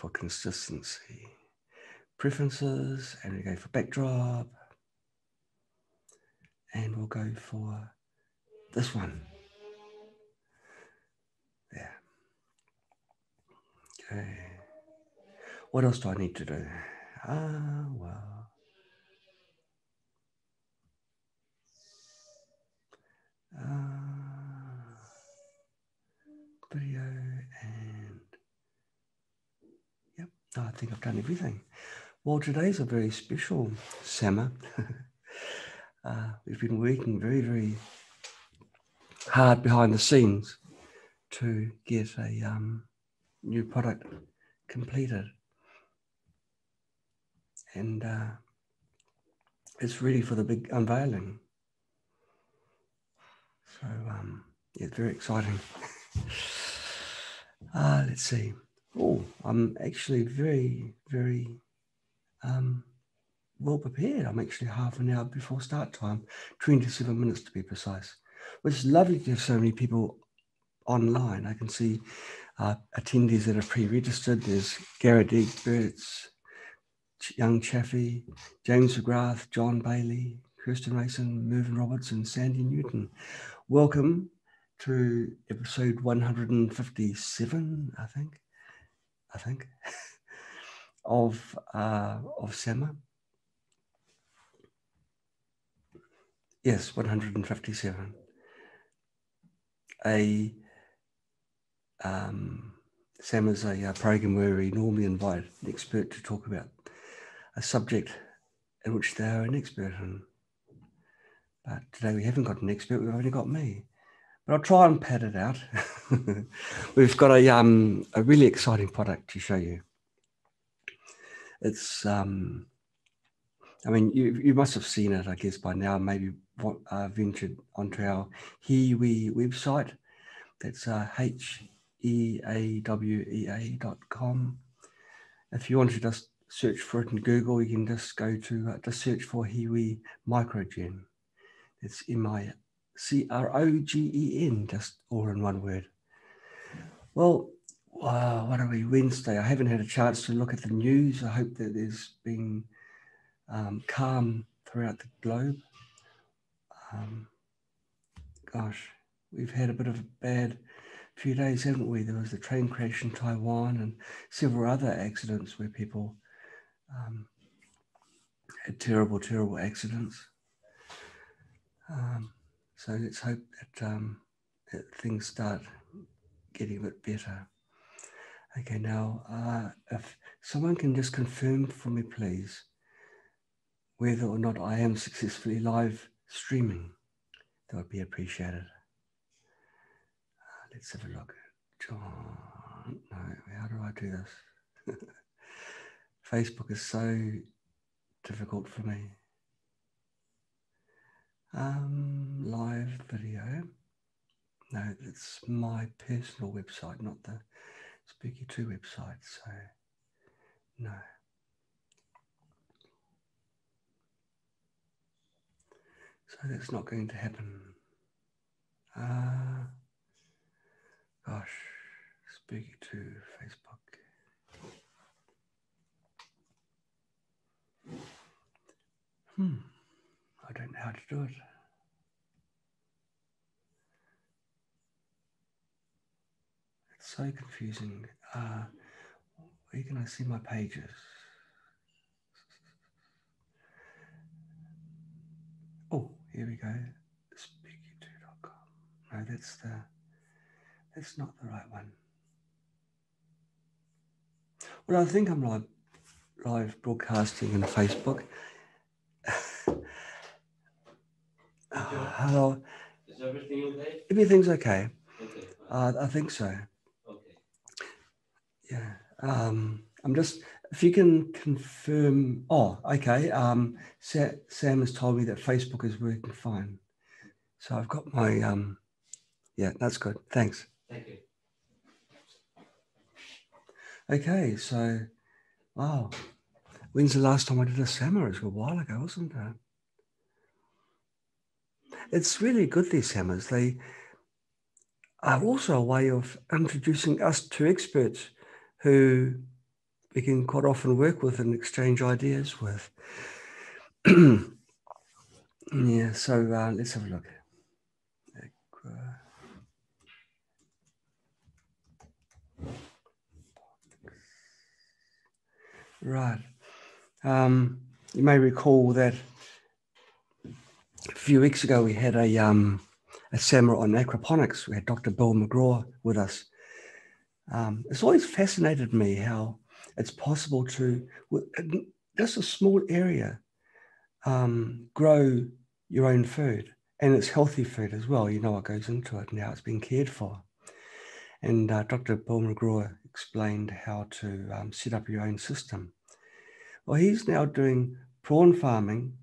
for consistency. Preferences, and we go for backdrop. And we'll go for this one. There. Okay. What else do I need to do? Well. Video and yep, I think I've done everything. Well, today's a very special summer. We've been working very, very hard behind the scenes to get a new product completed. And it's ready for the big unveiling. So yeah, it's very exciting. Let's see. Oh, I'm actually very, very well prepared. I'm actually half an hour before start time, 27 minutes to be precise. Which is lovely to have so many people online. I can see attendees that are pre-registered. There's Garrett Egberts, Young Chaffee, James McGrath, John Bailey, Kirsten Mason, Mervyn Roberts, and Sandy Newton. Welcome to episode 157, I think, of SAMA. Yes, 157. SAMA is a program where we normally invite an expert to talk about a subject in which they are an expert in. But today we haven't got an expert, we've only got me. But I'll try and pad it out. We've got a really exciting product to show you. It's, I mean, you must have seen it, I guess, by now, maybe ventured onto our HeaWea website. That's HeaWea.com. If you want to just search for it in Google, you can just go to just search for HeaWea MicroGen. It's MicroGen, just all in one word. Well, what are we, Wednesday? I haven't had a chance to look at the news. I hope that there's been calm throughout the globe. Gosh, we've had a bit of a bad few days, haven't we? There was the train crash in Taiwan and several other accidents where people had terrible, terrible accidents. So let's hope that things start getting a bit better. Okay, now, if someone can just confirm for me, please, whether or not I am successfully live streaming, that would be appreciated. Let's have a look. John, no, how do I do this? Facebook is so difficult for me. Live video. No, it's my personal website, not the Spooky 2 website, so no. So that's not going to happen. Gosh, Spooky 2 Facebook. I don't know how to do it. It's so confusing. Where can I see my pages? Oh, here we go. Spooky2.com. No, that's not the right one. Well, I think I'm live broadcasting on Facebook. Hello. Is everything okay? Everything's okay. Okay. I think so. Okay. Yeah. I'm just, if you can confirm. Oh, okay. Sam has told me that Facebook is working fine. So I've got my, yeah, that's good. Thanks. Thank you. Okay, so, wow. When's the last time I did a SAMA? It was a while ago, wasn't it? It's really good, these SAMAs. They are also a way of introducing us to experts who we can quite often work with and exchange ideas with. Yeah, so let's have a look. Right. You may recall that a few weeks ago we had a seminar on aquaponics. We had Dr. Bill McGraw with us. It's always fascinated me how it's possible to, with just a small area, grow your own food. And it's healthy food as well. You know what goes into it and how it's been cared for. And Dr. Bill McGraw explained how to set up your own system. Well, he's now doing prawn farming,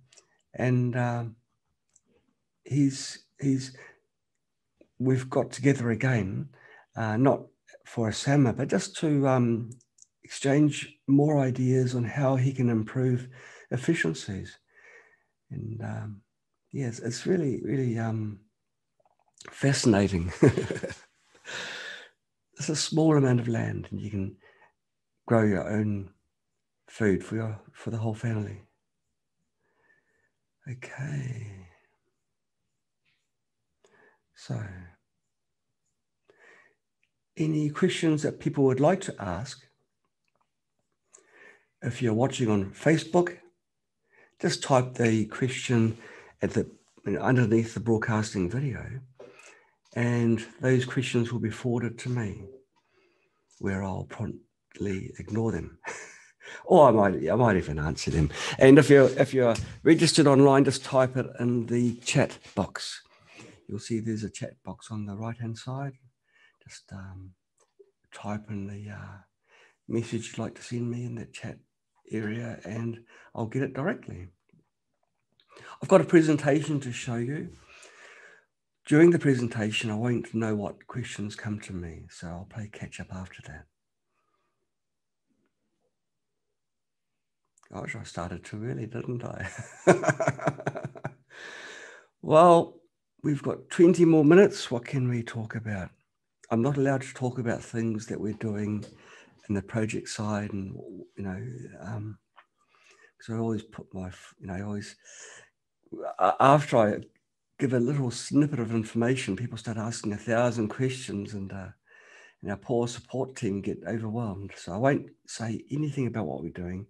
and we've got together again, not for a summer, but just to exchange more ideas on how he can improve efficiencies. And yes, it's really, really fascinating. It's a small amount of land, and you can grow your own food for the whole family. Okay. So, any questions that people would like to ask? If you're watching on Facebook, just type the question underneath the broadcasting video, and those questions will be forwarded to me, where I'll promptly ignore them. Or I might even answer them. And if you're registered online, just type it in the chat box. You'll see there's a chat box on the right-hand side. Just type in the message you'd like to send me in that chat area, and I'll get it directly. I've got a presentation to show you. During the presentation, I won't know what questions come to me, so I'll play catch up after that. Gosh, I started too early, didn't I? Well, we've got 20 more minutes. What can we talk about? I'm not allowed to talk about things that we're doing in the project side, and because I always put my, after I give a little snippet of information, people start asking 1,000 questions, and our poor support team get overwhelmed. So I won't say anything about what we're doing.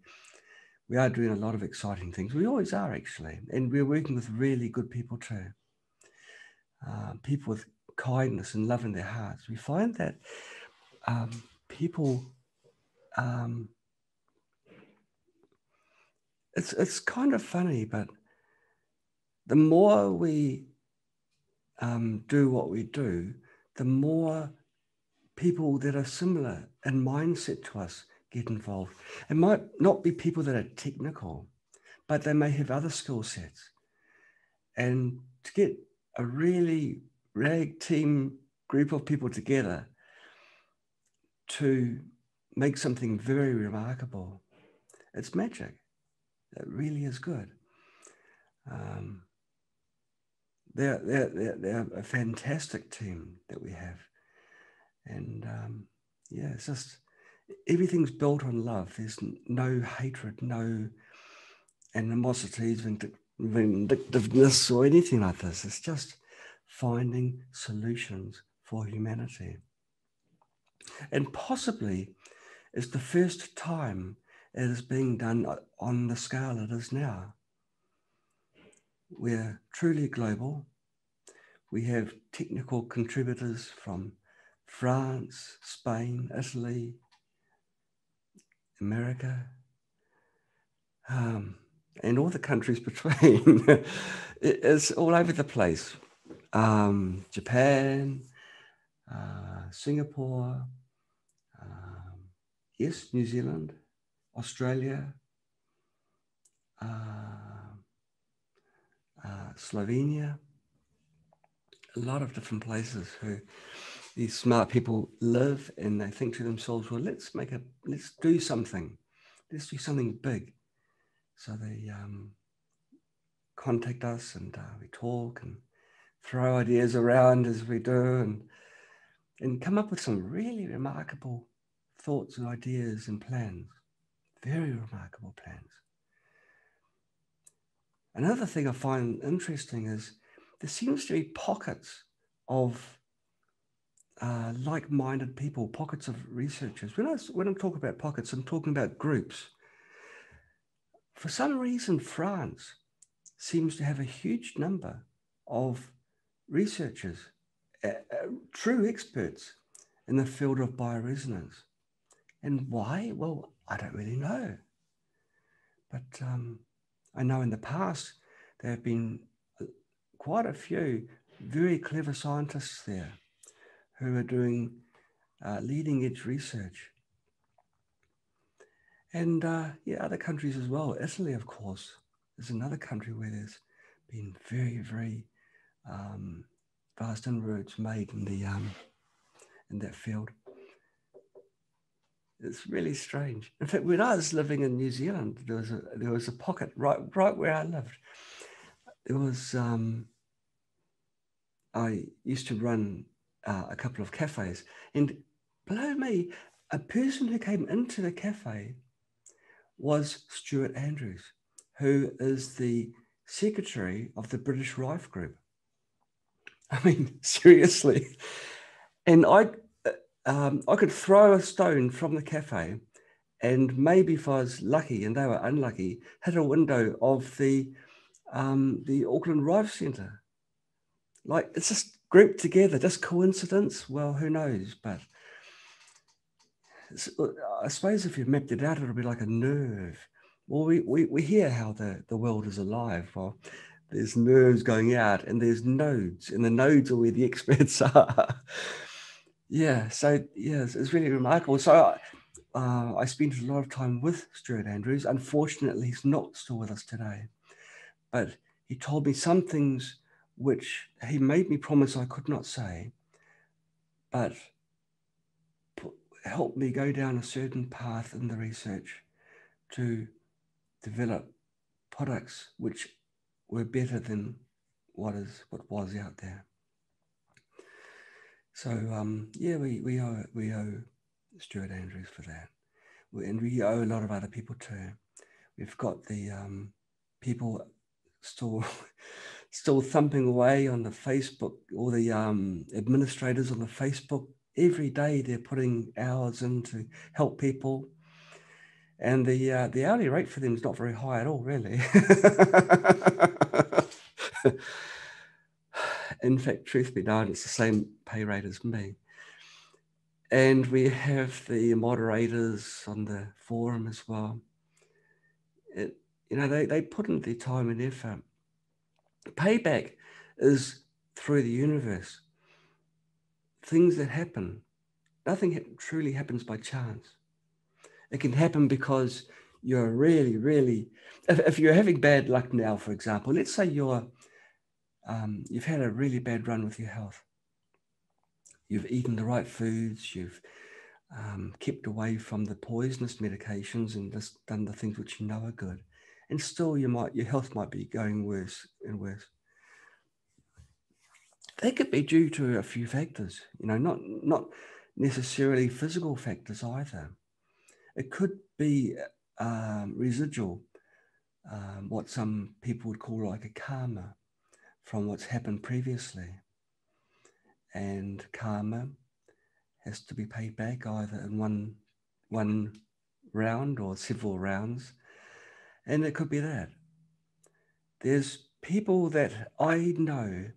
We are doing a lot of exciting things. We always are, actually. And we're working with really good people too. People with kindness and love in their hearts. We find that people, it's kind of funny, but the more we do what we do, the more people that are similar in mindset to us get involved. It might not be people that are technical, but they may have other skill sets. And to get a really rag team group of people together to make something very remarkable, it's magic. It really is good. They're a fantastic team that we have. And yeah, it's just, everything's built on love. There's no hatred, no animosities, vindictiveness, or anything like this. It's just finding solutions for humanity. And possibly it's the first time it is being done on the scale it is now. We're truly global. We have technical contributors from France, Spain, Italy, America, and all the countries between. It's all over the place. Japan, Singapore, yes, New Zealand, Australia, Slovenia, a lot of different places who these smart people live, and they think to themselves, well, let's do something. Let's do something big. So they contact us, and we talk and throw ideas around as we do, and come up with some really remarkable thoughts and ideas and plans. Very remarkable plants. Another thing I find interesting is there seems to be pockets of like-minded people, pockets of researchers. When I'm talking about pockets, I'm talking about groups. For some reason, France seems to have a huge number of researchers, true experts in the field of bioresonance. And why? Well, I don't really know. But I know in the past there have been quite a few very clever scientists there who are doing leading edge research. And other countries as well. Italy, of course, is another country where there's been very, very vast inroads made in that field. It's really strange. In fact, when I was living in New Zealand, there was a pocket right where I lived. There was I used to run a couple of cafes, and below me, a person who came into the cafe was Stuart Andrews, who is the secretary of the British Rife Group. I mean, seriously. And I could throw a stone from the cafe and maybe if I was lucky and they were unlucky, hit a window of the Auckland Rife Centre. Like, it's just grouped together, just coincidence? Well, who knows? But I suppose if you mapped it out, it'll be like a nerve. Well, we hear how the world is alive. Well, there's nerves going out and there's nodes, and the nodes are where the experts are. Yeah, so yeah, it's really remarkable. So I spent a lot of time with Stuart Andrews. Unfortunately, he's not still with us today, but he told me some things which he made me promise I could not say, but helped me go down a certain path in the research to develop products which were better than what was out there. So we owe Stuart Andrews for that, and we owe a lot of other people too. We've got the people still thumping away on the Facebook, all the administrators on the Facebook. Every day they're putting hours in to help people, and the hourly rate for them is not very high at all, really. In fact, truth be known, it's the same pay rate as me. And we have the moderators on the forum as well. They put in their time and effort. Payback is through the universe. Things that happen, nothing truly happens by chance. It can happen because you're really, really, if you're having bad luck now, for example, let's say you've had a really bad run with your health. You've eaten the right foods, you've kept away from the poisonous medications and just done the things which you know are good. And still your health might be going worse and worse. They could be due to a few factors, not necessarily physical factors either. It could be residual, what some people would call like a karma from what's happened previously. And karma has to be paid back either in one round or several rounds. And it could be that. There's people that I know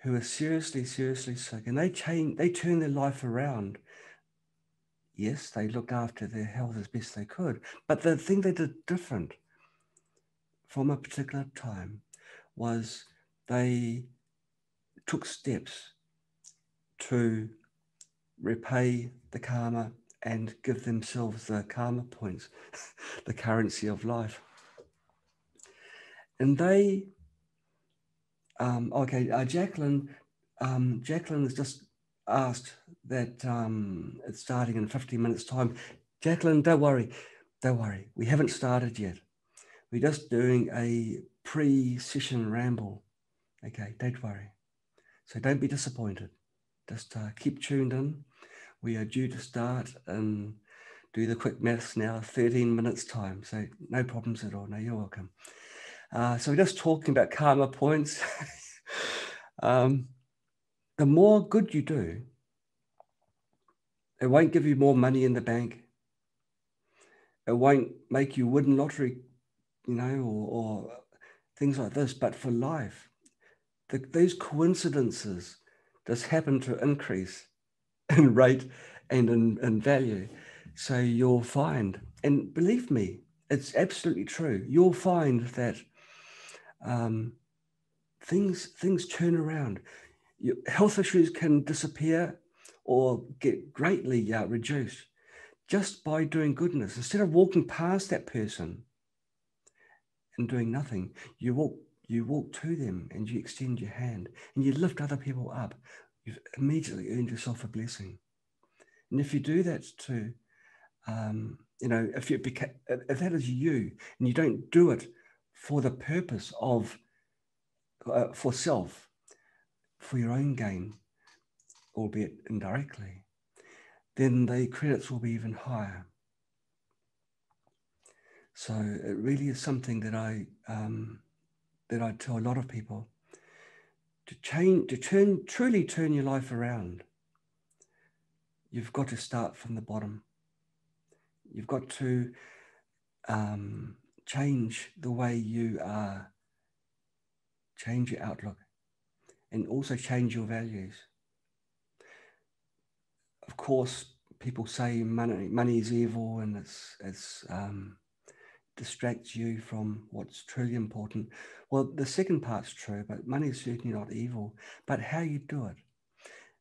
who are seriously, seriously sick, and they turn their life around. Yes, they look after their health as best they could, but the thing they did different from a particular time was they took steps to repay the karma and give themselves the karma points, the currency of life. And they, Jacqueline has just asked that it's starting in 15 minutes time. Jacqueline, don't worry. We haven't started yet. We're just doing a pre-session ramble. Okay, don't worry. So don't be disappointed. Just keep tuned in. We are due to start in do the quick maths now, 13 minutes time. So no problems at all. No, you're welcome. So we're just talking about karma points. The more good you do, it won't give you more money in the bank. It won't make you win lottery, or things like this. But for life, these coincidences just happen to increase in rate and in value. So you'll find, and believe me, it's absolutely true. You'll find that things turn around. Your health issues can disappear or get greatly reduced just by doing goodness. Instead of walking past that person and doing nothing, you walk to them and you extend your hand and you lift other people up. You've immediately earned yourself a blessing. And if you do that too, if that is you and you don't do it for the purpose of for self, for your own gain, albeit indirectly, then the credits will be even higher. So it really is something that I tell a lot of people to truly turn your life around. You've got to start from the bottom. You've got to change the way you are, change your outlook, and also change your values. Of course, people say money is evil, and it's distracts you from what's truly important. Well, the second part's true, but money is certainly not evil. But how you do it.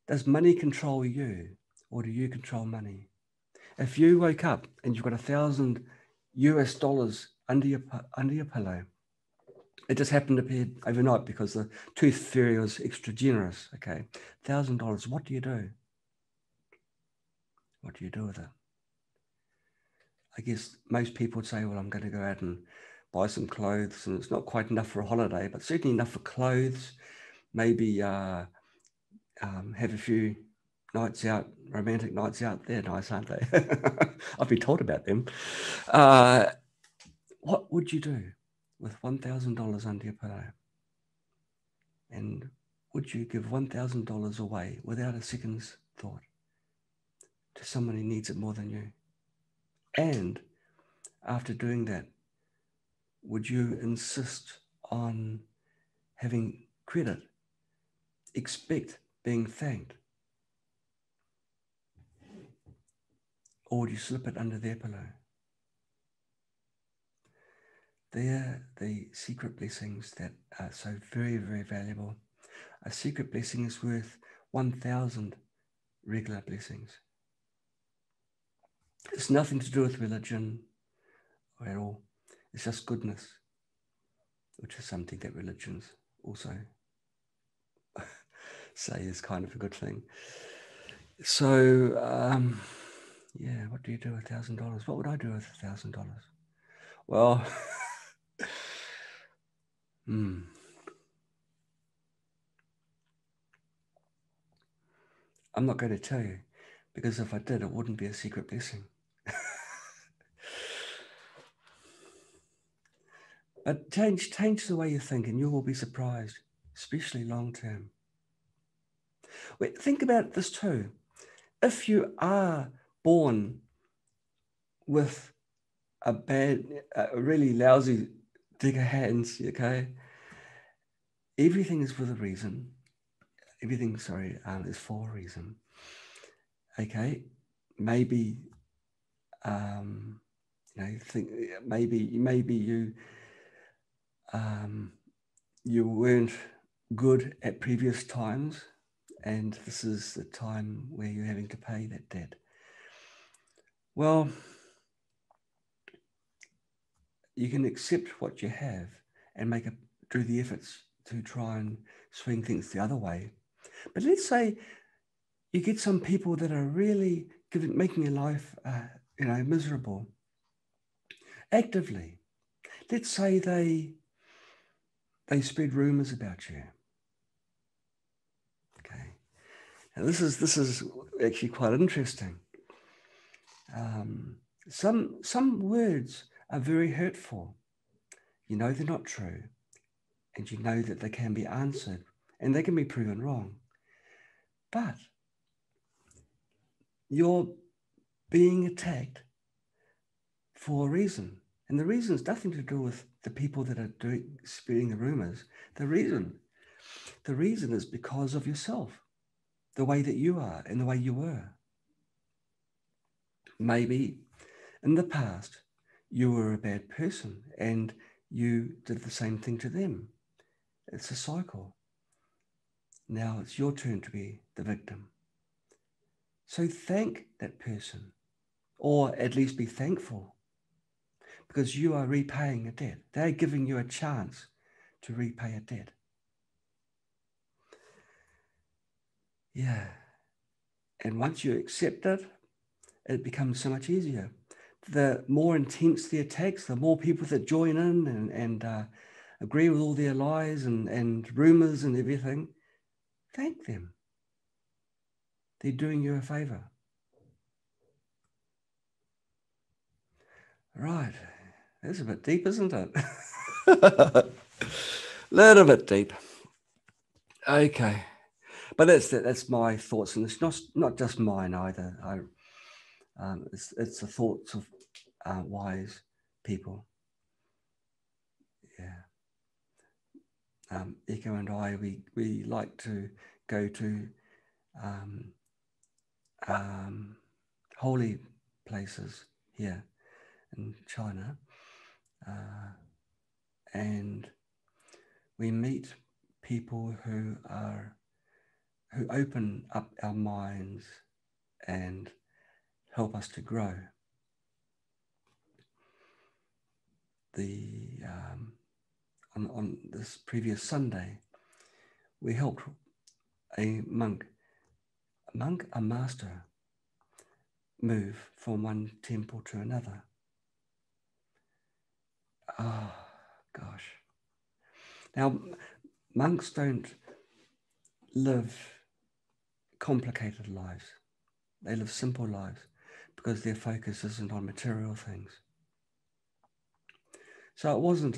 Does money control you, or do you control money? If you woke up and you've got $1,000 under your pillow, it just happened to appear overnight because the tooth fairy was extra generous. Okay, $1,000. What do you do? What do you do with it? I guess most people would say, well, I'm going to go out and buy some clothes, and it's not quite enough for a holiday, but certainly enough for clothes. Maybe have a few nights out, romantic nights out. They're nice, aren't they? I've been told about them. What would you do with $1,000 under your pillow? And would you give $1,000 away without a second's thought to someone who needs it more than you? And after doing that, would you insist on having credit, expect being thanked? Or would you slip it under their pillow? They're the secret blessings that are so very, very valuable. A secret blessing is worth 1,000 regular blessings. It's nothing to do with religion at all. It's just goodness, which is something that religions also say is kind of a good thing. So, what do you do with $1,000? What would I do with $1,000? Well, I'm not going to tell you, because if I did, it wouldn't be a secret blessing. But change the way you think, and you will be surprised, especially long term. Wait, think about this too. If you are born with a really lousy digger hands, okay, everything is with a reason. Everything, is for a reason. Okay, maybe, maybe you weren't good at previous times, and this is the time where you're having to pay that debt. Well, you can accept what you have and do the efforts to try and swing things the other way. But let's say you get some people that are really making your life, miserable. Actively, let's say they spread rumors about you. Okay, now this is actually quite interesting. Some words are very hurtful. You know they're not true, and you know that they can be answered, and they can be proven wrong. But you're being attacked for a reason. And the reason is nothing to do with the people that are spreading the rumors. The reason is because of yourself, the way that you are and the way you were. Maybe in the past, you were a bad person and you did the same thing to them. It's a cycle. Now it's your turn to be the victim. So thank that person, or at least be thankful, because you are repaying a debt. They're giving you a chance to repay a debt. Yeah. And once you accept it, it becomes so much easier. The more intense the attacks, the more people that join in and agree with all their lies and rumors and everything, thank them. They're doing you a favor. Right. That's a bit deep, isn't it? Little bit deep. Okay. But that's my thoughts, and it's not just mine either. It's the thoughts of wise people. Yeah. Echo and I, we like to go to holy places here in China, and we meet people who open up our minds and help us to grow. On this previous Sunday, we helped a master, move from one temple to another. Oh, gosh. Now, monks don't live complicated lives. They live simple lives because their focus isn't on material things. So it wasn't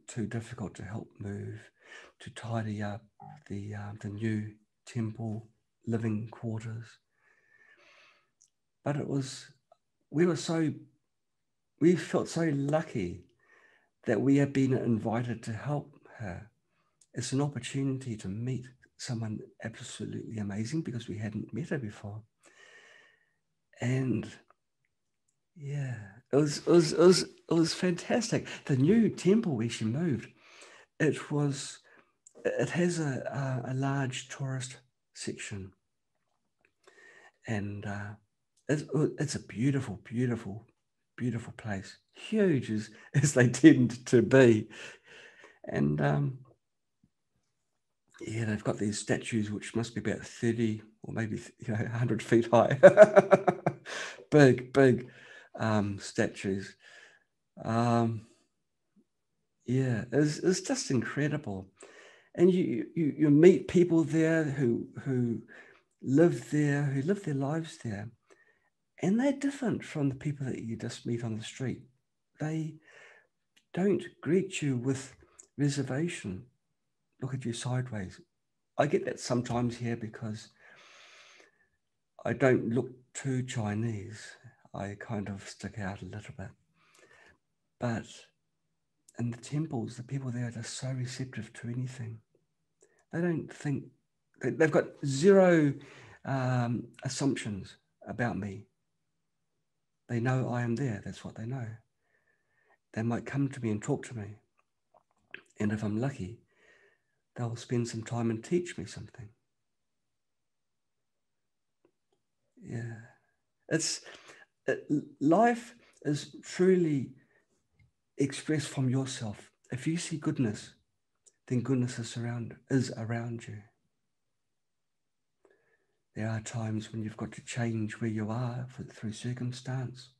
too difficult to help move, to tidy up the new temple living quarters. But we felt so lucky that we had been invited to help her. It's an opportunity to meet someone absolutely amazing because we hadn't met her before. And yeah, it was fantastic. The new temple where she moved, it has a large tourist section, and it's a beautiful, beautiful, beautiful place. Huge as they tend to be, and yeah, they've got these statues which must be about 30 or maybe 100 feet high. big statues. Yeah, it's just incredible. And you meet people there who live there, who live their lives there. And they're different from the people that you just meet on the street. They don't greet you with reservation, look at you sideways. I get that sometimes here because I don't look too Chinese. I kind of stick out a little bit. But in the temples, the people there are just so receptive to anything. They don't think, they've got zero assumptions about me. They know I am there. That's what they know. They might come to me and talk to me. And if I'm lucky, they'll spend some time and teach me something. Yeah. Life is truly expressed from yourself. If you see goodness, then goodness is around you. There are times when you've got to change where you are through circumstance.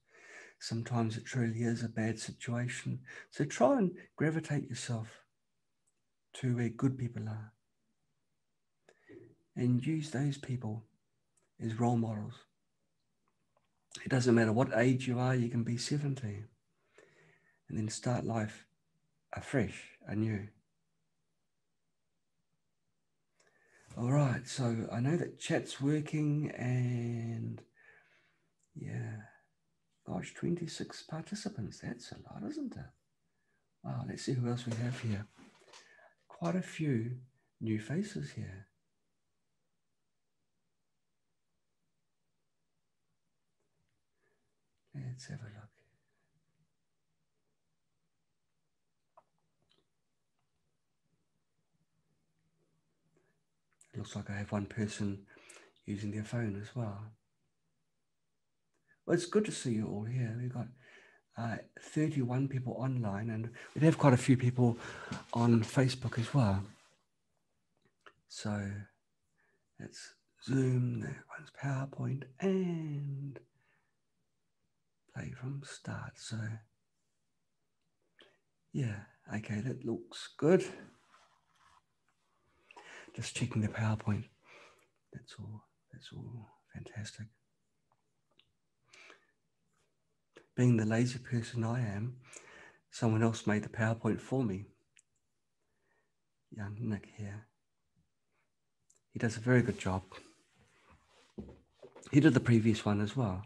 Sometimes it truly is a bad situation. So try and gravitate yourself to where good people are and use those people as role models. It doesn't matter what age you are, you can be 70 and then start life afresh, anew. All right, so I know that chat's working and yeah, gosh, 26 participants. That's a lot, isn't it? Wow, let's see who else we have here. Quite a few new faces here. Let's have a look. It looks like I have one person using their phone as well. Well, it's good to see you all here. We've got 31 people online, and we have quite a few people on Facebook as well. So let's Zoom, that one's PowerPoint, and play from start. So yeah, okay, that looks good. Just checking the PowerPoint. That's all fantastic. Being the lazy person I am, someone else made the PowerPoint for me. Young Nick here. He does a very good job. He did the previous one as well.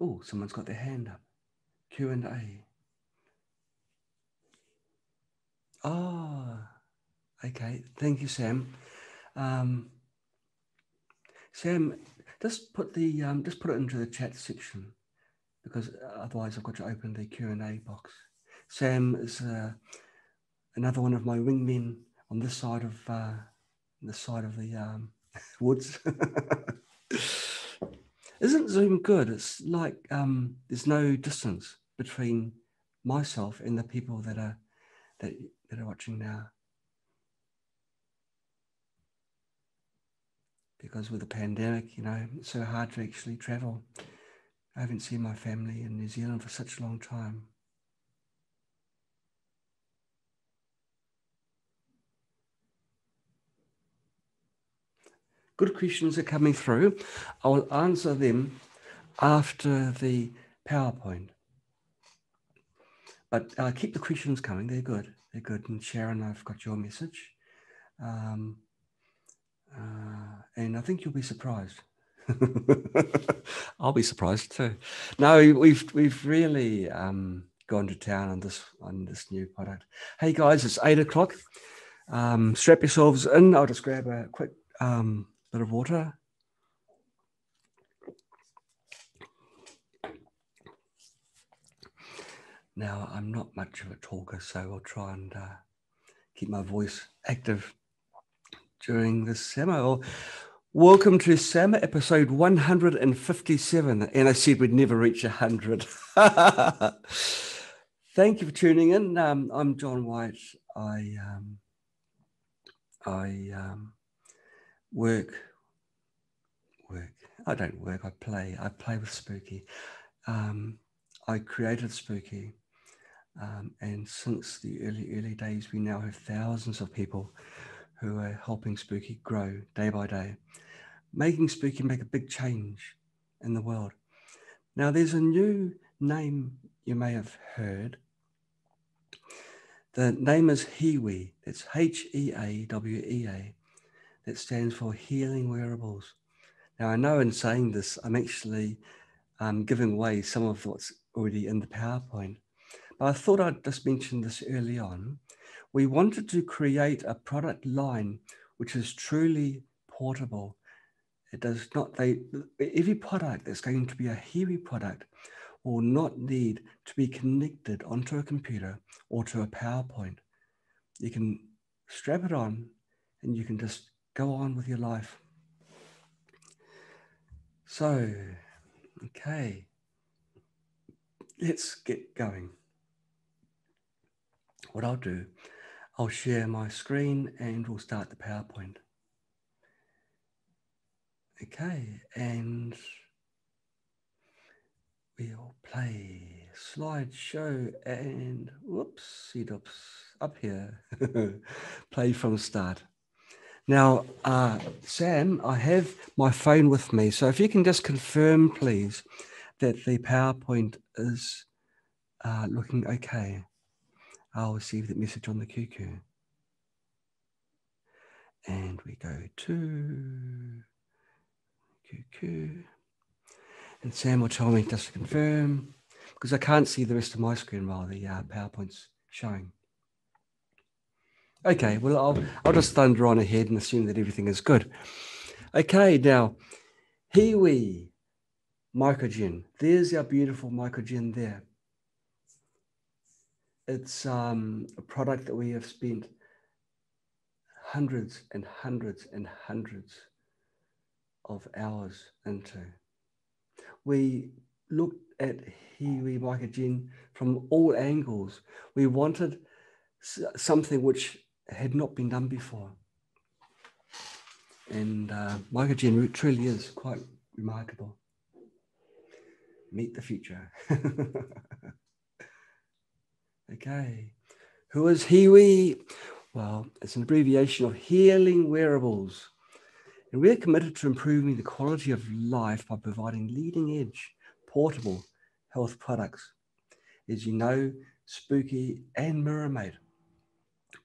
Oh, someone's got their hand up. Q&A. Oh, okay. Thank you, Sam. Sam, just put it into the chat section, because otherwise I've got to open the Q&A box. Sam is another one of my wingmen on this side of the woods. Isn't Zoom good? It's like there's no distance between myself and the people that are watching now. Because with the pandemic, you know, it's so hard to actually travel. I haven't seen my family in New Zealand for such a long time. Good questions are coming through. I will answer them after the PowerPoint. But keep the questions coming. They're good. They're good. And Sharon, I've got your message. And I think you'll be surprised. I'll be surprised too. No, we've really gone to town on this new product. Hey guys, it's 8 o'clock. Strap yourselves in. I'll just grab a quick bit of water. Now, I'm not much of a talker, so I'll try and keep my voice active during this summer. Welcome to Summer episode 157. And I said we'd never reach 100. Thank you for tuning in. I'm John White. I work. I don't work, I play. I play with Spooky. I created Spooky. And since the early days, we now have thousands of people who are helping Spooky grow day by day, making Spooky make a big change in the world. Now, there's a new name you may have heard. The name is HeaWea. It's HeaWea. That stands for Healing Wearables. Now, I know in saying this, I'm actually giving away some of what's already in the PowerPoint. But I thought I'd just mention this early on. We wanted to create a product line which is truly portable. It does not, every product that's going to be a HeaWea product will not need to be connected onto a computer or to a PowerPoint. You can strap it on and you can just go on with your life. So, okay, let's get going. What I'll do, I'll share my screen and we'll start the PowerPoint. Okay, and we'll play slideshow and whoopsie doops up here. Play from start. Now, Sam, I have my phone with me. So if you can just confirm, please, that the PowerPoint is looking okay. I'll receive the message on the QQ. And we go to QQ. And Sam will tell me just to confirm, because I can't see the rest of my screen while the PowerPoint's showing. Okay, well, I'll just thunder on ahead and assume that everything is good. Okay, now, HeaWea MicroGen. There's our beautiful MicroGen there. It's a product that we have spent hundreds and hundreds and hundreds of hours into. We looked at HeaWea MicroGen from all angles. We wanted something which had not been done before. And MicroGen truly is quite remarkable. Meet the future. Okay. Who is HeaWea? Well, it's an abbreviation of Healing Wearables. And we're committed to improving the quality of life by providing leading-edge, portable health products. As you know, Spooky and Mirror Mate,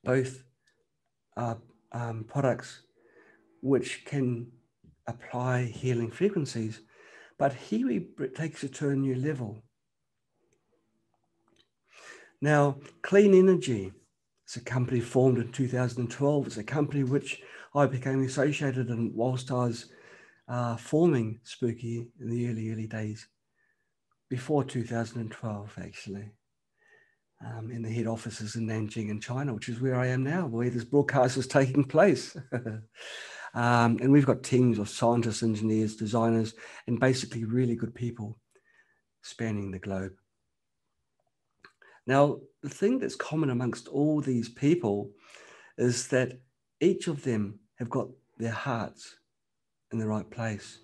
both are products which can apply healing frequencies, but HeaWea takes it to a new level. Now, Clean Energy is a company formed in 2012. It's a company which I became associated in whilst I was forming Spooky in the early days, before 2012 actually. In the head offices in Nanjing in China, which is where I am now, where this broadcast is taking place. And we've got teams of scientists, engineers, designers, and basically really good people spanning the globe. Now, the thing that's common amongst all these people is that each of them have got their hearts in the right place.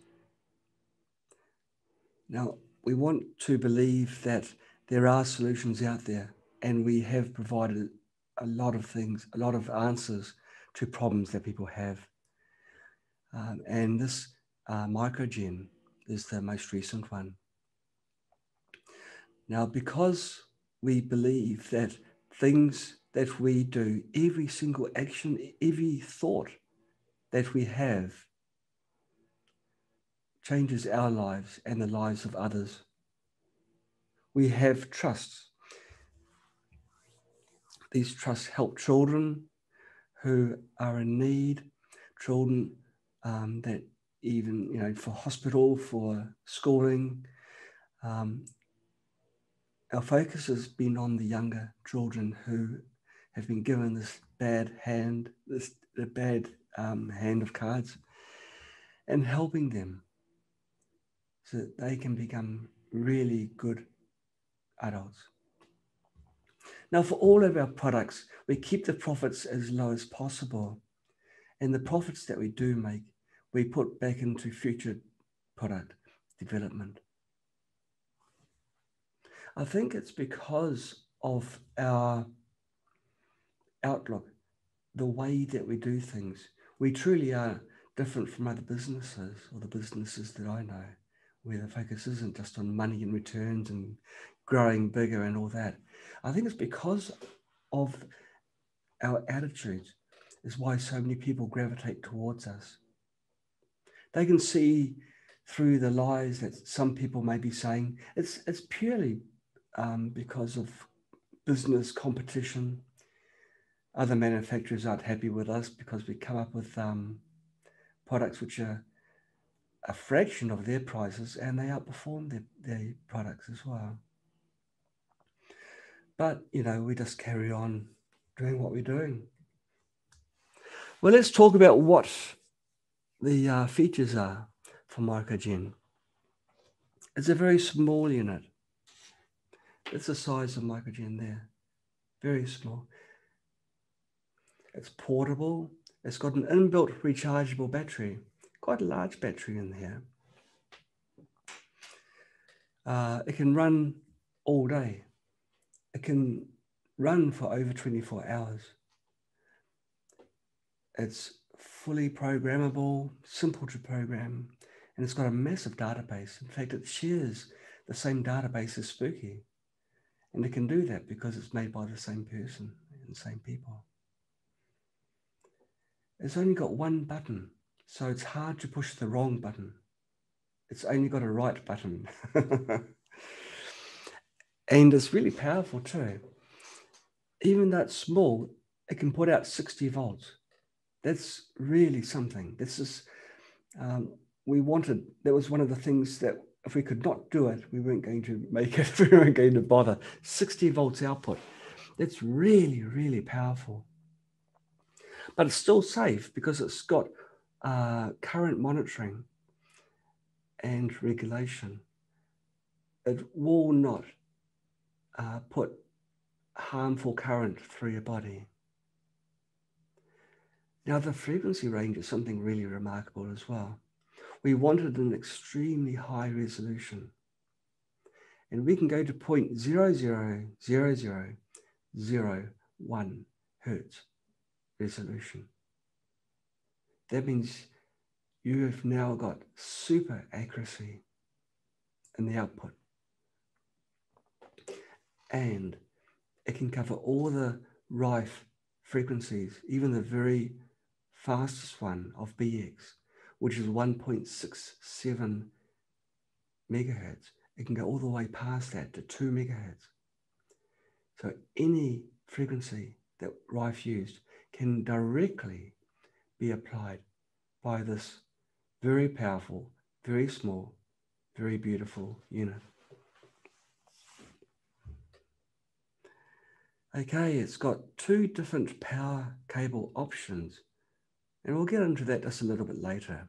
Now, we want to believe that there are solutions out there, and we have provided a lot of things, a lot of answers to problems that people have. And this MicroGen is the most recent one. Now, because we believe that things that we do, every single action, every thought that we have changes our lives and the lives of others. We have trusts. These trusts help children who are in need, children that even, for hospital, for schooling. Our focus has been on the younger children who have been given this bad hand, the bad hand of cards, and helping them so that they can become really good adults. Now, for all of our products, we keep the profits as low as possible. And the profits that we do make, we put back into future product development. I think it's because of our outlook, the way that we do things. We truly are different from other businesses, or the businesses that I know, where the focus isn't just on money and returns and growing bigger and all that. I think it's because of our attitudes is why so many people gravitate towards us. They can see through the lies that some people may be saying. It's purely because of business competition. Other manufacturers aren't happy with us because we come up with products which are a fraction of their prices, and they outperform their products as well. But, we just carry on doing what we're doing. Well, let's talk about what the features are for MicroGen. It's a very small unit. It's the size of MicroGen there. Very small. It's portable. It's got an inbuilt rechargeable battery. Quite a large battery in here. It can run all day. It can run for over 24 hours. It's fully programmable, simple to program, and it's got a massive database. In fact, it shares the same database as Spooky. And it can do that because it's made by the same person and the same people. It's only got one button, so it's hard to push the wrong button. It's only got a right button. And it's really powerful too. Even though it's small, it can put out 60 volts. That's really something. This is, that was one of the things that if we could not do it, we weren't going to make it, we weren't going to bother. 60 volts output. That's really, really powerful. But it's still safe because it's got current monitoring and regulation. It will not put harmful current through your body. Now, the frequency range is something really remarkable as well. We wanted an extremely high resolution. And we can go to 0.000001 hertz resolution. That means you have now got super accuracy in the output. And it can cover all the rife frequencies, even the very fastest one of BX, which is 1.67 megahertz. It can go all the way past that to 2 megahertz. So any frequency that Rife used can directly be applied by this very powerful, very small, very beautiful unit. Okay, it's got 2 different power cable options, and we'll get into that just a little bit later.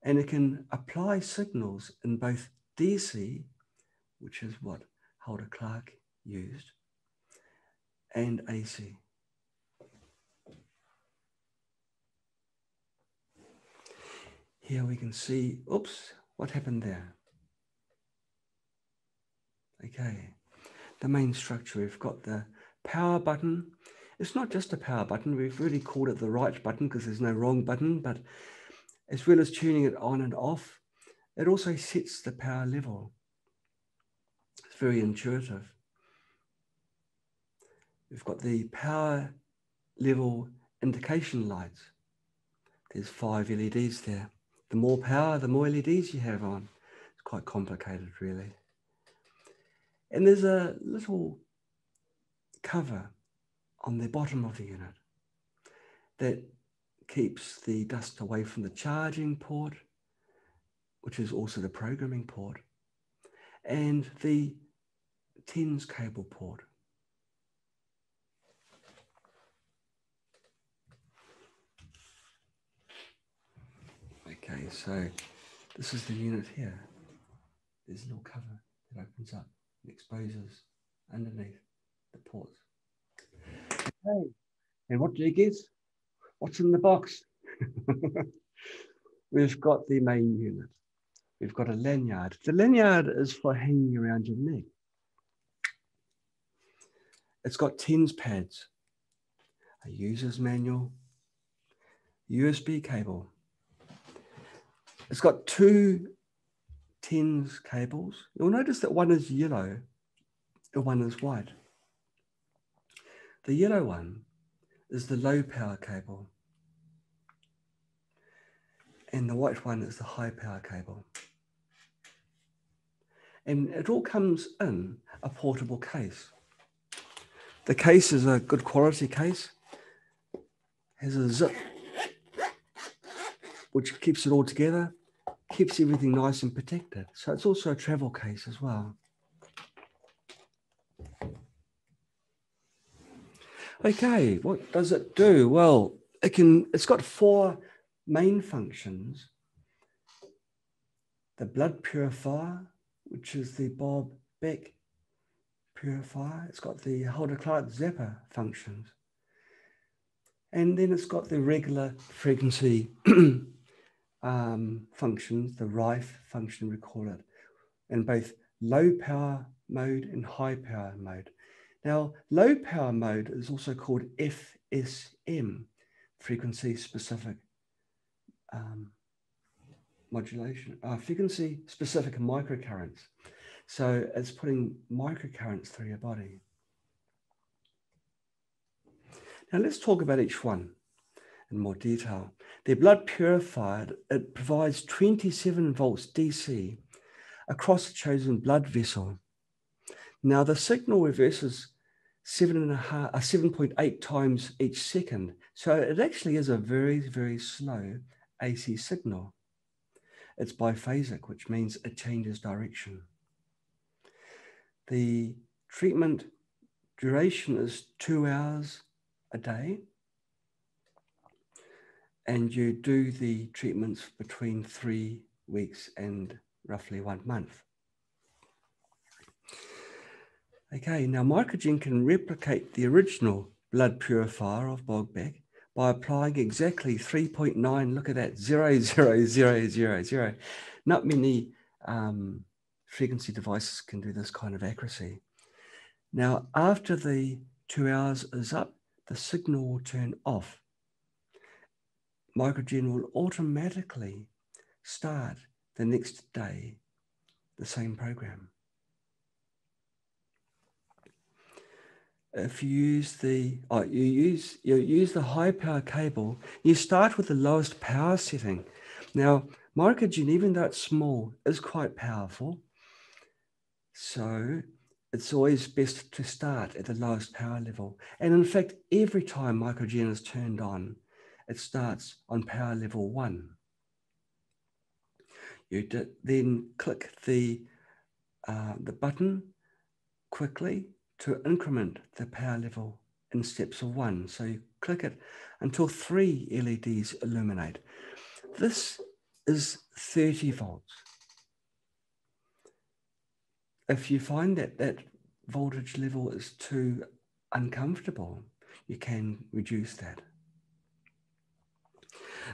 And it can apply signals in both DC, which is what Hulda Clark used, and AC. Here we can see, oops, what happened there? Okay, the main structure, we've got the power button. It's not just a power button, we've really called it the right button because there's no wrong button, but as well as tuning it on and off, it also sets the power level. It's very intuitive. We've got the power level indication lights. There's 5 LEDs there. The more power, the more LEDs you have on. It's quite complicated, really. And there's a little cover on the bottom of the unit that keeps the dust away from the charging port, which is also the programming port, and the TENS cable port. Okay, so this is the unit here. There's a little cover that opens up and exposes underneath the ports. Okay, and what do you get? What's in the box? We've got the main unit. We've got a lanyard. The lanyard is for hanging around your neck. It's got TENS pads, a user's manual, USB cable. It's got 2 TENS cables. You'll notice that one is yellow and one is white. The yellow one is the low power cable, and the white one is the high power cable. And it all comes in a portable case. The case is a good quality case, has a zip which keeps it all together, keeps everything nice and protected. So it's also a travel case as well. Okay, what does it do? Well, it's got 4 main functions. The blood purifier, which is the Bob Beck purifier. It's got the Hulda Clark zapper functions. And then it's got the regular frequency functions, the Rife function we call it, in both low power mode and high power mode. Now, low power mode is also called FSM, frequency specific modulation, frequency specific microcurrents. So it's putting microcurrents through your body. Now let's talk about each one in more detail. The blood purifier, it provides 27 volts DC across a chosen blood vessel. Now the signal reverses 7.8 times each second. So it actually is a very, very slow AC signal. It's biphasic, which means it changes direction. The treatment duration is 2 hours a day, and you do the treatments between 3 weeks and roughly 1 month. Okay, now MicroGen can replicate the original blood purifier of Bogback by applying exactly 3.9, look at that, 0.0000. Not many frequency devices can do this kind of accuracy. Now, after the 2 hours is up, the signal will turn off. MicroGen will automatically start the next day the same program. If you use the you use the high power cable, you start with the lowest power setting. Now, MicroGen, even though it's small, is quite powerful. So it's always best to start at the lowest power level. And in fact, every time MicroGen is turned on, it starts on power level 1. You then click the button quickly to increment the power level in steps of 1. So you click it until 3 LEDs illuminate. This is 30 volts. If you find that that voltage level is too uncomfortable, you can reduce that.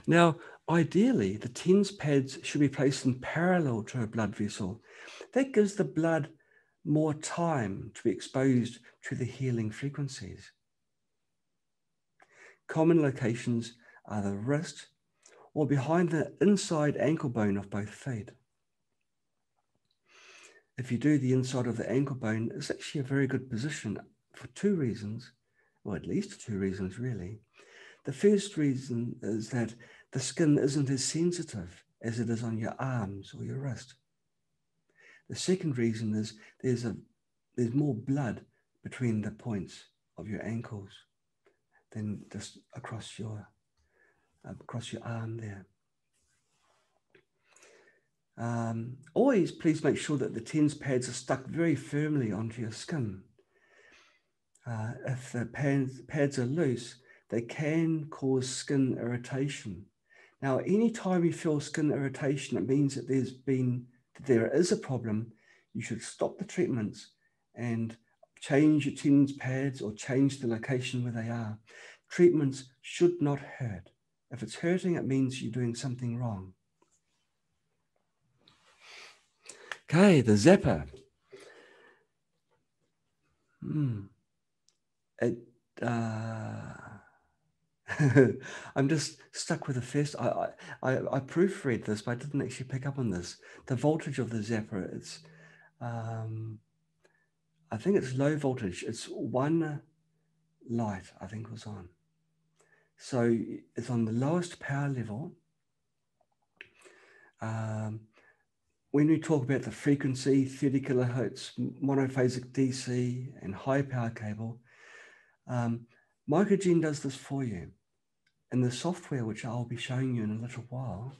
Now, ideally, the TENS pads should be placed in parallel to a blood vessel. That gives the blood more time to be exposed to the healing frequencies. Common locations are the wrist or behind the inside ankle bone of both feet. If you do the inside of the ankle bone, it's actually a very good position for 2 reasons, or at least 2 reasons really. The first reason is that the skin isn't as sensitive as it is on your arms or your wrist. The second reason is there's more blood between the points of your ankles than just across your arm there. Always please make sure that the TENS pads are stuck very firmly onto your skin. If the pads are loose, they can cause skin irritation. Now, anytime you feel skin irritation, it means that there is a problem. You should stop the treatments and change your TENS pads or change the location where they are. Treatments should not hurt. If it's hurting, it means you're doing something wrong. Okay, the zapper. I'm just stuck with the first. I proofread this, but I didn't actually pick up on this. The voltage of the zapper, it's I think it's low voltage. It's 1 light, I think, was on. So it's on the lowest power level. When we talk about the frequency, 30 kilohertz, monophasic DC, and high power cable, MicroGen does this for you. In the software, which I'll be showing you in a little while,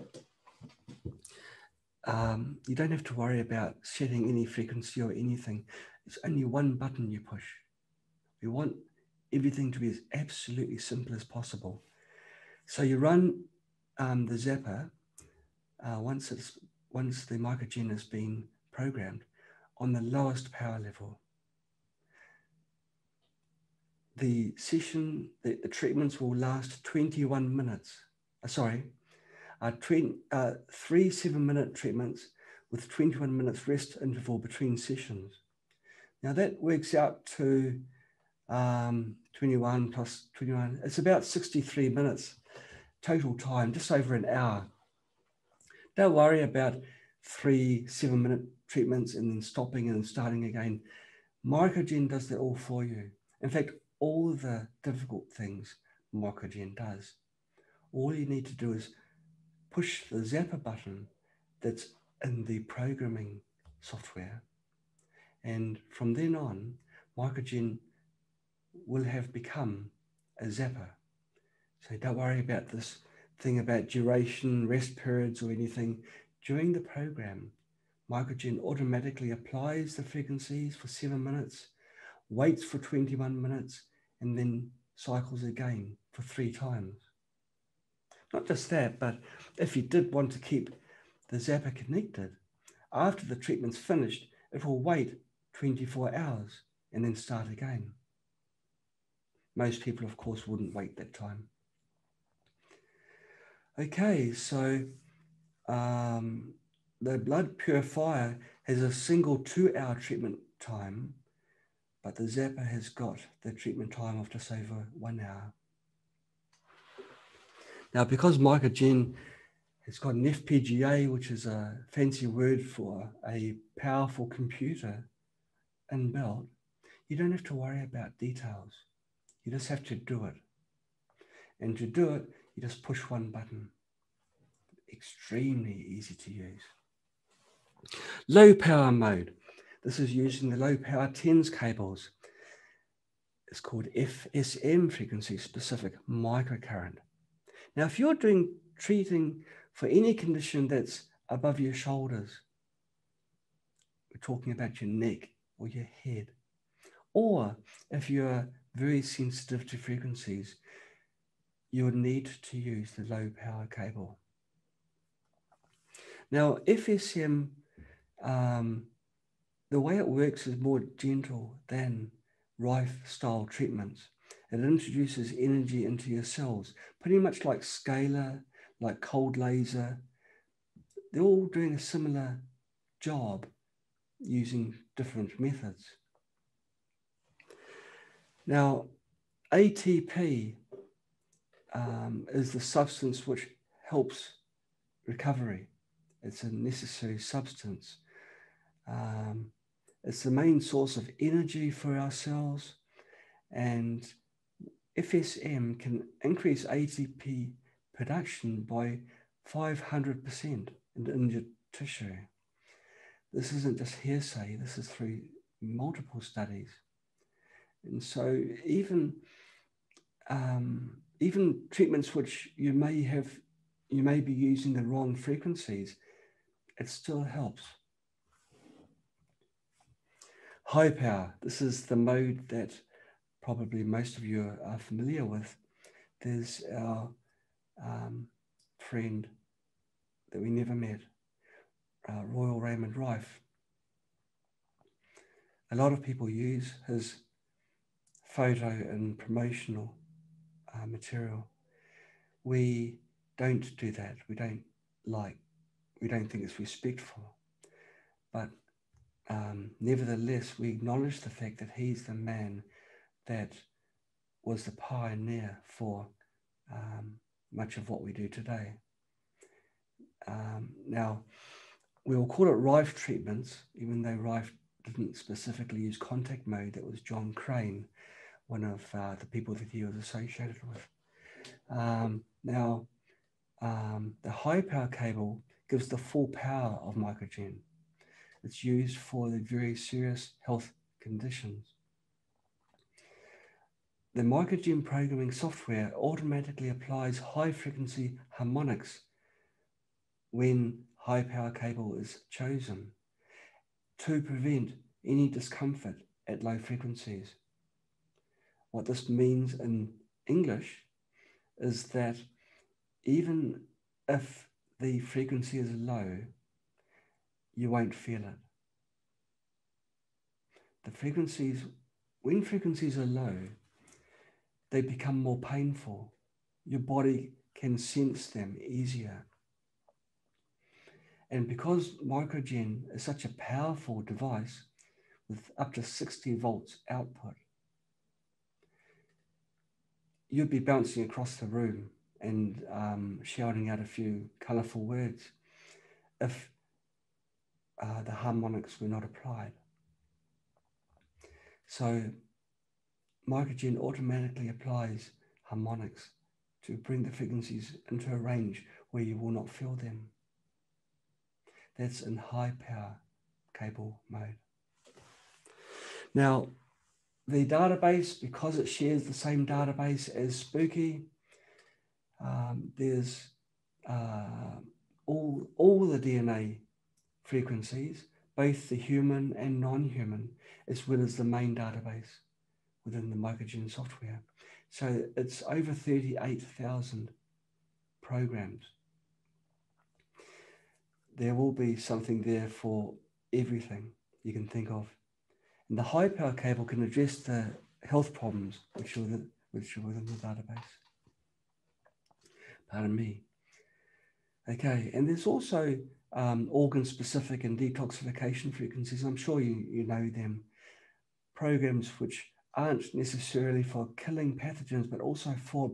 you don't have to worry about setting any frequency or anything. It's only 1 button you push. We want everything to be as absolutely simple as possible. So you run the zapper once the MicroGen has been programmed on the lowest power level. The session, the treatments will last 21 minutes. 3 7-minute treatments with 21 minutes rest interval between sessions. Now that works out to 21 plus 21. It's about 63 minutes total time, just over an hour. Don't worry about 3 7-minute treatments and then stopping and starting again. MicroGen does that all for you. In fact, all the difficult things MicroGen does. All you need to do is push the zapper button that's in the programming software. And from then on, MicroGen will have become a zapper. So don't worry about this thing about duration, rest periods, or anything. During the program, MicroGen automatically applies the frequencies for 7 minutes, waits for 21 minutes, and then cycles again for 3 times. Not just that, but if you did want to keep the zapper connected, after the treatment's finished, it will wait 24 hours and then start again. Most people, of course, wouldn't wait that time. Okay, so the blood purifier has a single 2-hour treatment time, but the zapper has got the treatment time of just over 1 hour. Now, because MicroGen has got an FPGA, which is a fancy word for a powerful computer inbuilt, you don't have to worry about details. You just have to do it. And to do it, you just push one button. Extremely easy to use. Low power mode. This is using the low power TENS cables. It's called FSM, frequency specific microcurrent. Now, if you're treating for any condition that's above your shoulders, we're talking about your neck or your head, or if you're very sensitive to frequencies, you would need to use the low power cable. Now, FSM, the way it works is more gentle than Rife style treatments. It introduces energy into your cells, pretty much like scalar, like cold laser. They're all doing a similar job using different methods. Now, ATP is the substance which helps recovery. It's a necessary substance. It's the main source of energy for our cells, and FSM can increase ATP production by 500% in your tissue. This isn't just hearsay, this is through multiple studies. And so even treatments which you may be using the wrong frequencies, it still helps. High power, this is the mode that probably most of you are familiar with. There's our friend that we never met, Royal Raymond Rife. A lot of people use his photo and promotional material. We don't do that. We don't think it's respectful. But nevertheless, we acknowledge the fact that he's the man that was the pioneer for much of what we do today. Now, we will call it Rife treatments, even though Rife didn't specifically use contact mode. That was John Crane, one of the people that he was associated with. The high power cable gives the full power of MicroGen. It's used for the very serious health conditions. The MicroGen programming software automatically applies high frequency harmonics when high power cable is chosen to prevent any discomfort at low frequencies. What this means in English is that even if the frequency is low, you won't feel it. When frequencies are low, they become more painful. Your body can sense them easier. And because MicroGen is such a powerful device with up to 60 volts output, you'd be bouncing across the room and shouting out a few colourful words if the harmonics were not applied. So MicroGen automatically applies harmonics to bring the frequencies into a range where you will not feel them. That's in high power cable mode. Now, the database, because it shares the same database as Spooky, there's all the DNA frequencies, both the human and non-human, as well as the main database within the MicroGen software. So it's over 38,000 programs. There will be something there for everything you can think of. And the high power cable can address the health problems which are within the database. Pardon me. Okay, and there's also organ-specific and detoxification frequencies. I'm sure you know them. Programs which aren't necessarily for killing pathogens, but also for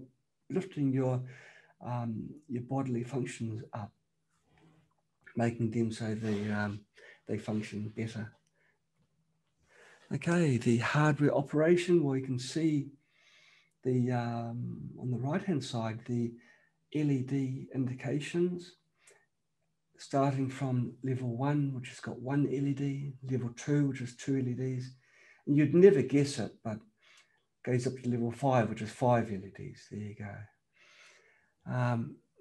lifting your bodily functions up, making them so they function better. Okay, the hardware operation, well, you can see the on the right-hand side, the LED indications, starting from level 1, which has got 1 LED, level 2, which is 2 LEDs. And you'd never guess it, but goes up to level 5, which is 5 LEDs. There you go.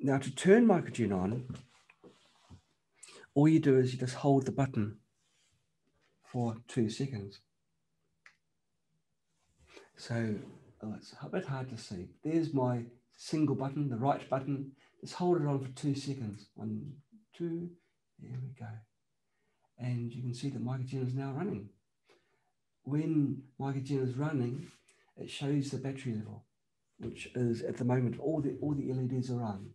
Now, to turn MicroGen on, all you do is you just hold the button for 2 seconds. So it's a bit hard to see. There's my single button, the right button. Just hold it on for 2 seconds. 1, 2, there we go. And you can see that MicroGen is now running. When MicroGen is running, it shows the battery level, which is at the moment all the LEDs are on.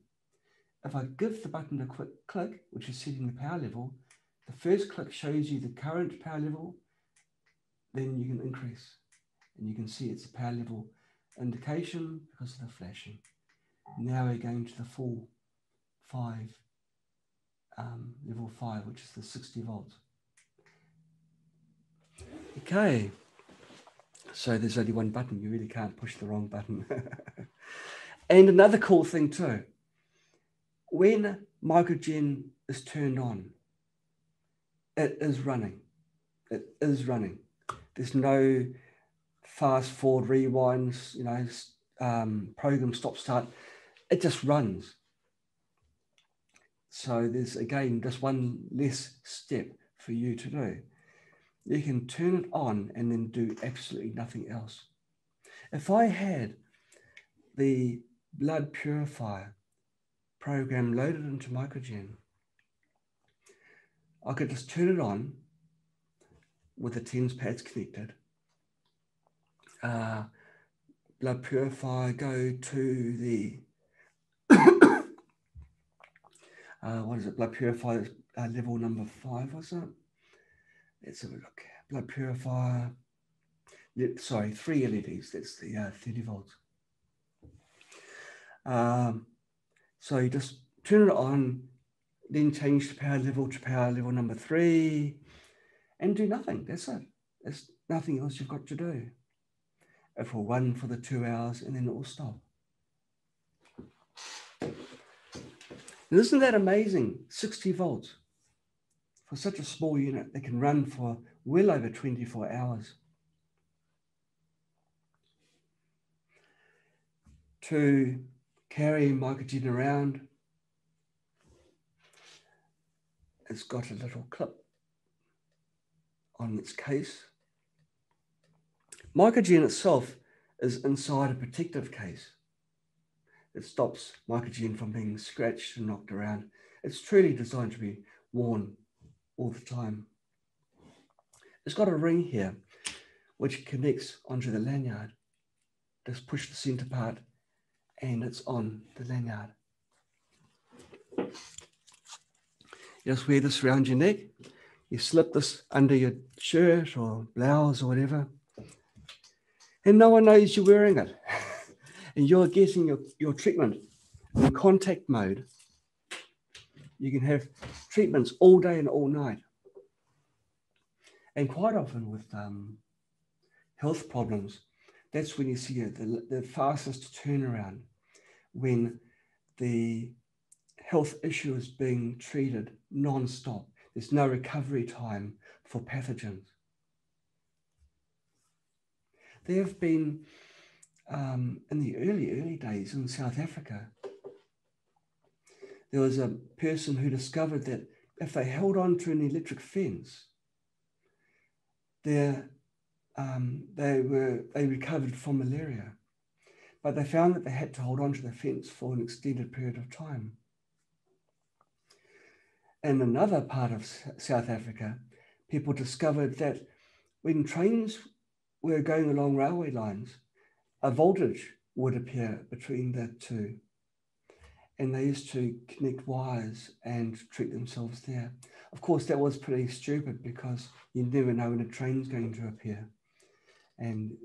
If I give the button a quick click, which is setting the power level, the first click shows you the current power level, then you can increase. And you can see it's a power level indication because of the flashing. Now we're going to the full 5, level 5, which is the 60 volts. Okay, so there's only one button. You really can't push the wrong button. And another cool thing too, when MicroGen is turned on, it is running. It is running. There's no fast forward rewinds, program stop start. It just runs. So there's, again, just one less step for you to do. You can turn it on and then do absolutely nothing else. If I had the blood purifier program loaded into MicroGen, I could just turn it on with the TENS pads connected. Blood purifier, go to the what is it? Blood purifier level number 5, was it? Let's have a look. Blood purifier. Sorry, 3 LEDs. That's the 30 volts. So you just turn it on, then change the power level to power level number 3, and do nothing. That's it. There's nothing else you've got to do. It will run for the 2 hours and then it will stop. And isn't that amazing? 60 volts. For such a small unit, they can run for well over 24 hours. To carry MicroGen around, it's got a little clip on its case. MicroGen itself is inside a protective case. It stops MicroGen from being scratched and knocked around. It's truly designed to be worn all the time. It's got a ring here which connects onto the lanyard. Just push the center part and it's on the lanyard. You just wear this around your neck. You slip this under your shirt or blouse or whatever, and no one knows you're wearing it. and you're getting your treatment in contact mode, you can have treatments all day and all night. And quite often with health problems, that's when you see the fastest turnaround, when the health issue is being treated non-stop. There's no recovery time for pathogens. There have been, in the early days in South Africa, there was a person who discovered that if they held on to an electric fence, they recovered from malaria. But they found that they had to hold on to the fence for an extended period of time. In another part of South Africa, people discovered that when trains were going along railway lines, a voltage would appear between the two. And they used to connect wires and treat themselves there. Of course, that was pretty stupid because you never know when a train's going to appear. And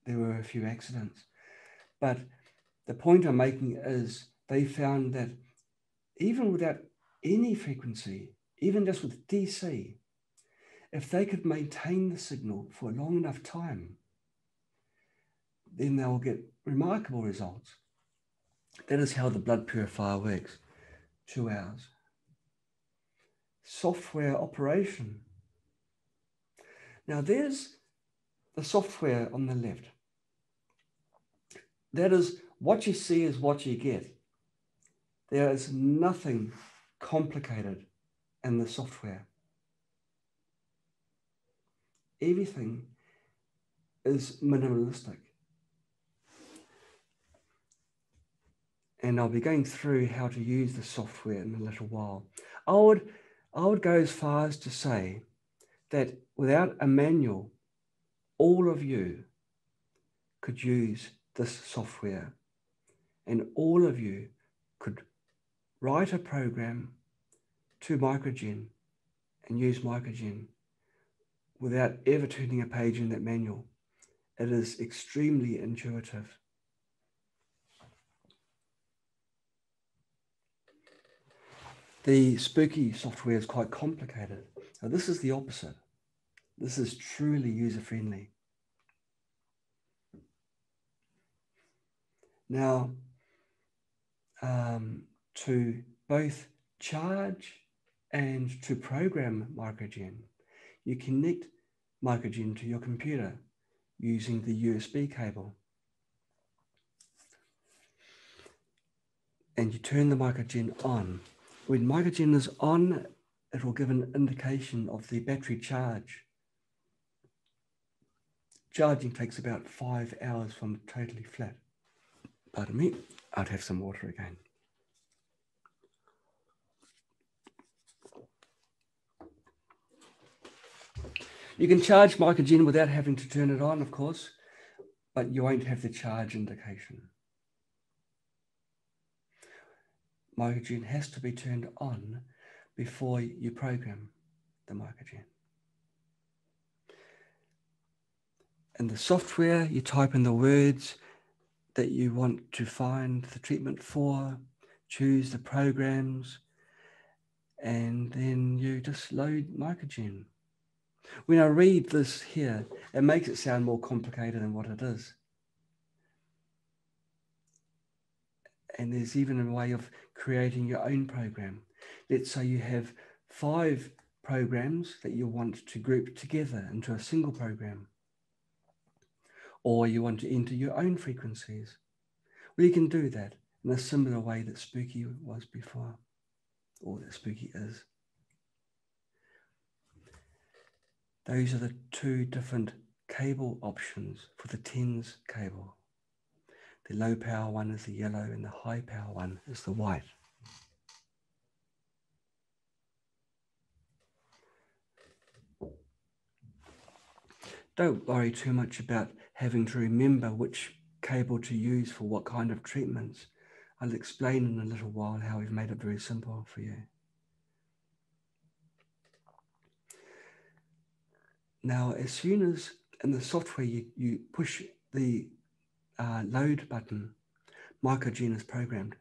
there were a few accidents. But the point I'm making is they found that even without any frequency, even just with DC, if they could maintain the signal for a long enough time, then they'll get remarkable results. That is how the blood purifier works. 2 hours. Software operation. Now there's the software on the left. That is, what you see is what you get. There is nothing complicated in the software. Everything is minimalistic. And I'll be going through how to use the software in a little while. I would go as far as to say that without a manual, all of you could use this software, and all of you could write a program to MicroGen and use MicroGen without ever turning a page in that manual. It is extremely intuitive. The spooky software is quite complicated. Now, this is the opposite. This is truly user-friendly. Now, to both charge and to program MicroGen, you connect MicroGen to your computer using the USB cable. And you turn the MicroGen on. When MicroGen is on, it will give an indication of the battery charge. Charging takes about 5 hours from totally flat. Pardon me, I'd have some water again. You can charge MicroGen without having to turn it on, of course, but you won't have the charge indication. MicroGen has to be turned on before you program the MicroGen. In the software, you type in the words that you want to find the treatment for, choose the programs, and then you just load MicroGen. When I read this here, it makes it sound more complicated than what it is. And there's even a way of creating your own program. Let's say you have 5 programs that you want to group together into a single program. Or you want to enter your own frequencies. Well, you can do that in a similar way that Spooky was before, or that Spooky is. Those are the 2 different cable options for the TENS cable. The low power one is the yellow and the high power one is the white. Don't worry too much about having to remember which cable to use for what kind of treatments. I'll explain in a little while how we've made it very simple for you. Now, as soon as in the software you push the load button, MicroGen is programmed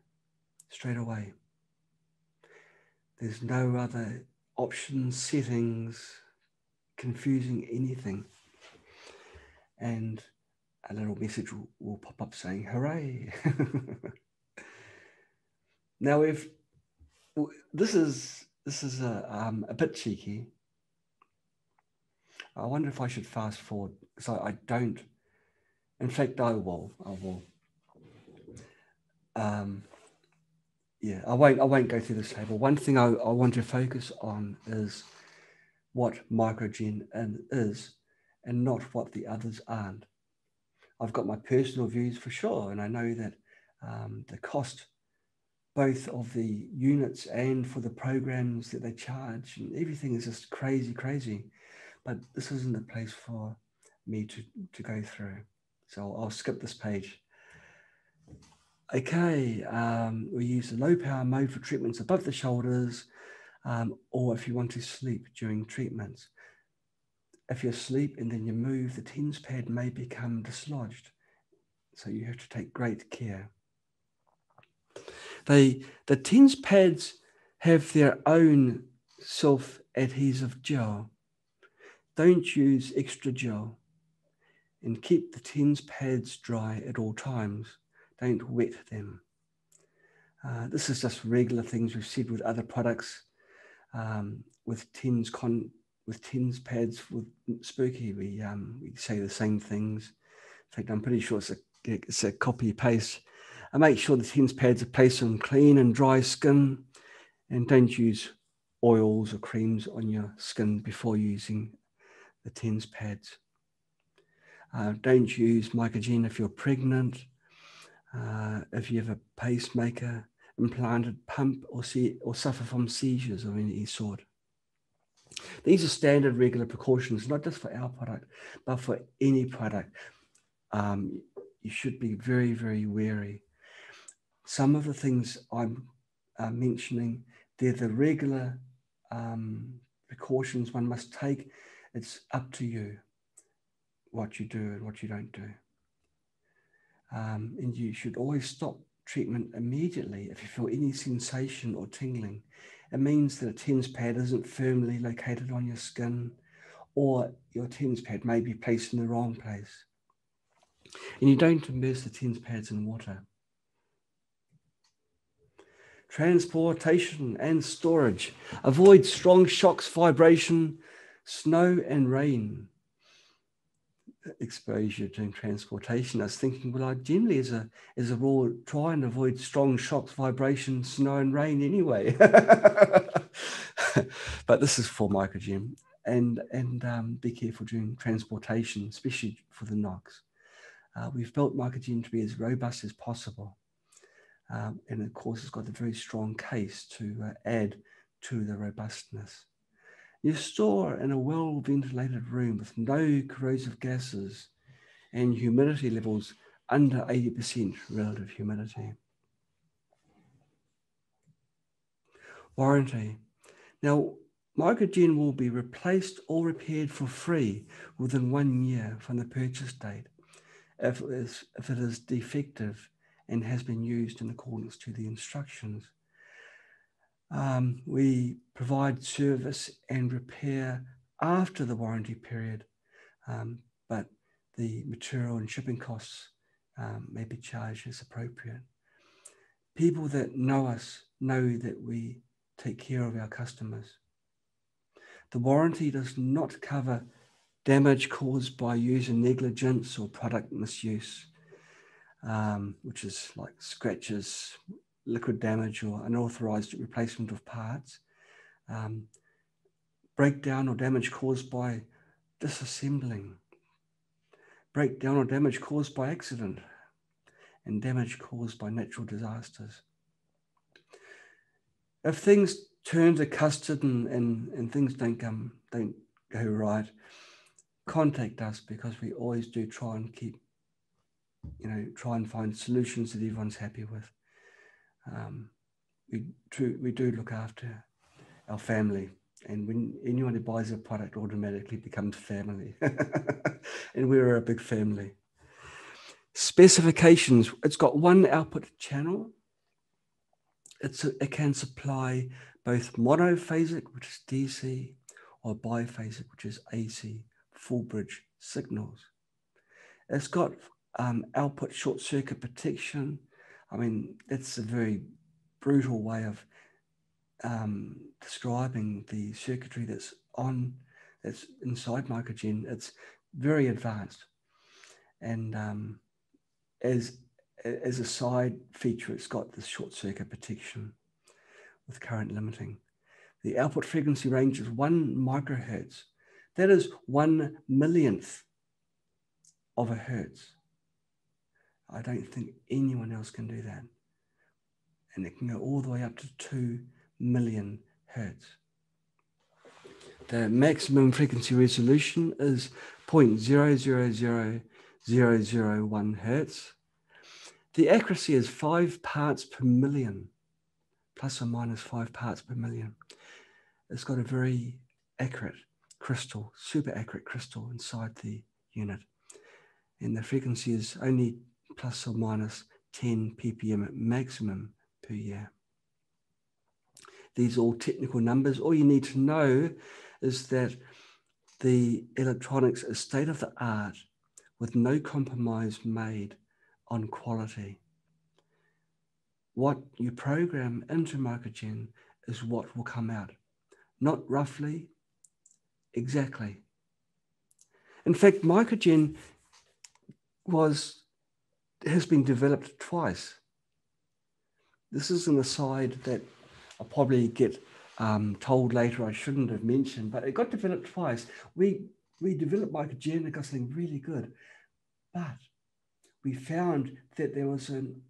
straight away. There's no other options, settings, confusing anything. And a little message will pop up saying, hooray. Now, if this is a bit cheeky, I wonder if I should fast forward. So I don't. In fact, I will. Yeah, I won't go through this table. One thing I want to focus on is what MicroGen is, and not what the others aren't. I've got my personal views for sure, and I know that the cost, both of the units and for the programs that they charge, and everything is just crazy. But this isn't a place for me to go through. So I'll skip this page. Okay, we use the low power mode for treatments above the shoulders, or if you want to sleep during treatments. If you sleep and then you move, the TENS pad may become dislodged. So you have to take great care. The TENS pads have their own self-adhesive gel. Don't use extra gel, and keep the TENS pads dry at all times. Don't wet them. This is just regular things we've said with other products. With TENS pads with Spooky, we say the same things. In fact, I'm pretty sure it's a copy paste. And make sure the TENS pads are placed on clean and dry skin, and don't use oils or creams on your skin before using the TENS pads. Don't use MicroGen if you're pregnant, if you have a pacemaker, implanted pump, or suffer from seizures of any sort. These are standard regular precautions, not just for our product, but for any product. You should be very, very wary. Some of the things I'm mentioning, they're the regular precautions one must take. It's up to you what you do and what you don't do. And you should always stop treatment immediately if you feel any sensation or tingling. It means that a TENS pad isn't firmly located on your skin, or your TENS pad may be placed in the wrong place. And you don't immerse the TENS pads in water. Transportation and storage. Avoid strong shocks, vibration, snow and rain exposure during transportation. I was thinking, well, I generally as a rule try and avoid strong shocks, vibration, snow and rain anyway. But this is for MicroGen. And be careful during transportation, especially for the NOx. We've built MicroGen to be as robust as possible. And of course, it's got a very strong case to add to the robustness. You store in a well-ventilated room with no corrosive gases and humidity levels under 80% relative humidity. Warranty. Now, MicroGen will be replaced or repaired for free within 1 year from the purchase date if it is defective and has been used in accordance to the instructions. We provide service and repair after the warranty period, but the material and shipping costs may be charged as appropriate. People that know us know that we take care of our customers. The warranty does not cover damage caused by user negligence or product misuse, which is like scratches, liquid damage, or unauthorized replacement of parts, breakdown or damage caused by disassembling, breakdown or damage caused by accident, and damage caused by natural disasters. If things turn to custard and things don't go right, contact us, because we always do try and try and find solutions that everyone's happy with. We do look after our family, and when anyone who buys a product automatically becomes family. And we're a big family. Specifications, it's got one output channel. It can supply both monophasic, which is DC, or biphasic, which is AC, full bridge signals. It's got output short circuit protection. I mean, that's a very brutal way of describing the circuitry that's inside MicroGen. It's very advanced, and as a side feature, it's got this short circuit protection with current limiting. The output frequency range is 1 microhertz. That is 1 millionth of a hertz. I don't think anyone else can do that. And it can go all the way up to 2 million hertz. The maximum frequency resolution is 0.000001 hertz. The accuracy is 5 parts per million, plus or minus 5 parts per million. It's got a very accurate crystal, super accurate crystal inside the unit. And the frequency is only plus or minus 10 ppm at maximum per year. These are all technical numbers. All you need to know is that the electronics is state of the art with no compromise made on quality. What you program into MicroGen is what will come out. Not roughly, exactly. In fact, MicroGen has been developed twice. This is an aside that I'll probably get told later I shouldn't have mentioned, but it got developed twice. We developed MicroGen and got something really good, but we found that there was an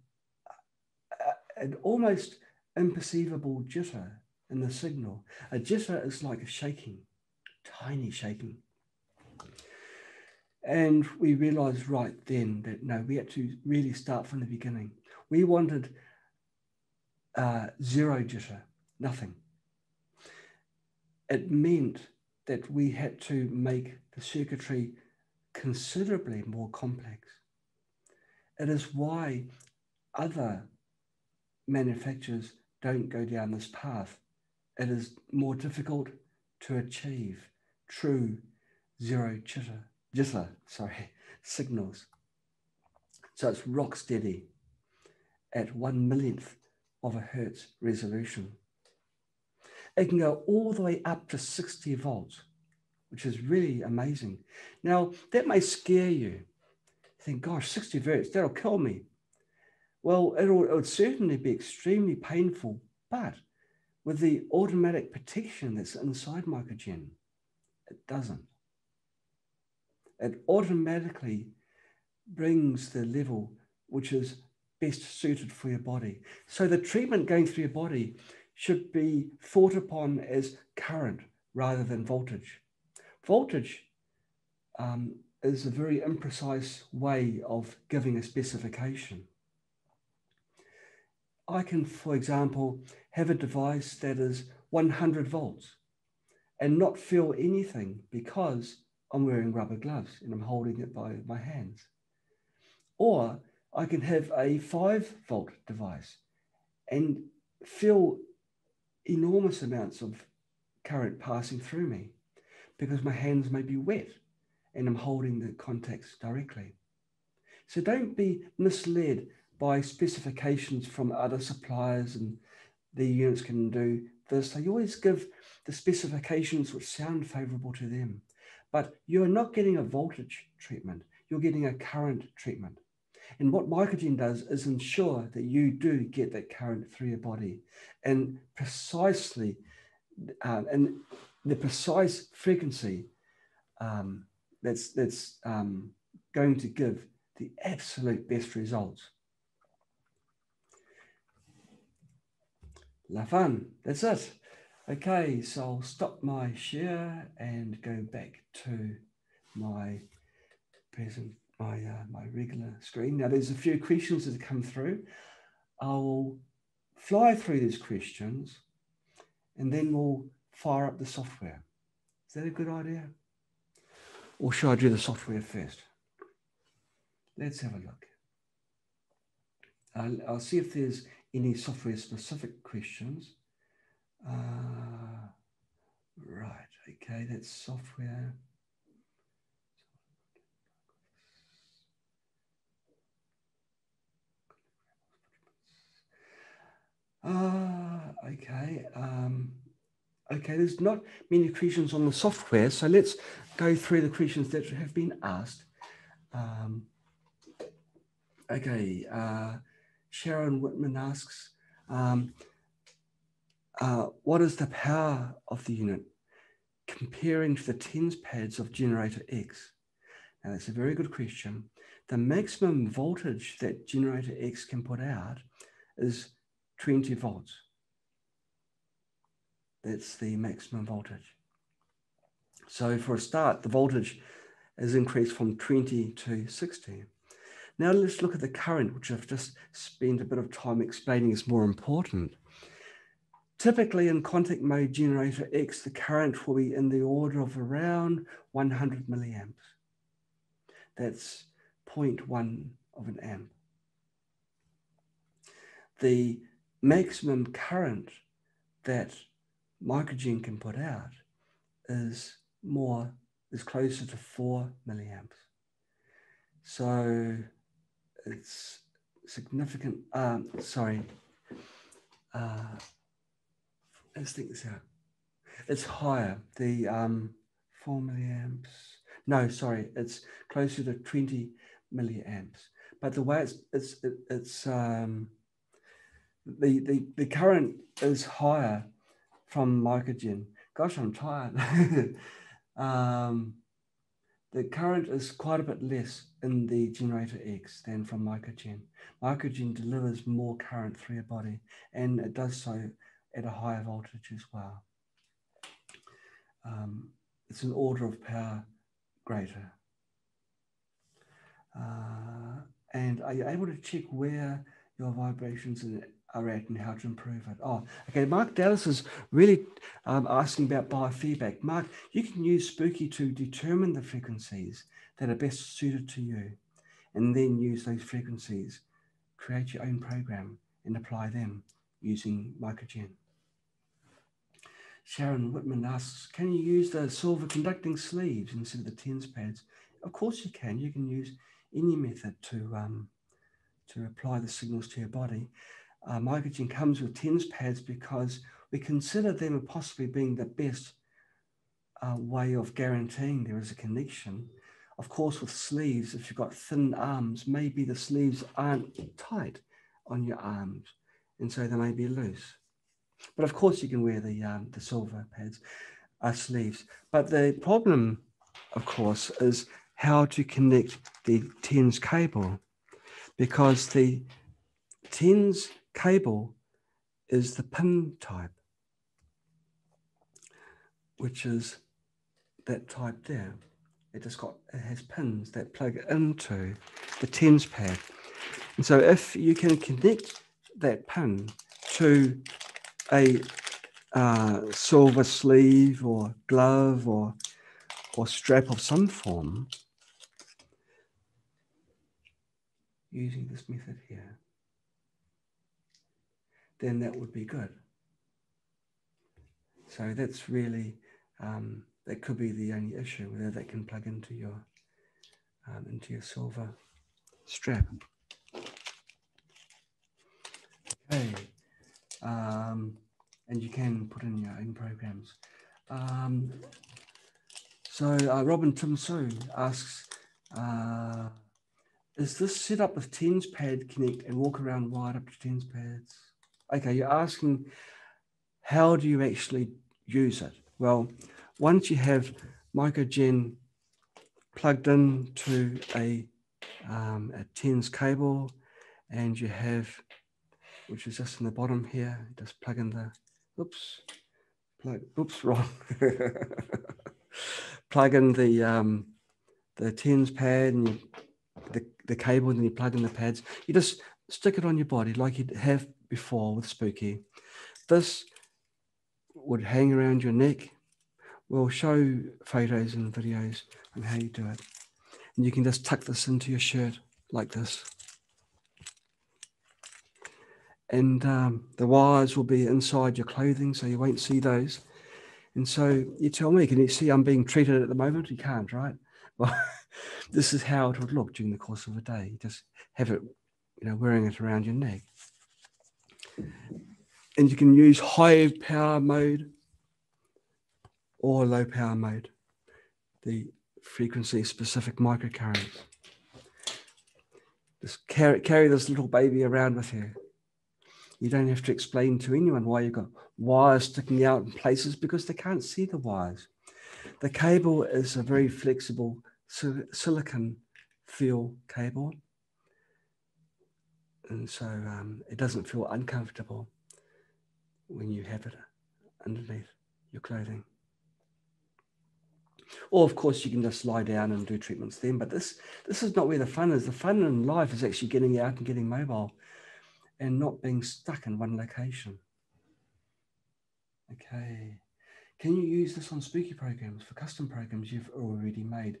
almost imperceivable jitter in the signal. A jitter is like a shaking, tiny shaking. And we realized right then that no, we had to really start from the beginning. We wanted zero jitter, nothing. It meant that we had to make the circuitry considerably more complex. It is why other manufacturers don't go down this path. It is more difficult to achieve true zero jitter signals. So it's rock steady at 1 millionth of a hertz resolution. It can go all the way up to 60 volts, which is really amazing. Now, that may scare you. You think, gosh, 60 volts, that'll kill me. Well, it would certainly be extremely painful, but with the automatic protection that's inside MicroGen, it doesn't. It automatically brings the level which is best suited for your body. So the treatment going through your body should be thought upon as current rather than voltage. Voltage is a very imprecise way of giving a specification. I can, for example, have a device that is 100 volts and not feel anything because I'm wearing rubber gloves and I'm holding it by my hands. Or I can have a 5-volt device and feel enormous amounts of current passing through me because my hands may be wet and I'm holding the contacts directly. So don't be misled by specifications from other suppliers and the units can do this. So you always give the specifications which sound favorable to them, but you're not getting a voltage treatment, you're getting a current treatment. And what MicroGen does is ensure that you do get that current through your body and precisely, and the precise frequency that's going to give the absolute best results. La fun, that's it. Okay, so I'll stop my share and go back to my my regular screen. Now there's a few questions that have come through. I'll fly through these questions and then we'll fire up the software. Is that a good idea? Or should I do the software first? Let's have a look. I'll see if there's any software specific questions. Right, okay, that's software. Okay. Okay, there's not many questions on the software, so let's go through the questions that have been asked. Okay, Sharon Whitman asks, what is the power of the unit comparing to the TENS pads of generator X? Now, that's a very good question. The maximum voltage that generator X can put out is 20 volts. That's the maximum voltage. So for a start, the voltage is increased from 20 to 60. Now let's look at the current, which I've just spent a bit of time explaining is more important. Typically in contact mode generator X, the current will be in the order of around 100 milliamps. That's 0.1 of an amp. The maximum current that MicroGen can put out is closer to 4 milliamps. So it's significant. Let's think this out. It's higher. The 4 milliamps. No, sorry, it's closer to 20 milliamps. But the way the current is higher from MicroGen. Gosh, I'm tired. The current is quite a bit less in the generator X than from MicroGen. MicroGen delivers more current through your body, and it does so at a higher voltage as well. It's an order of power greater. And are you able to check where your vibrations are at and how to improve it? Oh, okay. Mark Dallas is really asking about biofeedback. Mark, you can use Spooky to determine the frequencies that are best suited to you, and then use those frequencies, create your own program, and apply them using MicroGen. Sharon Whitman asks, can you use the silver conducting sleeves instead of the TENS pads? Of course you can. You can use any method to apply the signals to your body. MicroGen comes with TENS pads because we consider them possibly being the best way of guaranteeing there is a connection. Of course, with sleeves, if you've got thin arms, maybe the sleeves aren't tight on your arms, and so they may be loose. But of course, you can wear the silver pads, sleeves. But the problem, of course, is how to connect the TENS cable, because the TENS cable is the pin type, which is that type there. It has pins that plug into the TENS pad. And so if you can connect that pin to a silver sleeve or glove or strap of some form, using this method here, then that would be good. So that's really, that could be the only issue, whether that can plug into your silver strap. Okay, and you can put in your own programs. So Robin Timsu asks, is this set up with TENS pad connect and walk around wired up to TENS pads? Okay, you're asking, how do you actually use it? Well, once you have MicroGen plugged into a TENS cable, and you have, which is just in the bottom here, just plug in the, wrong. Plug in the TENS pad and the cable, and then you plug in the pads. You just stick it on your body like you have before with Spooky. This would hang around your neck. We'll show photos and videos on how you do it. And you can just tuck this into your shirt like this. and the wires will be inside your clothing, so you won't see those. And so you tell me, can you see I'm being treated at the moment? You can't, right? Well, this is how it would look during the course of a day. You just have it, wearing it around your neck. And you can use high power mode or low power mode, the frequency specific microcurrents. Just carry this little baby around with you. You don't have to explain to anyone why you've got wires sticking out in places, because they can't see the wires. The cable is a very flexible silicon feel cable, and so it doesn't feel uncomfortable when you have it underneath your clothing. Or of course you can just lie down and do treatments then, but this is not where the fun is. The fun in life is actually getting out and getting mobile and not being stuck in one location. Okay. Can you use this on spooky programs, for custom programs you've already made?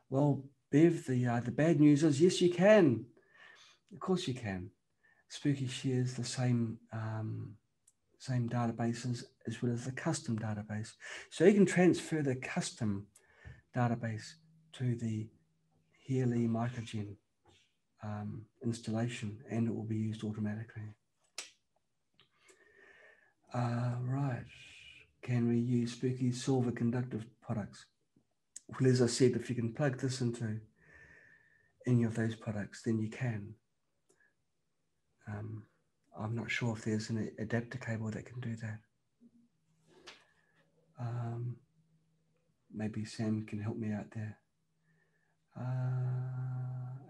Well, Bev, the bad news is yes, you can. Of course you can. Spooky shares the same databases as well as the custom database. So you can transfer the custom database to the HeaWea MicroGen installation, and it will be used automatically. Right. Can we use spooky silver conductive products? Well, as I said, if you can plug this into any of those products, then you can. I'm not sure if there's an adapter cable that can do that. Maybe Sam can help me out there.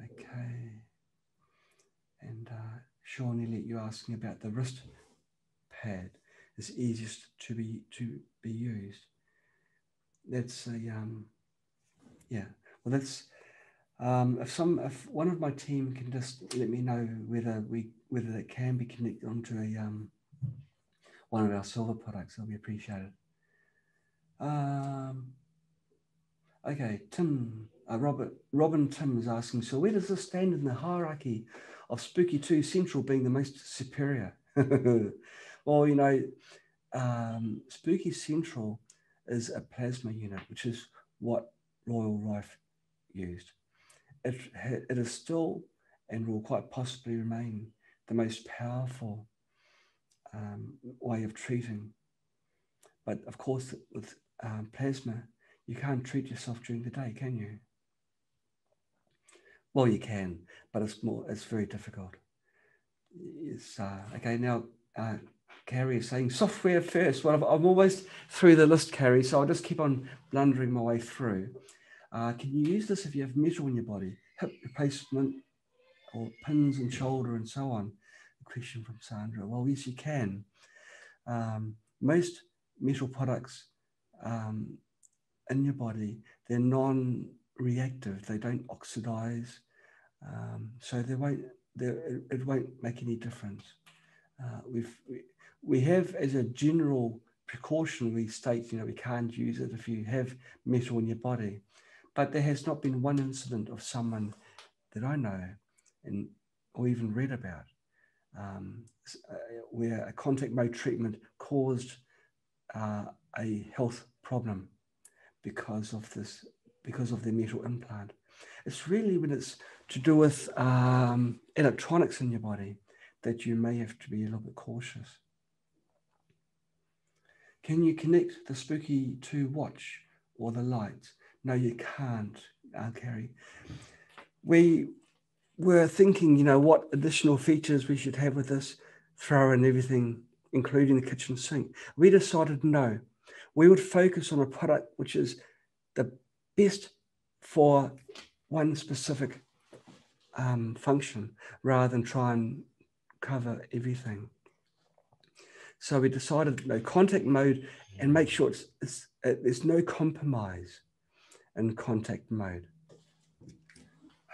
Okay. And Sean Elliott, you're asking about the wrist pad. It's easiest to be used. That's a yeah. Well, that's if one of my team can just let me know whether it can be connected onto a one of our silver products, that'll be appreciated. Okay, Robin Tim is asking, so where does this stand in the hierarchy of Spooky 2 Central being the most superior? Well, Spooky Central is a plasma unit, which is what Royal Rife used. It is still and will quite possibly remain the most powerful way of treating. But of course, with plasma, you can't treat yourself during the day, can you? Well, you can, but it's very difficult. It's okay now. Carrie is saying software first. Well, I'm almost through the list, Carrie, so I'll just keep on blundering my way through. Can you use this if you have metal in your body, hip replacement, or pins and shoulder and so on? A question from Sandra. Well, yes, you can. Most metal products in your body, they're non-reactive. They don't oxidize, so it won't make any difference. We have, as a general precaution, we state, we can't use it if you have metal in your body. But there has not been one incident of someone that I know or even read about where a contact mode treatment caused a health problem because of the metal implant. It's really when it's to do with electronics in your body that you may have to be a little bit cautious. Can you connect the Spooky 2 watch or the lights? No, you can't, Carrie. We were thinking, what additional features we should have with this, throw in everything, including the kitchen sink. We decided no. We would focus on a product which is the best for one specific function rather than try and cover everything. So we decided contact mode, and make sure there's no compromise in contact mode.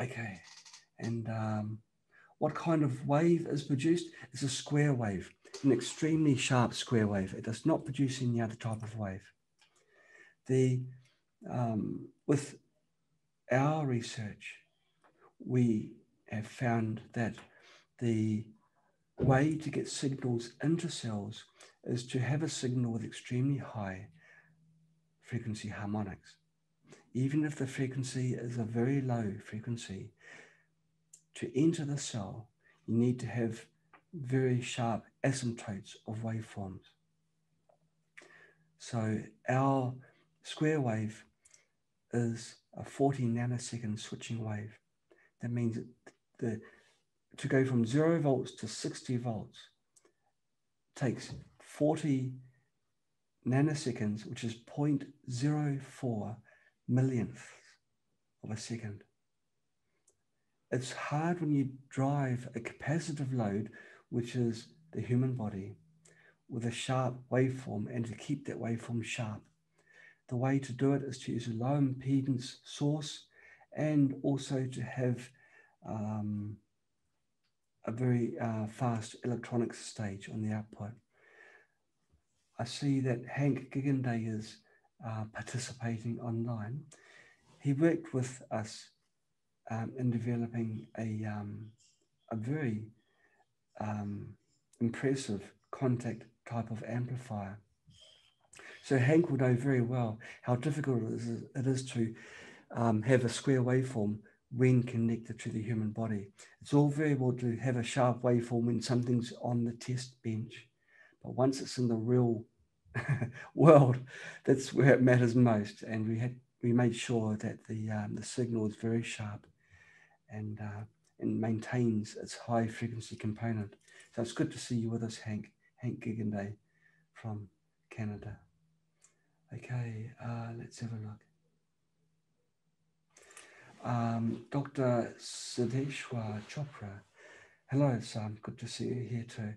Okay, and what kind of wave is produced? It's a square wave, an extremely sharp square wave. It does not produce any other type of wave. With our research, we have found that the way to get signals into cells is to have a signal with extremely high frequency harmonics. Even if the frequency is a very low frequency, to enter the cell, you need to have very sharp asymptotes of waveforms. So our square wave is a 40 nanosecond switching wave. That means to go from 0 volts to 60 volts takes 40 nanoseconds, which is 0.04 millionths of a second. It's hard when you drive a capacitive load, which is the human body, with a sharp waveform, and to keep that waveform sharp. The way to do it is to use a low impedance source, and also to have a very fast electronics stage on the output. I see that Hank Giganday is participating online. He worked with us in developing a very impressive contact type of amplifier. So Hank will know very well how difficult it is to have a square waveform when connected to the human body. It's all very well to have a sharp waveform when something's on the test bench, but once it's in the real world, that's where it matters most. And we made sure that the signal is very sharp and maintains its high frequency component. So it's good to see you with us, Hank Giganday from Canada. Okay, let's have a look. Dr. Siddheshwar Chopra. Hello, Sam. Good to see you here too.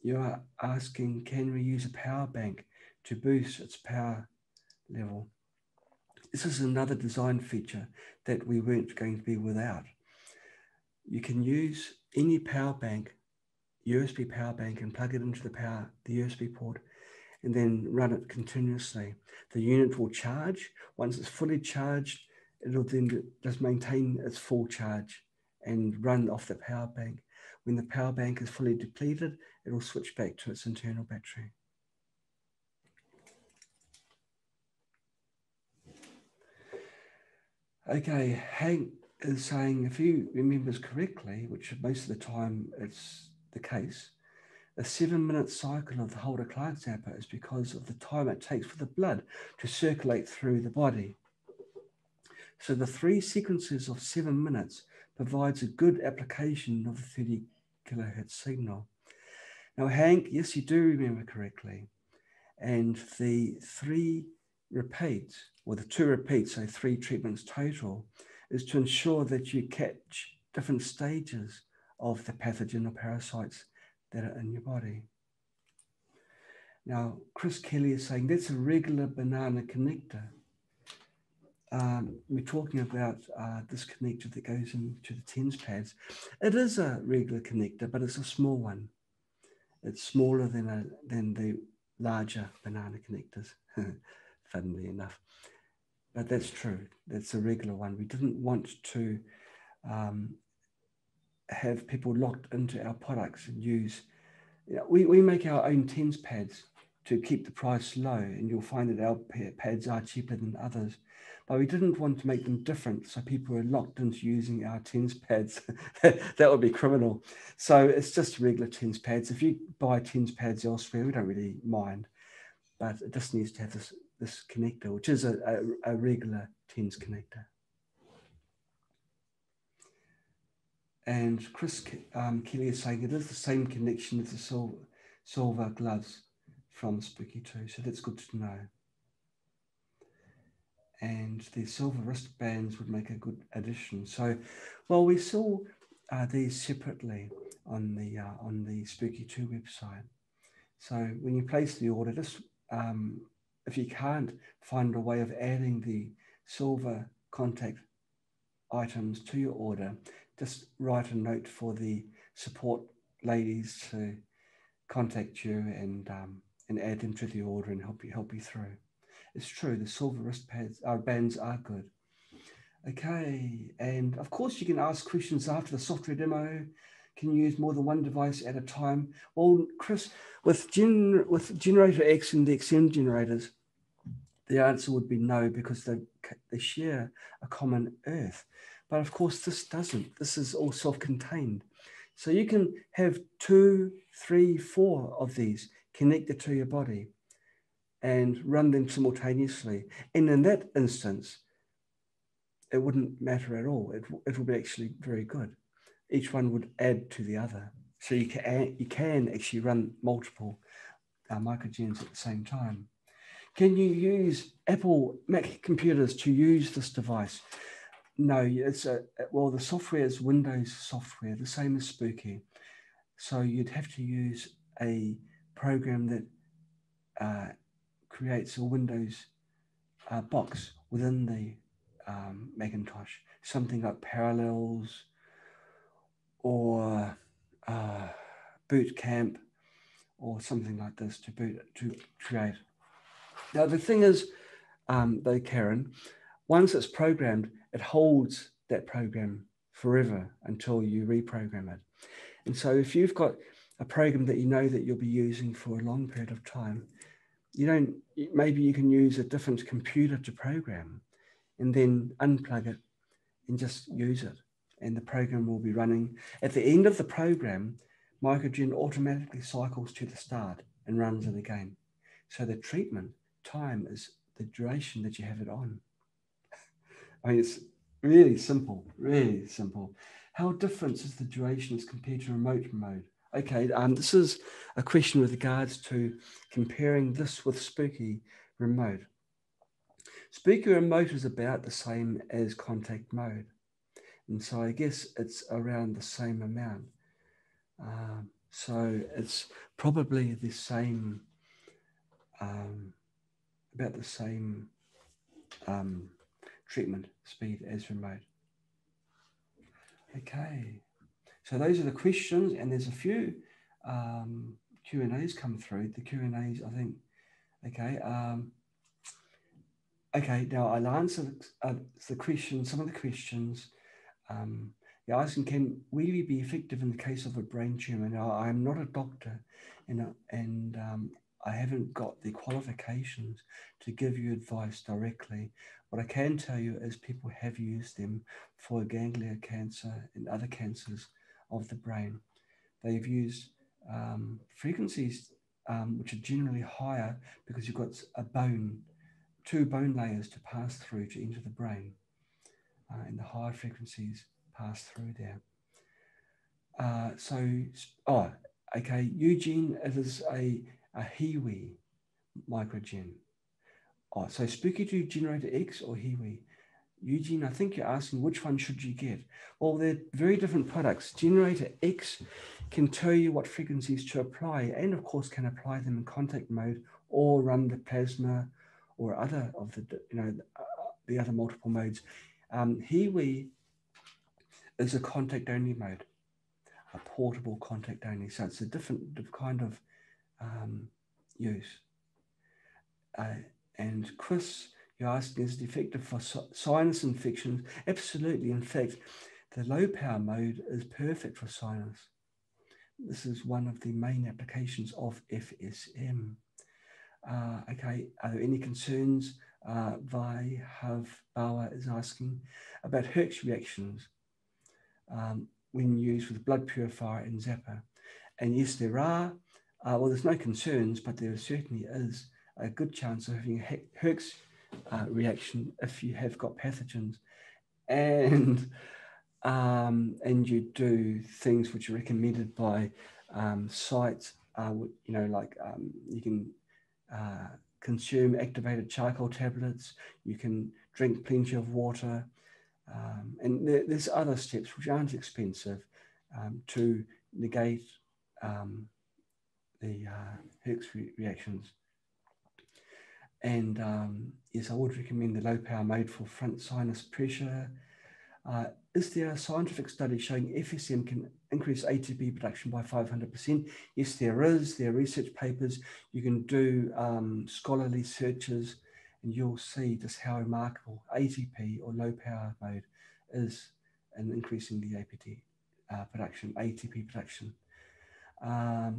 You are asking, can we use a power bank to boost its power level? This is another design feature that we weren't going to be without. You can use any power bank, USB power bank, and plug it into the USB port, and then run it continuously. The unit will charge. Once it's fully charged, it'll then just maintain its full charge and run off the power bank. When the power bank is fully depleted, it'll switch back to its internal battery. Okay, Hank is saying, if he remembers correctly, which most of the time it's the case, a 7-minute cycle of the Holder-Clark zapper is because of the time it takes for the blood to circulate through the body. So the 3 sequences of 7 minutes provides a good application of the 30 kilohertz signal. Now, Hank, yes, you do remember correctly. And the 3 repeats, or the 2 repeats, so 3 treatments total, is to ensure that you catch different stages of the pathogen or parasites that are in your body. Now, Chris Kelly is saying that's a regular banana connector. We're talking about this connector that goes into the TENS pads. It is a regular connector, but it's a small one. It's smaller than the larger banana connectors, funnily enough. But that's true. That's a regular one. We didn't want to have people locked into our products and use. We make our own TENS pads to keep the price low, and you'll find that our pads are cheaper than others. But we didn't want to make them different, so people are locked into using our TENS pads. That would be criminal. So it's just regular TENS pads. If you buy TENS pads elsewhere, we don't really mind, but it just needs to have this connector, which is a regular TENS connector. And Chris Kelly is saying it is the same connection as the silver gloves from Spooky 2, so that's good to know. And the silver wristbands would make a good addition. So, well, we saw these separately on the Spooky 2 website. So when you place the order, just if you can't find a way of adding the silver contact items to your order, just write a note for the support ladies to contact you and add them to the order and help you through. It's true, the silver bands are good. Okay, and of course you can ask questions after the software demo. Can you use more than one device at a time? Well, Chris, with generator X and the XM generators, the answer would be no, because they share a common earth. But of course, this doesn't. This is all self-contained. So you can have 2, 3, 4 of these connected to your body and run them simultaneously. And in that instance, it wouldn't matter at all. It would be actually very good. Each one would add to the other. So you can actually run multiple MicroGens at the same time. Can you use Apple Mac computers to use this device? No, the software is Windows software, the same as Spooky. So you'd have to use a program that creates a Windows box within the Macintosh, something like Parallels or Boot Camp or something like this to create. Now the thing is, though, Karen, once it's programmed, it holds that program forever until you reprogram it. And so if you've got a program that you know that you'll be using for a long period of time, maybe you can use a different computer to program and then unplug it and just use it. And the program will be running. At the end of the program, MicroGen automatically cycles to the start and runs it again. So the treatment time is the duration that you have it on. I mean, it's really simple, really simple. How different is the duration as compared to remote mode? Okay, this is a question with regards to comparing this with Spooky Remote. Spooky Remote is about the same as contact mode. And so I guess it's around the same amount. So it's probably the same, about the same treatment speed as remote. Okay, so those are the questions, and there's a few Q&As come through. The Q&As, I think, okay. Okay, now I'll answer the question, some of the questions. You're asking, can HeaWea be effective in the case of a brain tumor? Now, I'm not a doctor, and I haven't got the qualifications to give you advice directly. What I can tell you is people have used them for ganglion cancer and other cancers of the brain. They've used frequencies which are generally higher because you've got two bone layers to pass through to enter the brain, and the higher frequencies pass through there. Okay, Eugene, it is a HeaWea MicroGen. So Spooky to Generator X or HeaWea? Eugene, I think you're asking which one should you get? Well, they're very different products. Generator X can tell you what frequencies to apply, and of course can apply them in contact mode or run the plasma or other of the other multiple modes. HeaWea is a contact only mode, a portable contact only. So it's a different kind of use. And Chris, you're asking, is it effective for sinus infections? Absolutely. In fact, the low power mode is perfect for sinus. This is one of the main applications of FSM. Okay, are there any concerns? Bauer is asking about Herx reactions when used with blood purifier and zapper. And yes, there are. Well, there's no concerns, but there certainly is a good chance of having a Herx reaction if you have got pathogens, and you do things which are recommended by sites. You can consume activated charcoal tablets. You can drink plenty of water, and there's other steps which aren't expensive to negate the Herx reactions. And yes, I would recommend the low power mode for front sinus pressure. Is there a scientific study showing FSM can increase ATP production by 500%? Yes, there is. There are research papers. You can do scholarly searches, and you'll see just how remarkable ATP or low power mode is in increasing the production, ATP production. Are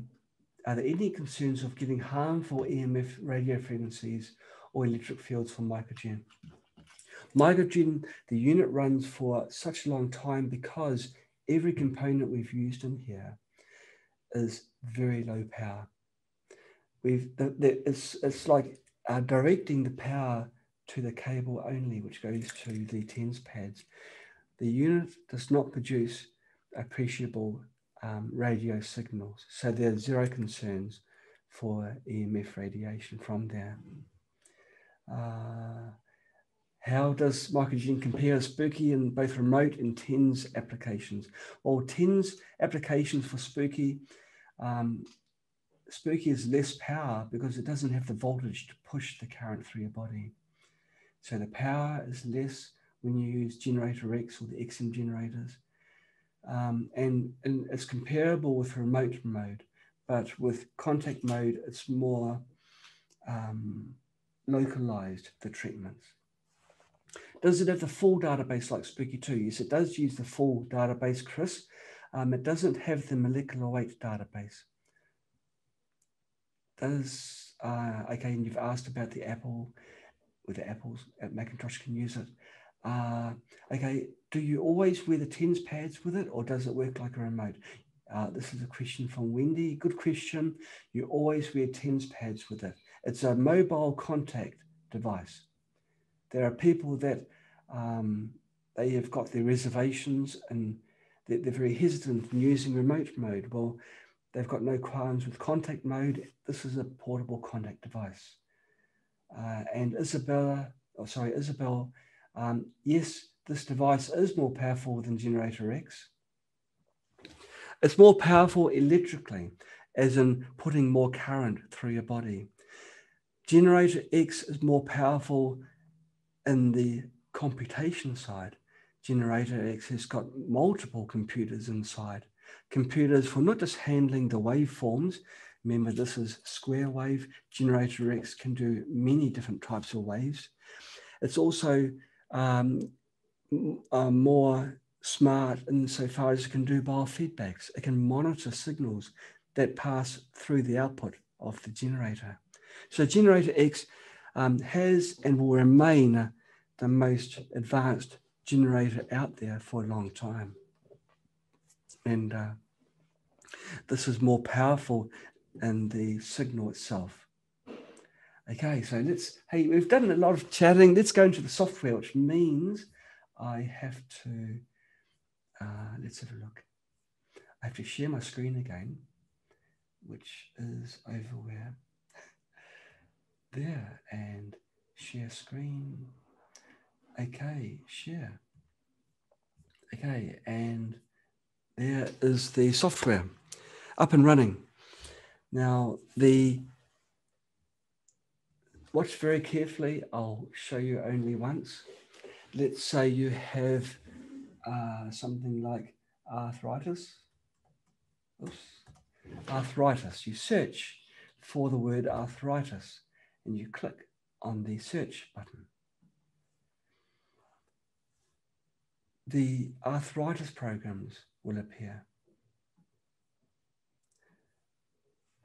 there any concerns of getting harmful EMF radio frequencies or electric fields from MicroGen? MicroGen, the unit runs for such a long time because every component we've used in here is very low power. It's like directing the power to the cable only, which goes to the TENS pads. The unit does not produce appreciable radio signals, so there are zero concerns for EMF radiation from there. How does MicroGen compare Spooky in both remote and TENS applications? Well, TENS applications for Spooky, Spooky is less power because it doesn't have the voltage to push the current through your body. So the power is less when you use Generator X or the XM generators. And it's comparable with remote mode, but with contact mode, it's more localized, the treatments. Does it have the full database like Spooky 2? Yes, it does use the full database, Chris. It doesn't have the molecular weight database. Does, okay, and you've asked about the Apple, with the Apples, Macintosh can use it. Okay, do you always wear the TENS pads with it, or does it work like a remote? This is a question from Wendy. Good question. You always wear TENS pads with it. It's a mobile contact device. There are people that they have got their reservations and they're very hesitant in using remote mode. Well, they've got no qualms with contact mode. This is a portable contact device. And Isabel, yes, this device is more powerful than Generator X. It's more powerful electrically, as in putting more current through your body. Generator X is more powerful in the computation side. Generator X has got multiple computers inside. Computers for not just handling the waveforms. Remember, this is square wave. Generator X can do many different types of waves. It's also more smart insofar as it can do biofeedbacks. It can monitor signals that pass through the output of the generator. So Generator X has and will remain the most advanced generator out there for a long time. And this is more powerful in the signal itself. Okay, so hey, we've done a lot of chatting. Let's go into the software, which means I have to, let's have a look. I have to share my screen again, which is over where? There, and share screen. Okay, share. Okay, and there is the software up and running. Now, watch very carefully. I'll show you only once. Let's say you have something like arthritis. Oops. Arthritis. You search for the word arthritis and you click on the search button. The arthritis programs will appear.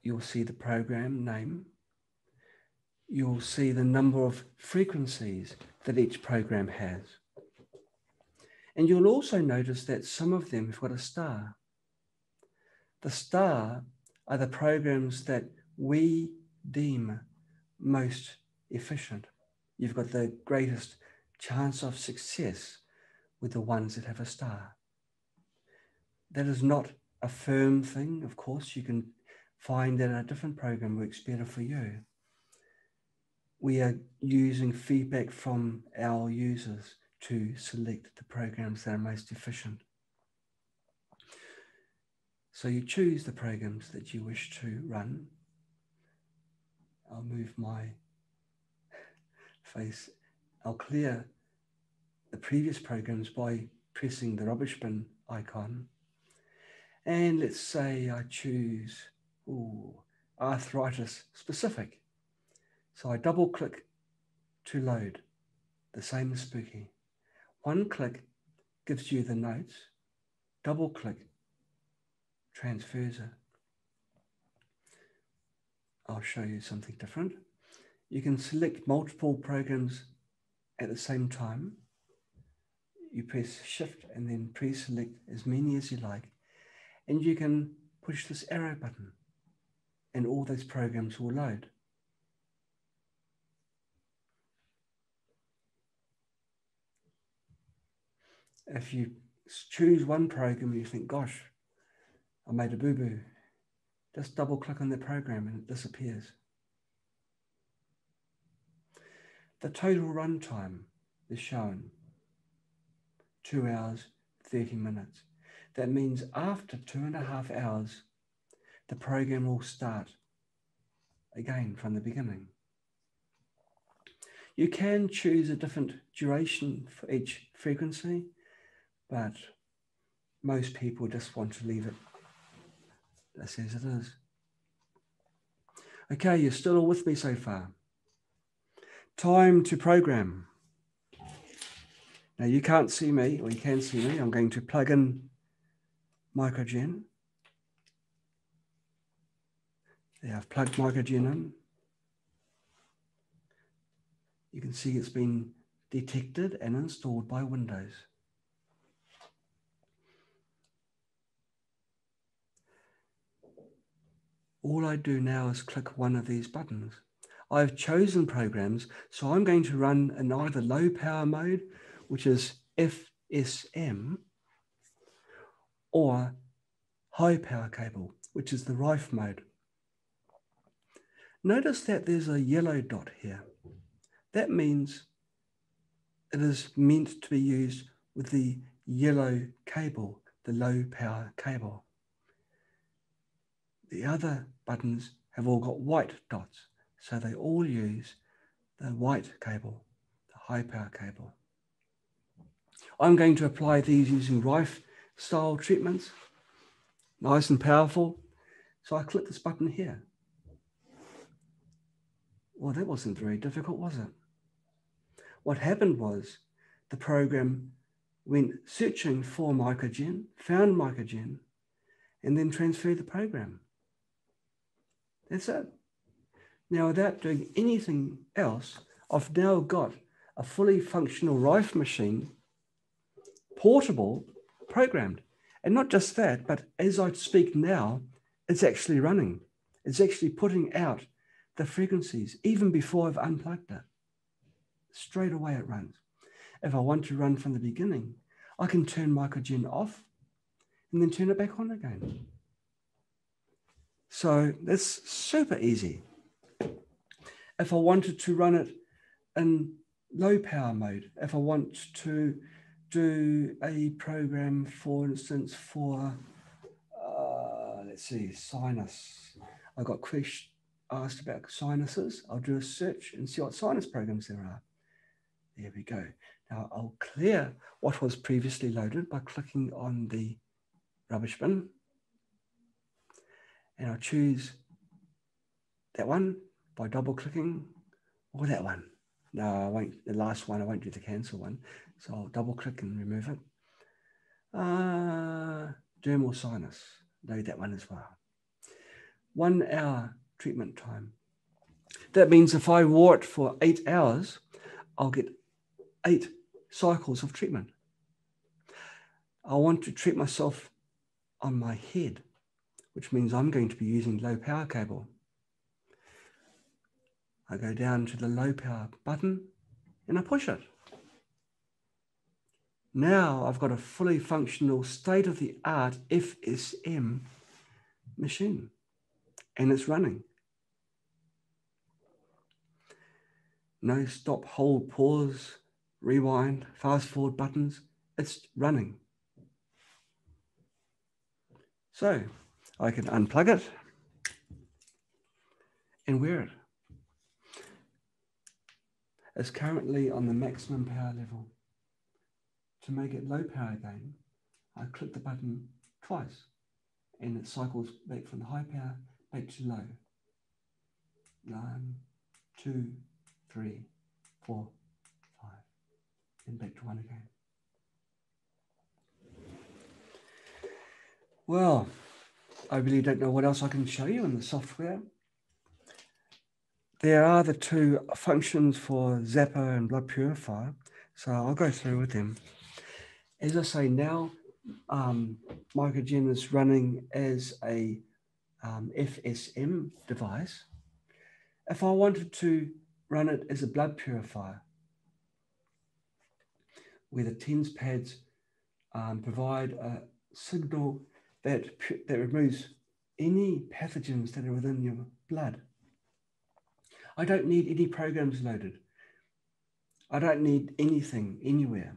You'll see the program name. You'll see the number of frequencies that each program has. And you'll also notice that some of them have got a star. The star are the programs that we deem most efficient. You've got the greatest chance of success with the ones that have a star. That is not a firm thing. Of course, you can find that a different program works better for you. We are using feedback from our users to select the programs that are most efficient. So you choose the programs that you wish to run. I'll move my face. I'll clear the previous programs by pressing the rubbish bin icon. And let's say I choose arthritis specific. So I double click to load, the same as Spooky. One click gives you the notes, double click transfers it. I'll show you something different. You can select multiple programs at the same time. You press Shift and then pre-select as many as you like, and you can push this arrow button and all those programs will load. If you choose one program and you think, gosh, I made a boo-boo, just double click on the program and it disappears. The total runtime is shown, 2 hours, 30 minutes. That means after 2.5 hours, the program will start again from the beginning. You can choose a different duration for each frequency, but most people just want to leave it as it is. Okay, you're still with me so far. Time to program. Now you can't see me, or you can see me. I'm going to plug in MicroGen. There, I've plugged MicroGen in. You can see it's been detected and installed by Windows. All I do now is click one of these buttons. I've chosen programs, so I'm going to run in either low power mode, which is FSM, or high power cable, which is the RIFE mode. Notice that there's a yellow dot here. That means it is meant to be used with the yellow cable, the low power cable. The other buttons have all got white dots, so they all use the white cable, the high power cable. I'm going to apply these using RIFE style treatments, nice and powerful. So I click this button here. Well, that wasn't very difficult, was it? What happened was the program went searching for MicroGen, found MicroGen, and then transferred the program. That's it. Now, without doing anything else, I've now got a fully functional RIFE machine, portable, programmed. And not just that, but as I speak now, it's actually running. It's actually putting out the frequencies even before I've unplugged it. Straight away it runs. If I want to run from the beginning, I can turn MicroGen off and then turn it back on again. So that's super easy. If I wanted to run it in low power mode, if I want to do a program, for instance, for, let's see, sinus. I got questions asked about sinuses. I'll do a search and see what sinus programs there are. There we go. Now I'll clear what was previously loaded by clicking on the rubbish bin. And I'll choose that one by double clicking, or that one. No, I won't, the last one, I won't do the cancel one. So I'll double click and remove it. Dermal sinus, load that one as well. 1 hour treatment time. That means if I wore it for 8 hours, I'll get 8 cycles of treatment. I want to treat myself on my head, which means I'm going to be using low power cable. I go down to the low power button and I push it. Now I've got a fully functional state-of-the-art FSM machine and it's running. No stop, hold, pause, rewind, fast forward buttons. It's running. So I can unplug it and wear it. It's currently on the maximum power level. To make it low power again, I click the button twice and it cycles back from the high power back to low. 1, 2, 3, 4, 5, and back to 1 again. Well, I really don't know what else I can show you in the software. There are the two functions for Zapper and Blood Purifier, so I'll go through with them. As I say now, MicroGen is running as a FSM device. If I wanted to run it as a blood purifier, where the TENS pads provide a signal that removes any pathogens that are within your blood. I don't need any programs loaded. I don't need anything anywhere.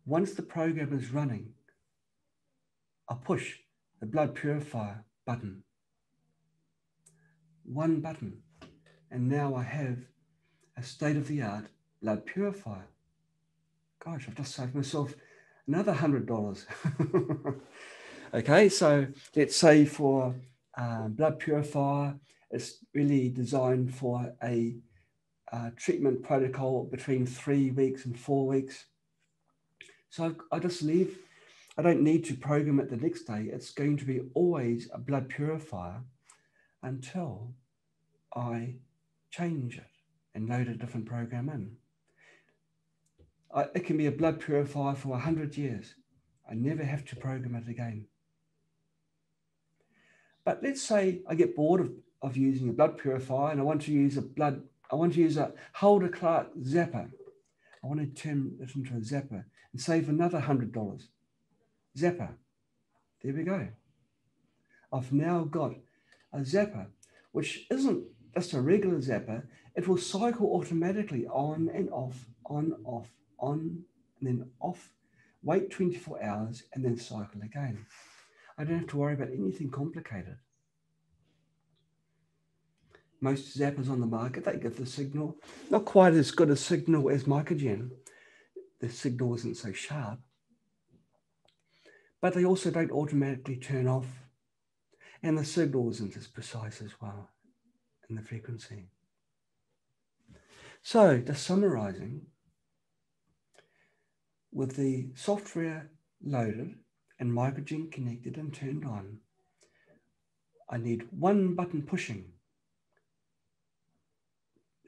Once the program is running, I push the blood purifier button. One button. And now I have a state-of-the-art blood purifier. Gosh, I've just saved myself another $100. Okay, so let's say for blood purifier, it's really designed for a treatment protocol between 3 weeks and 4 weeks. So I just leave. I don't need to program it the next day. It's going to be always a blood purifier until I change it and load a different program in. It can be a blood purifier for 100 years. I never have to program it again. But let's say I get bored of using a blood purifier and I want to use a Holder Clark zapper. I want to turn it into a zapper and save another $100. Zapper. There we go. I've now got a zapper, which isn't just a regular zapper. It will cycle automatically on and off, on, off, on, and then off, wait 24 hours, and then cycle again. I don't have to worry about anything complicated. Most zappers on the market, they give the signal, not quite as good a signal as MicroGen. The signal isn't so sharp, but they also don't automatically turn off, and the signal isn't as precise as well in the frequency. So, just summarizing, with the software loaded and MicroGen connected and turned on, I need one button pushing.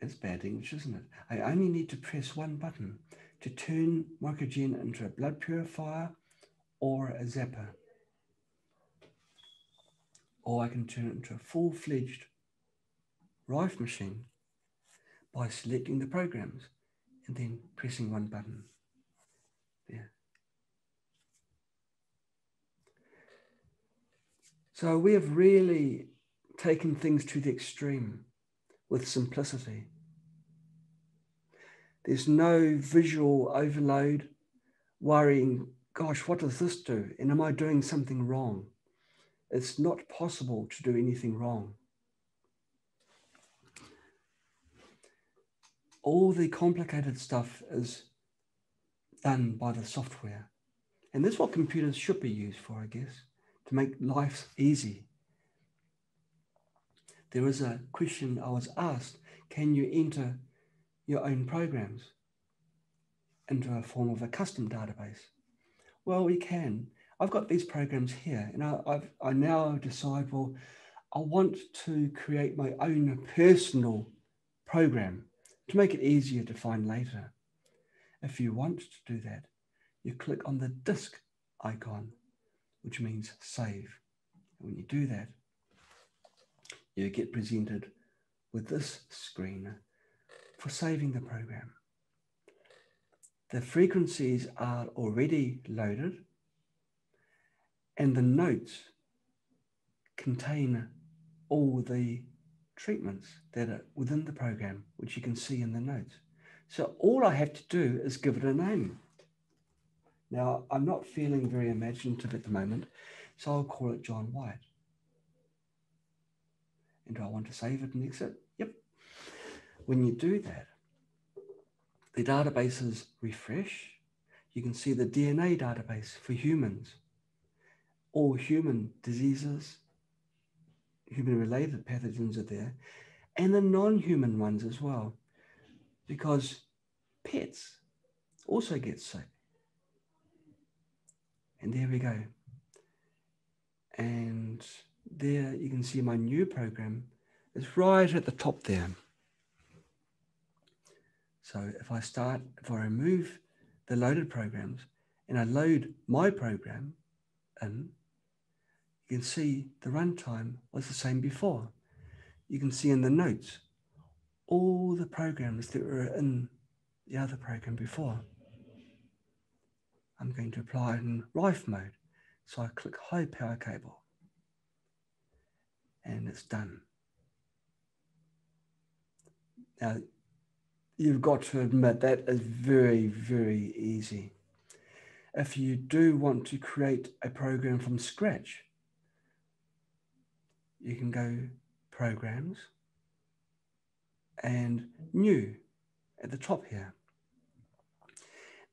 That's bad English, isn't it? I only need to press one button to turn MicroGen into a blood purifier or a zapper. Or I can turn it into a full-fledged Rife machine by selecting the programs and then pressing one button. There. So we have really taken things to the extreme with simplicity. There's no visual overload, worrying, gosh, what does this do? And am I doing something wrong? It's not possible to do anything wrong. All the complicated stuff is done by the software. And that's what computers should be used for, I guess, to make life easy. There was a question I was asked, can you enter your own programs into a form of a custom database? Well, we can. I've got these programs here, and I now decide, well, I want to create my own personal program to make it easier to find later. If you want to do that, you click on the disk icon, which means save. And when you do that, you get presented with this screen for saving the program. The frequencies are already loaded, and the notes contain all the treatments that are within the program, which you can see in the notes. So all I have to do is give it a name. Now, I'm not feeling very imaginative at the moment, so I'll call it John White. And do I want to save it and exit? Yep. When you do that, the databases refresh. You can see the DNA database for humans, all human diseases, human-related pathogens are there, and the non-human ones as well, because pets also get sick. And there we go. And there you can see my new program is right at the top there. So if I remove the loaded programs and I load my program in, you can see the runtime was the same before. You can see in the notes all the programs that were in the other program before. I'm going to apply it in Rife mode. So I click high power cable and it's done. Now, you've got to admit that is very, very easy. If you do want to create a program from scratch, you can go Programs and New at the top here.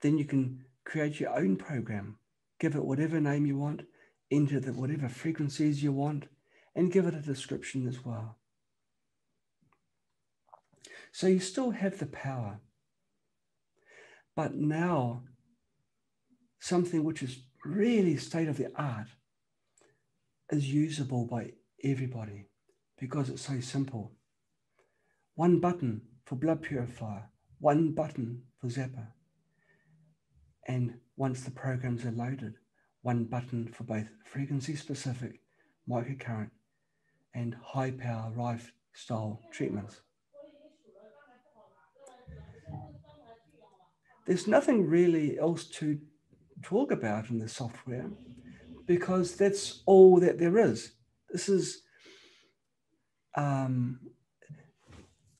Then you can create your own program, give it whatever name you want, enter whatever frequencies you want, and give it a description as well. So you still have the power, but now something which is really state of the art is usable by everybody because it's so simple. One button for blood purifier, one button for zapper. And once the programs are loaded, one button for both frequency specific microcurrent and high power Rife style treatments. There's nothing really else to talk about in the software because that's all that there is. This is a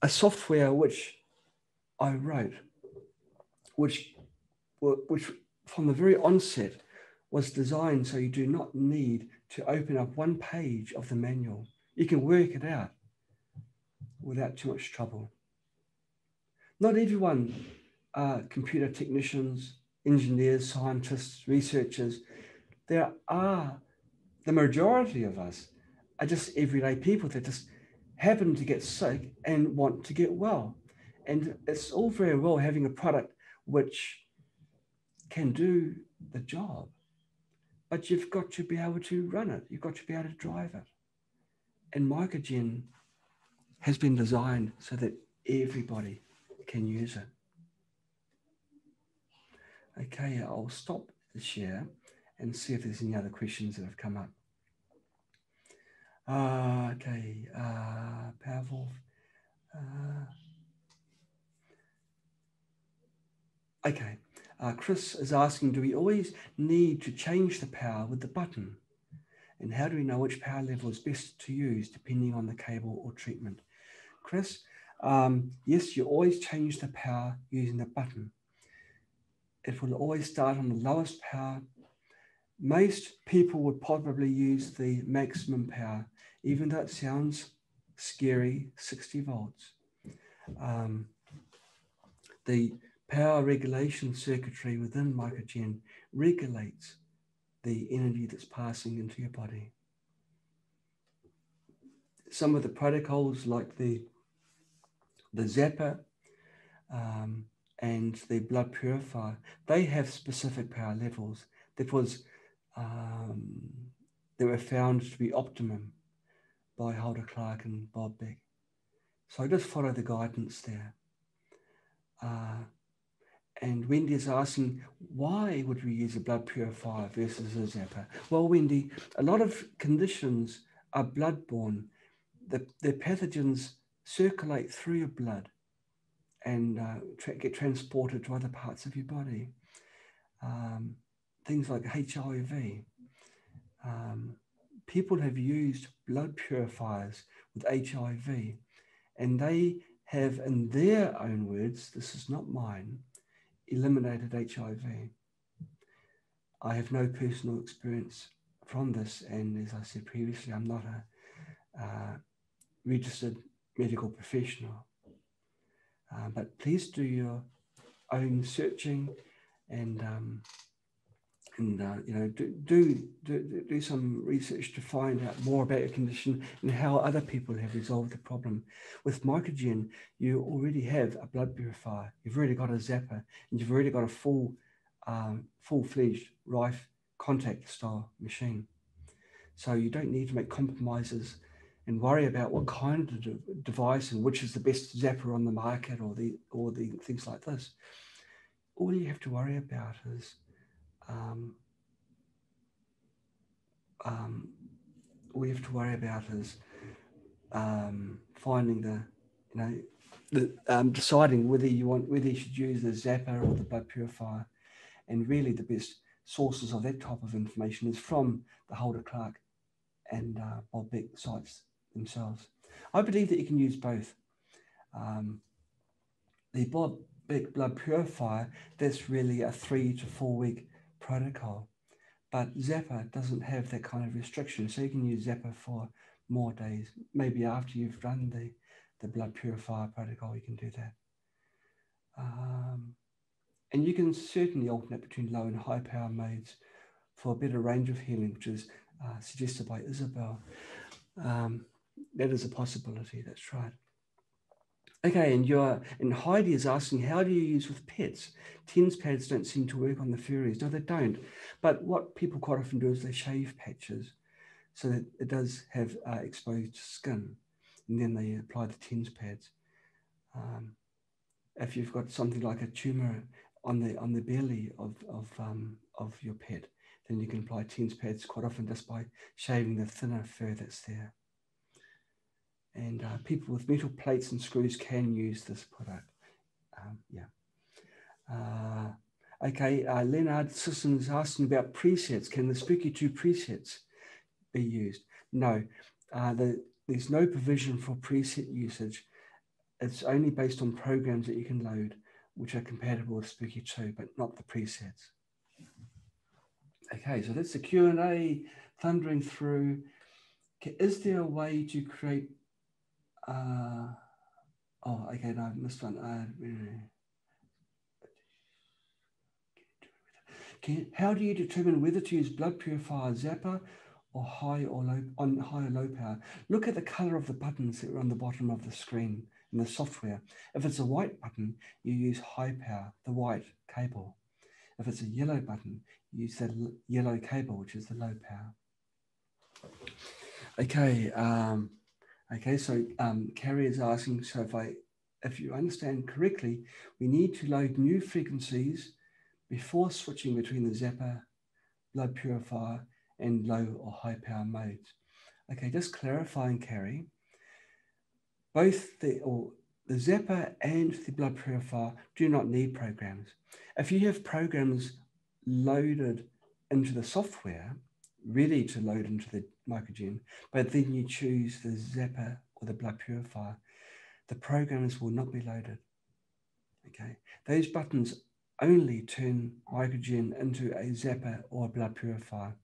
software which I wrote, which from the very onset was designed so you do not need to open up one page of the manual. You can work it out without too much trouble. Not everyone are computer technicians, engineers, scientists, researchers. The majority of us are just everyday people that just happen to get sick and want to get well. And it's all very well having a product which can do the job, but you've got to be able to run it. You've got to be able to drive it. And MicroGen has been designed so that everybody can use it. Okay, I'll stop the share and see if there's any other questions that have come up. Okay, Powerful. Okay, Chris is asking, do we always need to change the power with the button? And how do we know which power level is best to use depending on the cable or treatment? Chris, yes, you always change the power using the button. It will always start on the lowest power. Most people would probably use the maximum power, even though it sounds scary, 60 volts. The power regulation circuitry within MicroGen regulates the energy that's passing into your body. Some of the protocols like the zapper and the blood purifier, they have specific power levels that were found to be optimum by Holder Clark and Bob Beck. So just follow the guidance there. And Wendy is asking, why would we use a blood purifier versus a zapper? Well, Wendy, a lot of conditions are bloodborne. The pathogens circulate through your blood and get transported to other parts of your body. Things like HIV. People have used blood purifiers with HIV, and they have, in their own words, this is not mine, eliminated HIV. I have no personal experience from this, and as I said previously, I'm not a registered medical professional. But please do your own searching and do some research to find out more about your condition and how other people have resolved the problem. With MicroGen, you already have a blood purifier, you've already got a zapper, and you've already got a full-fledged Rife contact style machine. So you don't need to make compromises and worry about what kind of device and which is the best zapper on the market or the things like this. All you have to worry about is all you have to worry about is finding deciding whether you should use the zapper or the blood purifier. And really the best sources of that type of information is from the Holder Clark and Bob Beck sites themselves. I believe that you can use both. The Bob Beck blood purifier, that's really a 3 to 4 week protocol. But Zapper doesn't have that kind of restriction, so you can use Zapper for more days. Maybe after you've run the blood purifier protocol, you can do that. And you can certainly alternate between low and high power modes for a better range of healing, which is suggested by Isabel. That is a possibility, that's right. Okay, and Heidi is asking, how do you use with pets? TENS pads don't seem to work on the furries. No, they don't. But what people quite often do is they shave patches so that it does have exposed skin, and then they apply the TENS pads. If you've got something like a tumor on the belly of your pet, then you can apply TENS pads quite often just by shaving the thinner fur that's there. And people with metal plates and screws can use this product. Okay, Leonard Systems is asking about presets. Can the Spooky 2 presets be used? No, there's no provision for preset usage. It's only based on programs that you can load, which are compatible with Spooky 2, but not the presets. Okay, so that's the Q&A thundering through. Okay, is there a way to create okay, no, I missed one. How do you determine whether to use blood purifier zapper or high or low power? Look at the color of the buttons that are on the bottom of the screen in the software. If it's a white button, you use high power, the white cable. If it's a yellow button, you use the yellow cable, which is the low power. Okay. Okay, so Carrie is asking, so if you understand correctly, we need to load new frequencies before switching between the zapper, blood purifier, and low or high power modes. Okay, just clarifying, Carrie, both the zapper and the blood purifier do not need programs. If you have programs loaded into the software, ready to load into the MicroGen, but then you choose the zapper or the blood purifier, the programs will not be loaded. Okay, those buttons only turn MicroGen into a zapper or a blood purifier,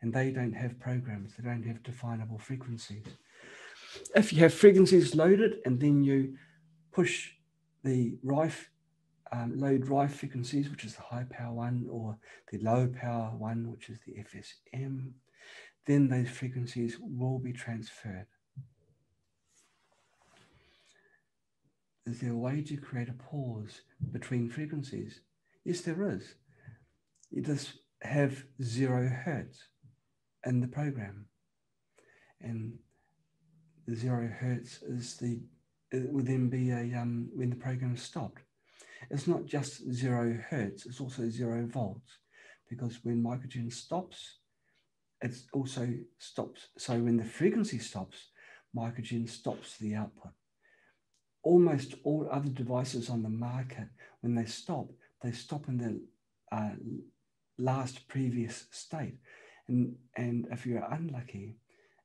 and they don't have programs, they don't have definable frequencies. If you have frequencies loaded and then you push the load Rife frequencies, which is the high power one, or the low power one, which is the FSM, then those frequencies will be transferred. Is there a way to create a pause between frequencies? Yes, there is. You just have 0 hertz in the program. And the 0 hertz is it would then be when the program is stopped. It's not just 0 hertz, it's also 0 volts, because when MicroGen stops, it also stops. So when the frequency stops, MicroGen stops the output. Almost all other devices on the market, when they stop in the last previous state. And if you're unlucky,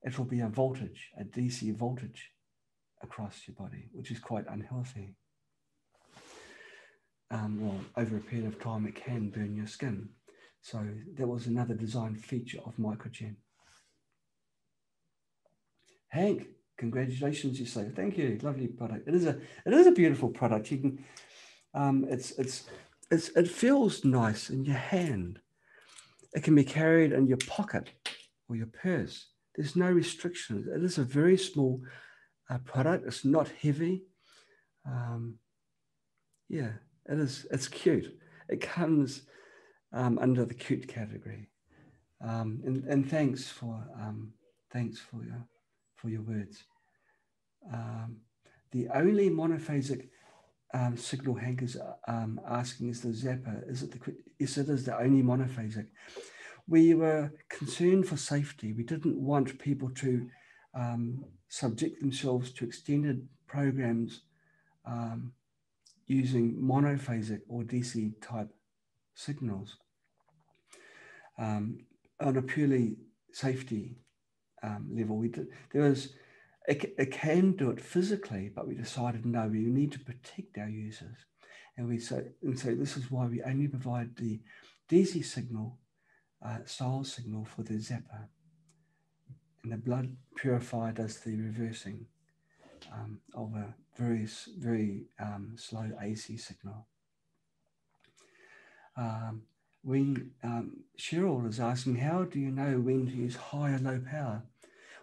it will be a voltage, a DC voltage across your body, which is quite unhealthy. Well, over a period of time, it can burn your skin. So that was another design feature of MicroGen. Hank, congratulations, you say. Thank you, lovely product. It is a beautiful product. You can, it feels nice in your hand. It can be carried in your pocket or your purse. There's no restrictions. It is a very small product. It's not heavy. Yeah, it is. It's cute. It comes under the cute category. And thanks for your words. The only monophasic signal Hank is asking is the zapper. Yes, it is the only monophasic. We were concerned for safety. We didn't want people to subject themselves to extended programs using monophasic or DC type signals on a purely safety level. It can do it physically, but we decided no, we need to protect our users, and so this is why we only provide the DC signal, style signal for the zapper, and the blood purifier does the reversing of a very slow AC signal. Cheryl is asking, how do you know when to use high or low power?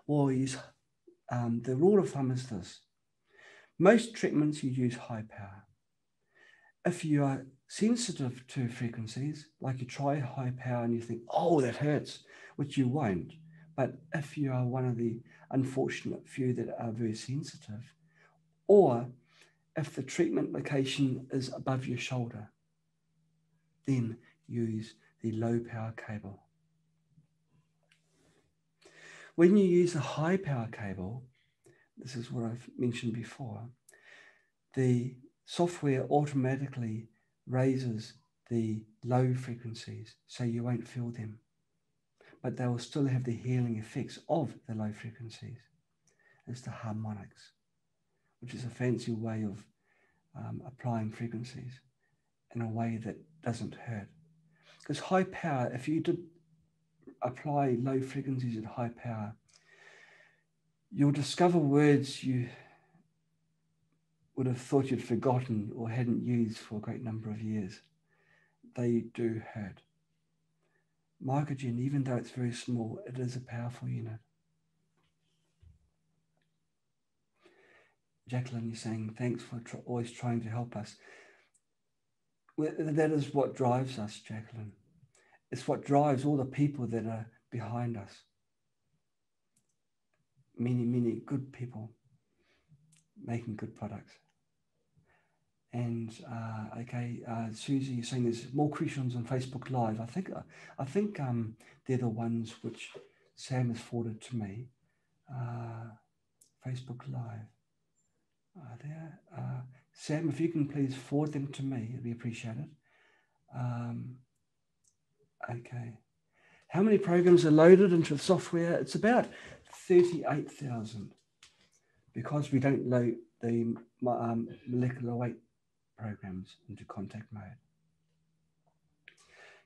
Well, the rule of thumb is this. Most treatments you use high power. If you are sensitive to frequencies, like you try high power and you think, oh, that hurts, which you won't. But if you are one of the unfortunate few that are very sensitive, or if the treatment location is above your shoulder, then use the low power cable. When you use a high power cable, this is what I've mentioned before, the software automatically raises the low frequencies so you won't feel them, but they will still have the healing effects of the low frequencies. It's the harmonics, which is a fancy way of applying frequencies in a way that doesn't hurt. Because high power, if you did apply low frequencies at high power, you'll discover words you would have thought you'd forgotten or hadn't used for a great number of years. They do hurt. MicroGen, even though it's very small, it is a powerful unit. Jacqueline, you're saying, thanks for always trying to help us. Well, that is what drives us, Jacqueline. It's what drives all the people that are behind us. Many good people making good products. And Susie, you're saying there's more questions on Facebook Live. I think they're the ones which Sam has forwarded to me. Facebook Live. There. Sam, if you can please forward them to me, it'd be appreciated. Okay. How many programs are loaded into the software? It's about 38,000, because we don't load the molecular weight programs into contact mode.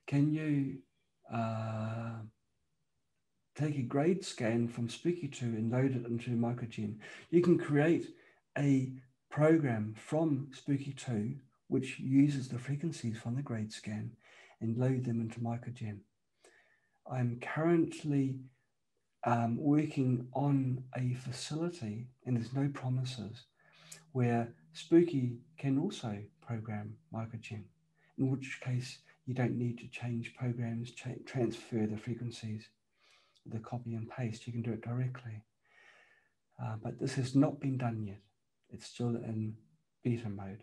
Can you take a grade scan from Spooky 2 and load it into MicroGen? You can create a program from Spooky 2 which uses the frequencies from the grade scan and load them into MicroGen. I'm currently working on a facility, and there's no promises, where Spooky can also program MicroGen, in which case you don't need to change programs, transfer the frequencies, the copy and paste. You can do it directly. But this has not been done yet. It's still in beta mode.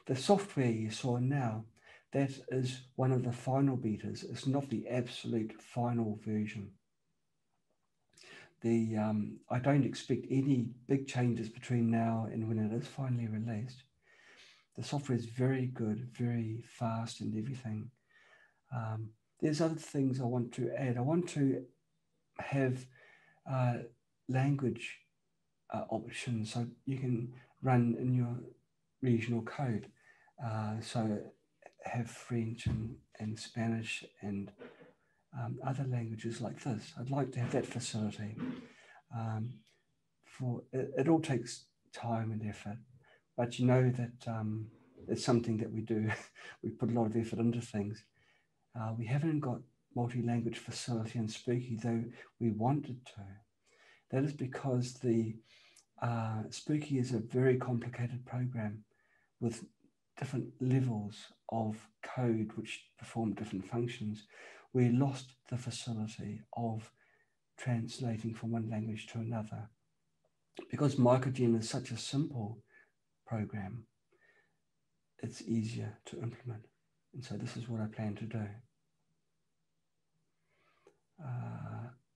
The software you saw now, that is one of the final betas. It's not the absolute final version. I don't expect any big changes between now and when it is finally released. The software is very good, very fast and everything. There's other things I want to add. I want to have language options so you can run in your regional code. So have French and Spanish and other languages like this. I'd like to have that facility. It all takes time and effort, but you know that it's something that we do. We put a lot of effort into things. We haven't got multi-language facility in Spooky, though we wanted to. That is because the Spooky is a very complicated program with different levels of code which perform different functions. we lost the facility of translating from one language to another. Because MicroGen is such a simple program, it's easier to implement. And so this is what I plan to do.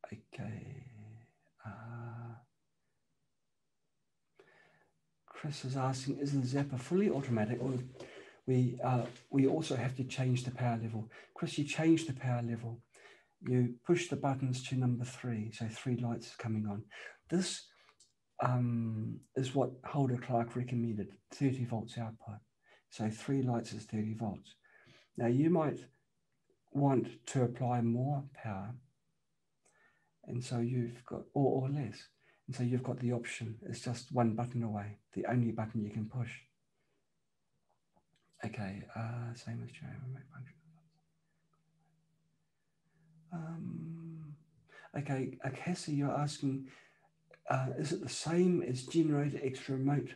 Okay. Chris is asking, is the zapper fully automatic, or we also have to change the power level? Chris, you change the power level. You push the buttons to number 3, so 3 lights is coming on. This is what Holder Clark recommended, 30 volts output. So 3 lights is 30 volts. Now you might want to apply more power, and so you've got, or less. And so you've got the option. It's just one button away, the only button you can push. Okay, same as HeaWea MicroGen. Okay, Cassie, you're asking, is it the same as Generator X remote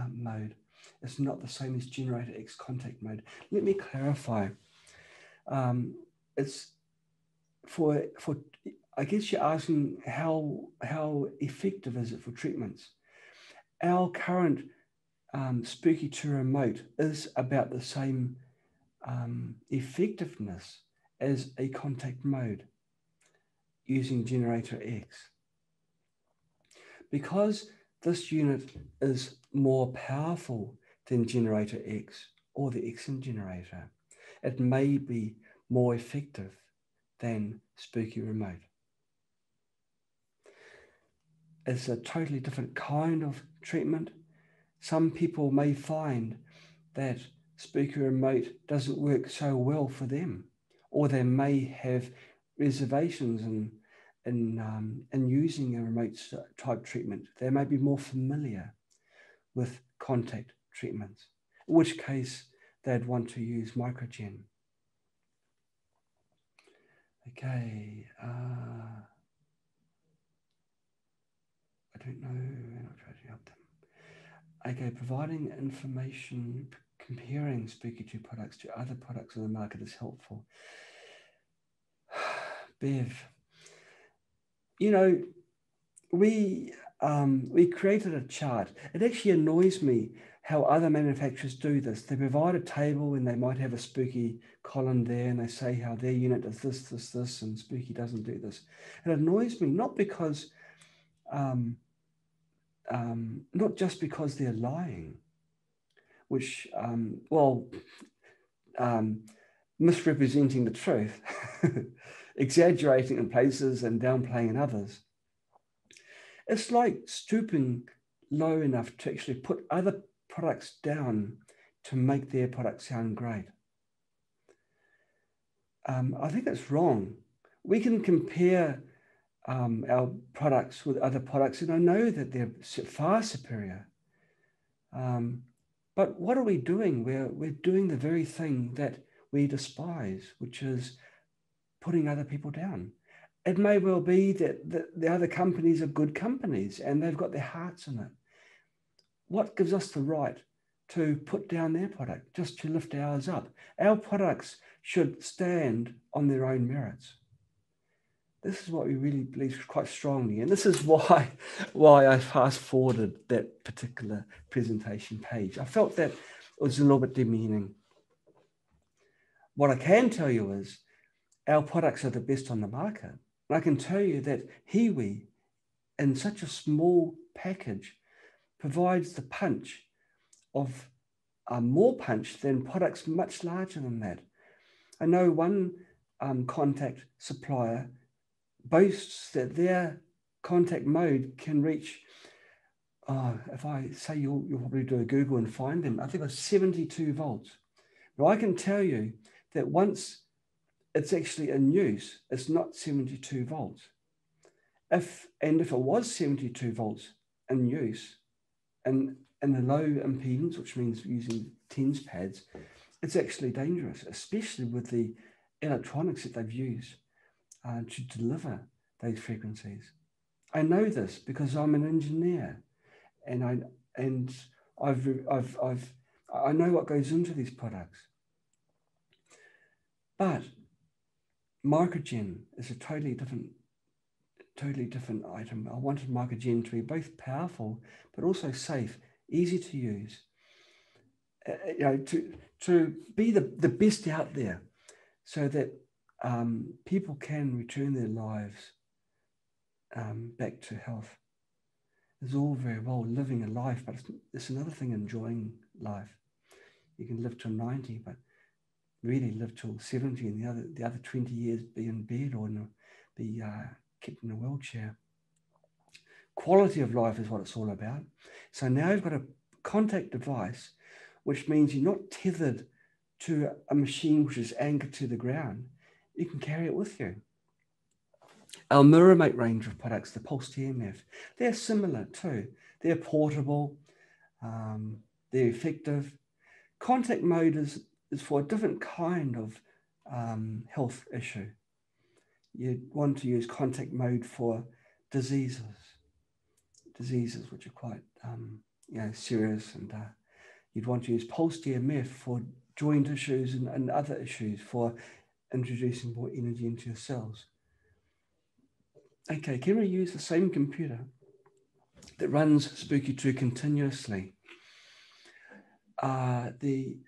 mode? It's not the same as Generator X contact mode. Let me clarify. It's for I guess you're asking how effective is it for treatments. Our current Spooky 2 remote is about the same effectiveness as a contact mode using Generator X. Because this unit is more powerful than Generator X or the XM generator, it may be more effective than Spooky Remote. It's a totally different kind of treatment. Some people may find that Spooky Remote doesn't work so well for them, or they may have reservations in using a remote type treatment. They may be more familiar with contact treatments, in which case they'd want to use MicroGen. Okay, I don't know, and I'll try to help them. Okay, providing information comparing Spooky 2 products to other products on the market is helpful. Bev, you know, we created a chart. It actually annoys me how other manufacturers do this. They provide a table and they might have a Spooky column there and they say how their unit does this, this, this, and Spooky doesn't do this. It annoys me, not because, not just because they're lying, which, misrepresenting the truth, exaggerating in places and downplaying in others. It's like stooping low enough to actually put other products down to make their product sound great. I think it's wrong. We can compare our products with other products, and I know that they're far superior. But what are we doing? We're doing the very thing that we despise, which is putting other people down. It may well be that the other companies are good companies and they've got their hearts in it. What gives us the right to put down their product, just to lift ours up? Our products should stand on their own merits. This is what we really believe quite strongly. And this is why I fast forwarded that particular presentation page. I felt that it was a little bit demeaning. What I can tell you is our products are the best on the market. And I can tell you that HeaWea, in such a small package, provides the punch of more punch than products much larger than that. I know one contact supplier boasts that their contact mode can reach, if I say you'll probably do a Google and find them, I think it's 72 volts. Now I can tell you that once it's actually in use, it's not 72 volts. If it was 72 volts in use, and the low impedance, which means using TENS pads, it's actually dangerous, especially with the electronics that they've used to deliver those frequencies. I know this because I'm an engineer, and I know what goes into these products. But MicroGen is a totally different item. I wanted MicroGen to be both powerful but also safe, easy to use. To be the best out there, so that people can return their lives back to health. It's all very well living a life, but it's another thing enjoying life. You can live till 90, but really live till 70, and the other 20 years be in bed or be kept in a wheelchair. Quality of life is what it's all about. So now you've got a contact device, which means you're not tethered to a machine which is anchored to the ground. You can carry it with you. Our MirrorMate range of products, the pulsed EMF, they're similar too. They're portable, they're effective. Contact mode is for a different kind of health issue. You want to use contact mode for diseases which are quite serious, and you'd want to use pulsed EMF for joint issues and other issues, for introducing more energy into your cells. Okay, can we use the same computer that runs Spooky 2 continuously? You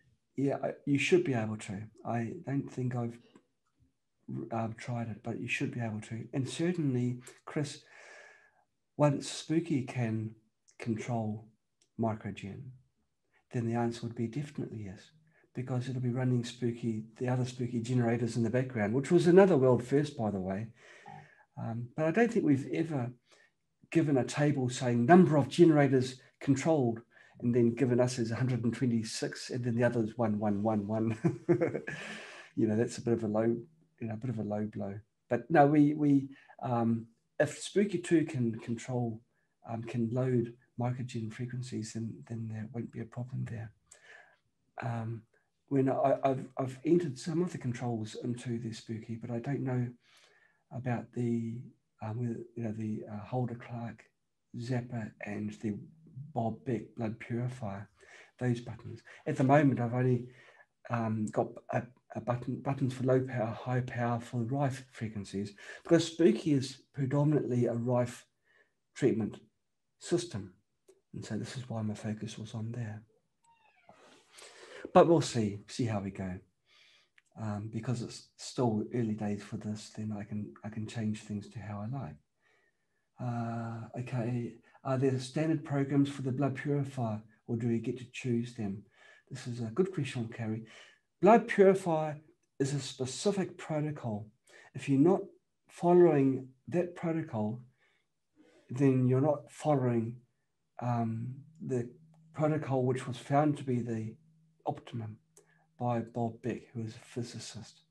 should be able to. I don't think I've tried it, but you should be able to. And certainly, Chris, once Spooky can control MicroGen, then the answer would be definitely yes, because it'll be running the other Spooky generators in the background, which was another world first, by the way. But I don't think we've ever given a table saying number of generators controlled, and then given us as 126, and then the others 1111. That's a bit of a low blow. But no, we if Spooky 2 can control, can load MicroGen frequencies, then there won't be a problem there. When I've entered some of the controls into the Spooky, but I don't know about the Holder Clark Zapper and the Bob Beck Blood Purifier, those buttons. At the moment, I've only got buttons for low power, high power for Rife frequencies, because Spooky is predominantly a Rife treatment system, and so this is why my focus was on there. But we'll see how we go. Because it's still early days for this, then I can change things to how I like. Okay, are there standard programs for the blood purifier, or do we get to choose them? This is a good question, Carrie. Blood purifier is a specific protocol. If you're not following that protocol, then you're not following the protocol which was found to be the optimum by Bob Beck, who is a physicist.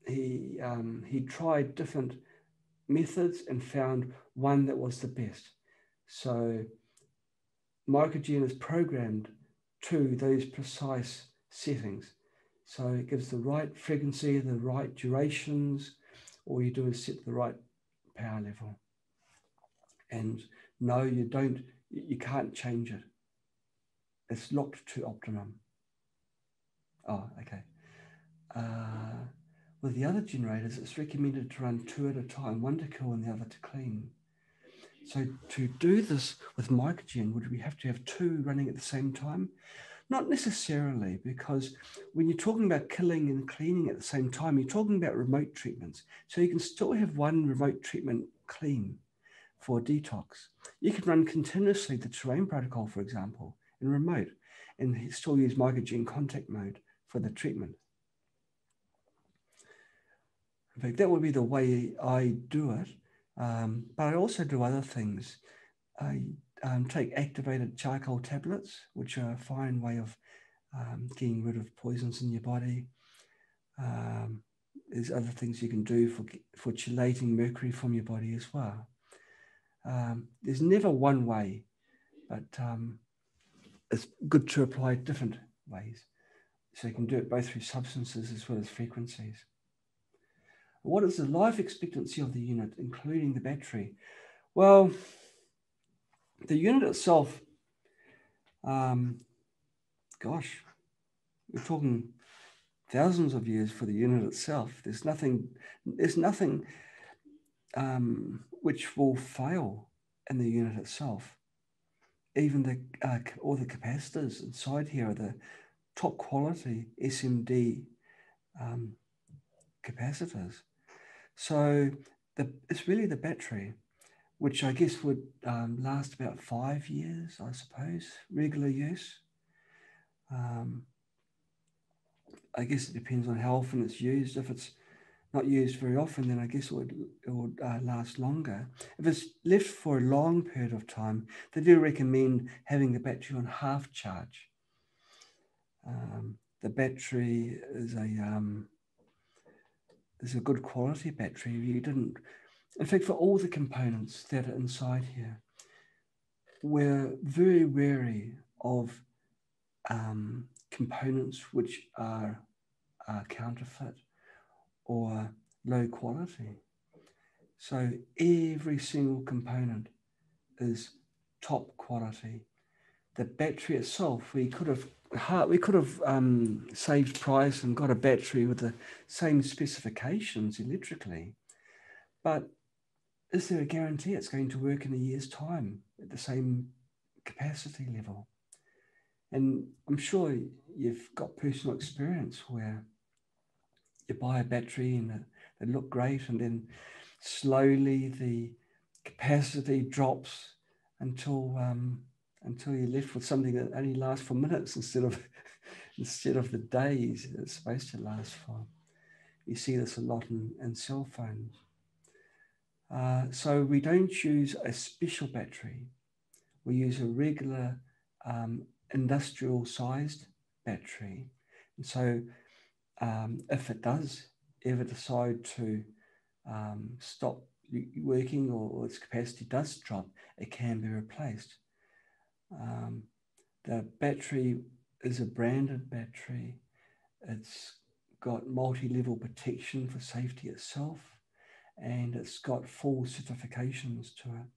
He tried different methods and found one that was the best. So MicroGen is programmed to those precise settings. So it gives the right frequency, the right durations. All you do is set the right power level. And no, you can't change it. It's locked to optimum. Oh, okay. With the other generators, it's recommended to run 2 at a time, one to cool and the other to clean. So to do this with MicroGen, would we have to have 2 running at the same time? Not necessarily, because when you're talking about killing and cleaning at the same time, you're talking about remote treatments. So you can still have one remote treatment clean for detox. You can run continuously the terrain protocol, for example, in remote, and still use MicroGen contact mode for the treatment. In fact, that would be the way I do it. But I also do other things. I take activated charcoal tablets, which are a fine way of getting rid of poisons in your body. There's other things you can do for chelating mercury from your body as well. There's never one way, but it's good to apply different ways. So you can do it both through substances as well as frequencies. What is the life expectancy of the unit, including the battery? Well, the unit itself, gosh, we're talking thousands of years for the unit itself. There's nothing which will fail in the unit itself. Even all the capacitors inside here are the top quality SMD capacitors. So it's really the battery, which I guess would last about 5 years, I suppose, regular use. I guess it depends on how often it's used. If it's not used very often, then I guess it would last longer. If it's left for a long period of time, they do recommend having the battery on half charge. The battery is a good quality battery. In fact, for all the components that are inside here, we're very wary of components which are counterfeit or low quality. So every single component is top quality. The battery itself, we could have saved price and got a battery with the same specifications electrically, but is there a guarantee it's going to work in a year's time at the same capacity level? And I'm sure you've got personal experience where you buy a battery and they look great, and then slowly the capacity drops until you're left with something that only lasts for minutes instead of the days it's supposed to last for. You see this a lot in cell phones. So we don't use a special battery. We use a regular industrial sized battery. And so if it does ever decide to stop working or its capacity does drop, it can be replaced. The battery is a branded battery. It's got multi-level protection for safety itself, and it's got full certifications to it.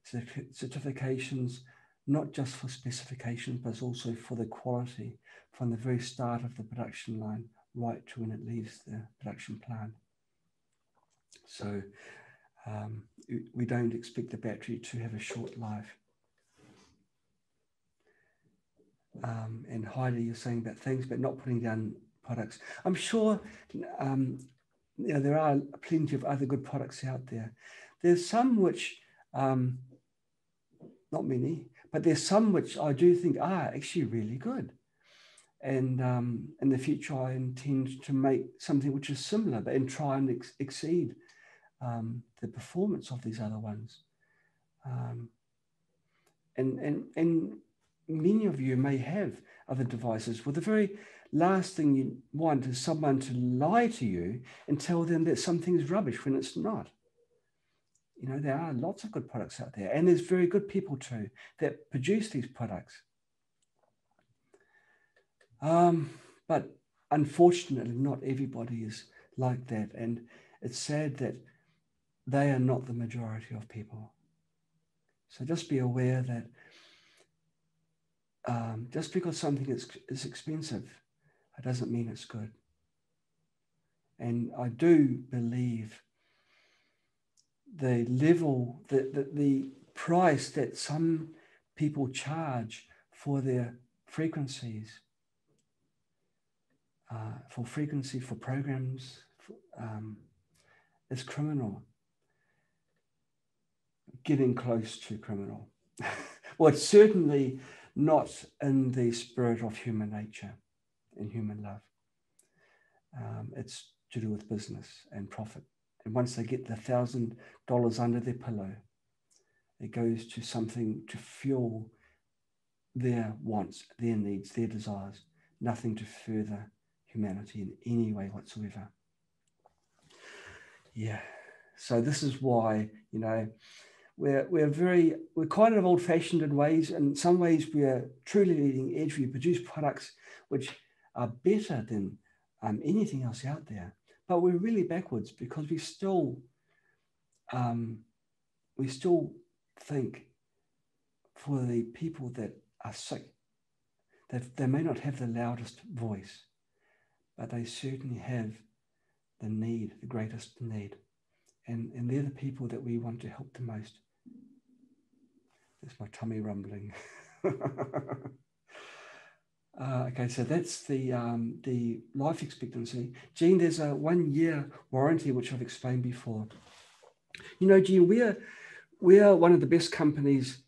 So certifications not just for specifications, but also for the quality from the very start of the production line right to when it leaves the production plant. So we don't expect the battery to have a short life. And Heidi, you're saying about things, but not putting down products. I'm sure there are plenty of other good products out there. There's some which, not many, but there's some which I do think are actually really good. And in the future, I intend to make something which is similar, but and try and exceed the performance of these other ones. And many of you may have other devices where the very last thing you want is someone to lie to you and tell them that something's rubbish when it's not. You know, there are lots of good products out there, and there's very good people too that produce these products. But unfortunately, not everybody is like that, and it's sad that they are not the majority of people. So just be aware that just because something is expensive, it doesn't mean it's good. And I do believe the level, the price that some people charge for their frequencies, for programs, is criminal. Getting close to criminal. Well, it's certainly not in the spirit of human nature and human love. It's to do with business and profit. And once they get the $1,000 under their pillow, it goes to something to fuel their wants, their needs, their desires, nothing to further humanity in any way whatsoever. Yeah. So this is why, you know, we're kind of old-fashioned in ways. In some ways, we are truly leading edge. We produce products which are better than anything else out there. But we're really backwards because we still think for the people that are sick, that they may not have the loudest voice, but they certainly have the need, the greatest need. And they're the people that we want to help the most. There's my tummy rumbling. Okay, so that's the life expectancy. Gene, there's a 1 year warranty, which I've explained before. You know, Gene, we are one of the best companies,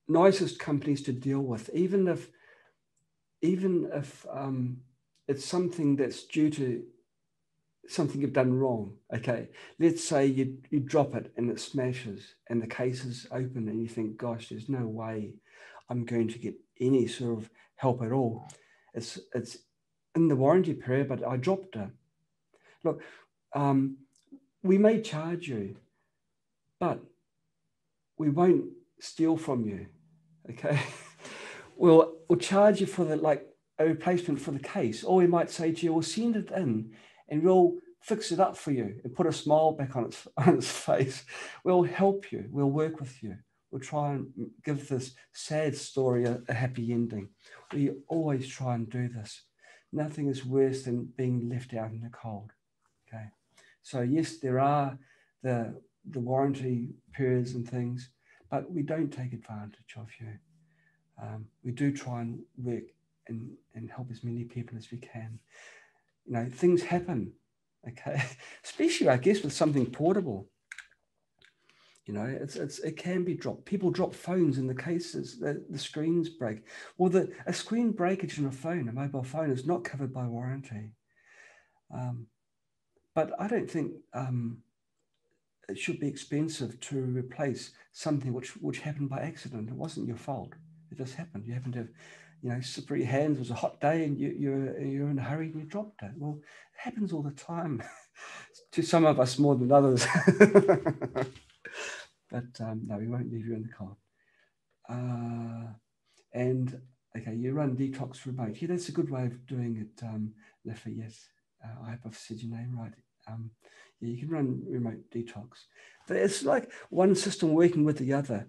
nicest companies to deal with, even if it's something that's due to something you've done wrong. Okay, let's say you drop it and it smashes and the case is open and you think, gosh, there's no way I'm going to get any sort of help at all. It's in the warranty period, but I dropped it. Look, we may charge you, but we won't steal from you. Okay, we'll charge you for a replacement for the case, or we might say to you, we'll send it in and we'll fix it up for you and put a smile back on its face. We'll help you. We'll work with you. We'll try and give this sad story a happy ending. We always try and do this. Nothing is worse than being left out in the cold. Okay, so yes, there are the warranty periods and things, but we don't take advantage of you. We do try and work and help as many people as we can. You know, things happen, okay? Especially, I guess, with something portable. You know, it can be dropped. People drop phones in the cases, the screens break. Well, a screen breakage on a phone, a mobile phone, is not covered by warranty. But I don't think it should be expensive to replace something which happened by accident. It wasn't your fault. It just happened. You happened to have, you know, slippery hands. It was a hot day and you're in a hurry and you dropped it. Well, it happens all the time to some of us more than others. But no, we won't leave you in the cold. And okay, you run Detox Remote. Yeah, that's a good way of doing it, Leffa. Yes, I hope I've said your name right. Yeah, you can run remote detox. But it's like one system working with the other.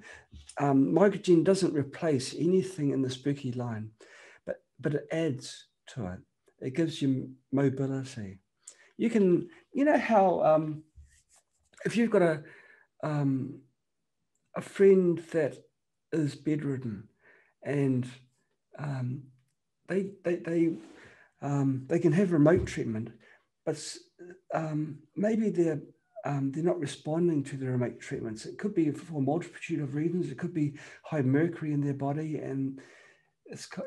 MicroGen doesn't replace anything in the Spooky line, but it adds to it. It gives you mobility. You can, you know how if you've got a friend that is bedridden and they can have remote treatment, but maybe they're not responding to the remote treatments. It could be for a multitude of reasons. It could be high mercury in their body, and it's for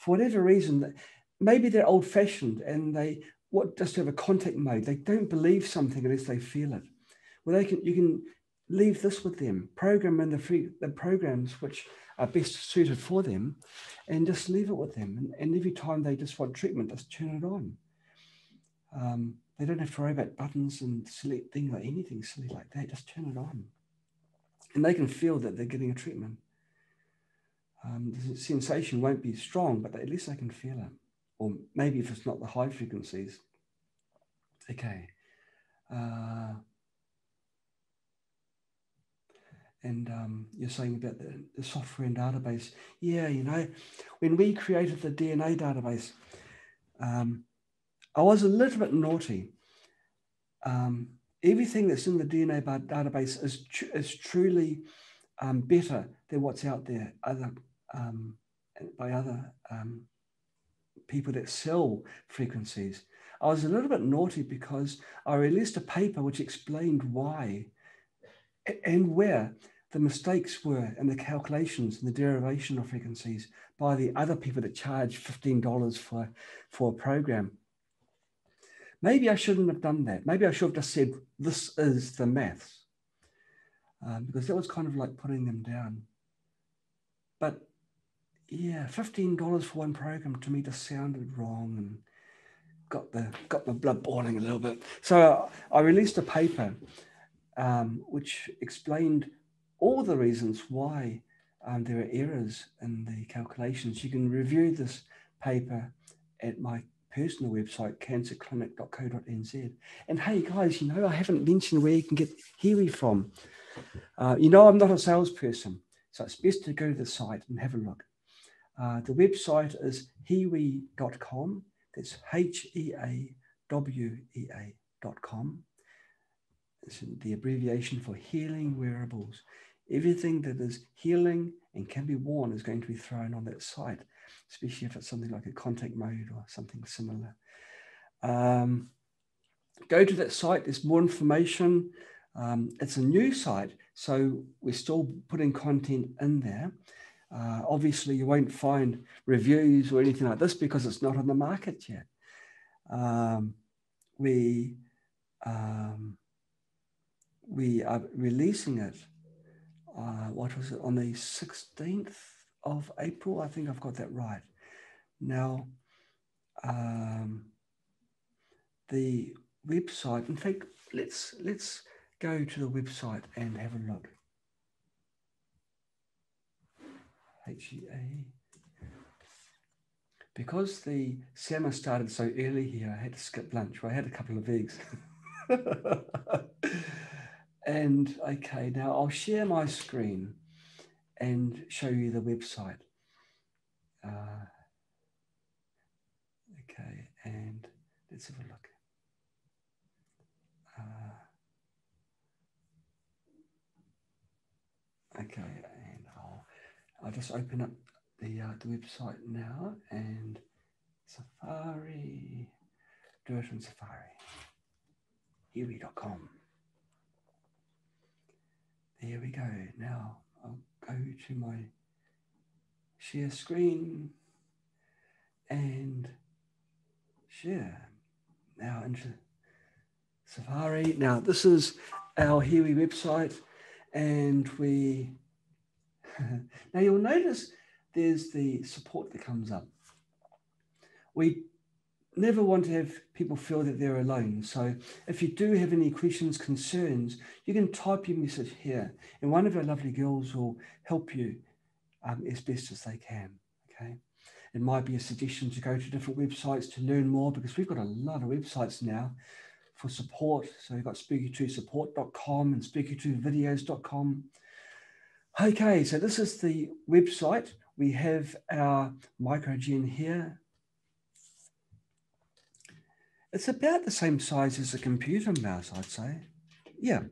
whatever reason. Maybe they're old-fashioned and they just have a contact mode. They don't believe something unless they feel it. Well, you can leave this with them, program in the programs which are best suited for them, and just leave it with them. And every time they just want treatment, just turn it on. They don't have to worry about buttons and select things like anything silly like that. Just turn it on. And they can feel that they're getting a treatment. The sensation won't be strong, but at least they can feel it. Or maybe if it's not the high frequencies. Okay. And you're saying about the software and database. Yeah, you know, when we created the DNA database, I was a little bit naughty. Everything that's in the DNA database is truly better than what's out there by other people that sell frequencies. I was a little bit naughty because I released a paper which explained why and where the mistakes were in the calculations and the derivation of frequencies by the other people that charge $15 for a program. Maybe I shouldn't have done that. Maybe I should have just said, this is the maths, because that was kind of like putting them down. But yeah, $15 for one program to me just sounded wrong and got my blood boiling a little bit. So I released a paper which explained all the reasons why there are errors in the calculations. You can review this paper at my personal website, cancerclinic.co.nz. And hey guys, you know, I haven't mentioned where you can get HeaWea from. You know, I'm not a salesperson, so it's best to go to the site and have a look. The website is HeaWea.com. It's HeaWea.com. It's the abbreviation for Healing Wearables. Everything that is healing and can be worn is going to be thrown on that site, especially if it's something like a contact mode or something similar. Go to that site. There's more information. It's a new site, so we're still putting content in there. Obviously, you won't find reviews or anything like this because it's not on the market yet. We are releasing it, what was it, on the 16th of April? I think I've got that right. Now, the website, in fact, let's go to the website and have a look. HeaWea. Because the summer started so early here, I had to skip lunch. I had a couple of eggs. And okay, now I'll share my screen and show you the website. Okay, and let's have a look. Okay, and I'll just open up the website now, and Safari, do it in Safari, HeaWea.com. There we go. Now I'll go to my share screen and share. Now into Safari. Now this is our HeaWea website, and we now you'll notice there's the support that comes up. We never want to have people feel that they're alone. So if you do have any questions, concerns, you can type your message here, and one of our lovely girls will help you as best as they can. Okay, it might be a suggestion to go to different websites to learn more, because we've got a lot of websites now for support. So we've got spooky2support.com and spooky2videos.com. Okay, so this is the website. We have our MicroGen here. It's about the same size as a computer mouse, I'd say. Yeah.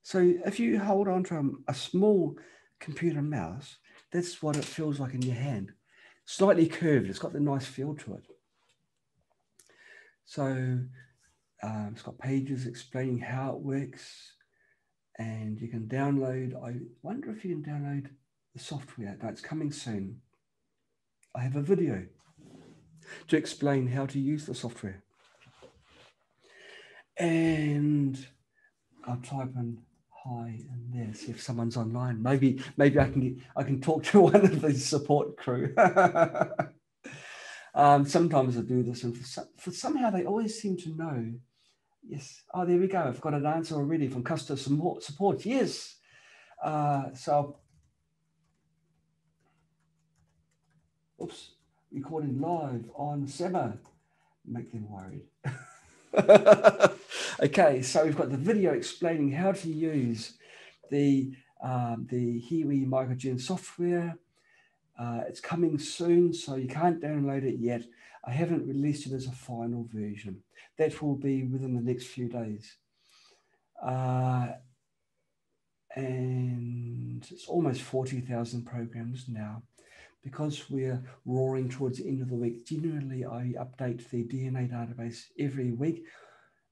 So if you hold on to a small computer mouse, that's what it feels like in your hand. Slightly curved. It's got the nice feel to it. So it's got pages explaining how it works, and you can download. I wonder if you can download the software. No, it's coming soon. I have a video to explain how to use the software. And I'll type in hi in there, see if someone's online. Maybe I can talk to one of the support crew. Sometimes I do this, and for somehow they always seem to know. Yes. Oh, there we go. I've got an answer already from customer support. Yes. So, oops, recording live on Sema. Make them worried. Okay, so we've got the video explaining how to use the HeaWea MicroGen software. It's coming soon, so you can't download it yet. I haven't released it as a final version. That will be within the next few days. And it's almost 40,000 programs now. Because we're roaring towards the end of the week, generally I update the DNA database every week.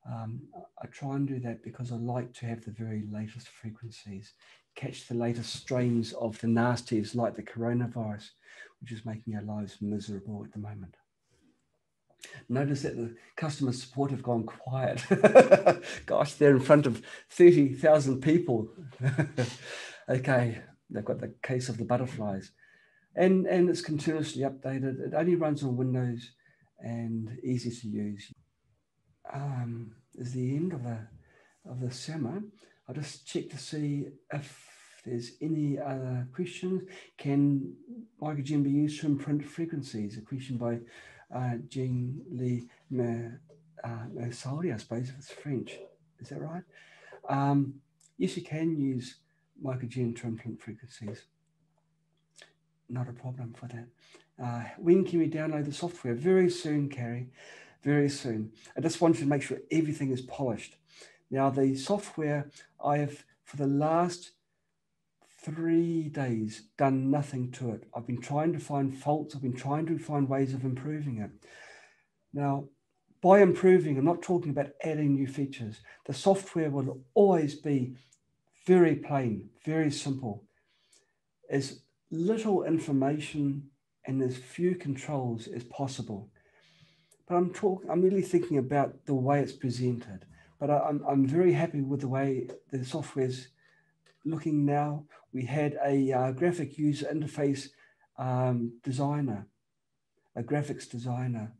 I try and do that because I like to have the very latest frequencies, catch the latest strains of the nasties like the coronavirus, which is making our lives miserable at the moment. Notice that the customer support have gone quiet. Gosh, they're in front of 30,000 people. Okay, they've got the case of the butterflies. And it's continuously updated. It only runs on Windows and easy to use. Is the end of the summer. I'll just check to see if there's any other questions. Can MicroGen be used to imprint frequencies? A question by Jean Lee Saudi, I suppose, if it's French. Is that right? Yes, you can use MicroGen to imprint frequencies. Not a problem for that. When can we download the software? Very soon, Carrie, very soon. I just wanted to make sure everything is polished. Now, the software, I have, for the last 3 days, done nothing to it. I've been trying to find faults. I've been trying to find ways of improving it. Now, by improving, I'm not talking about adding new features. The software will always be very plain, very simple. As little information and as few controls as possible. But I'm really thinking about the way it's presented. But I'm very happy with the way the software's looking now. We had a graphic user interface designer, a graphics designer,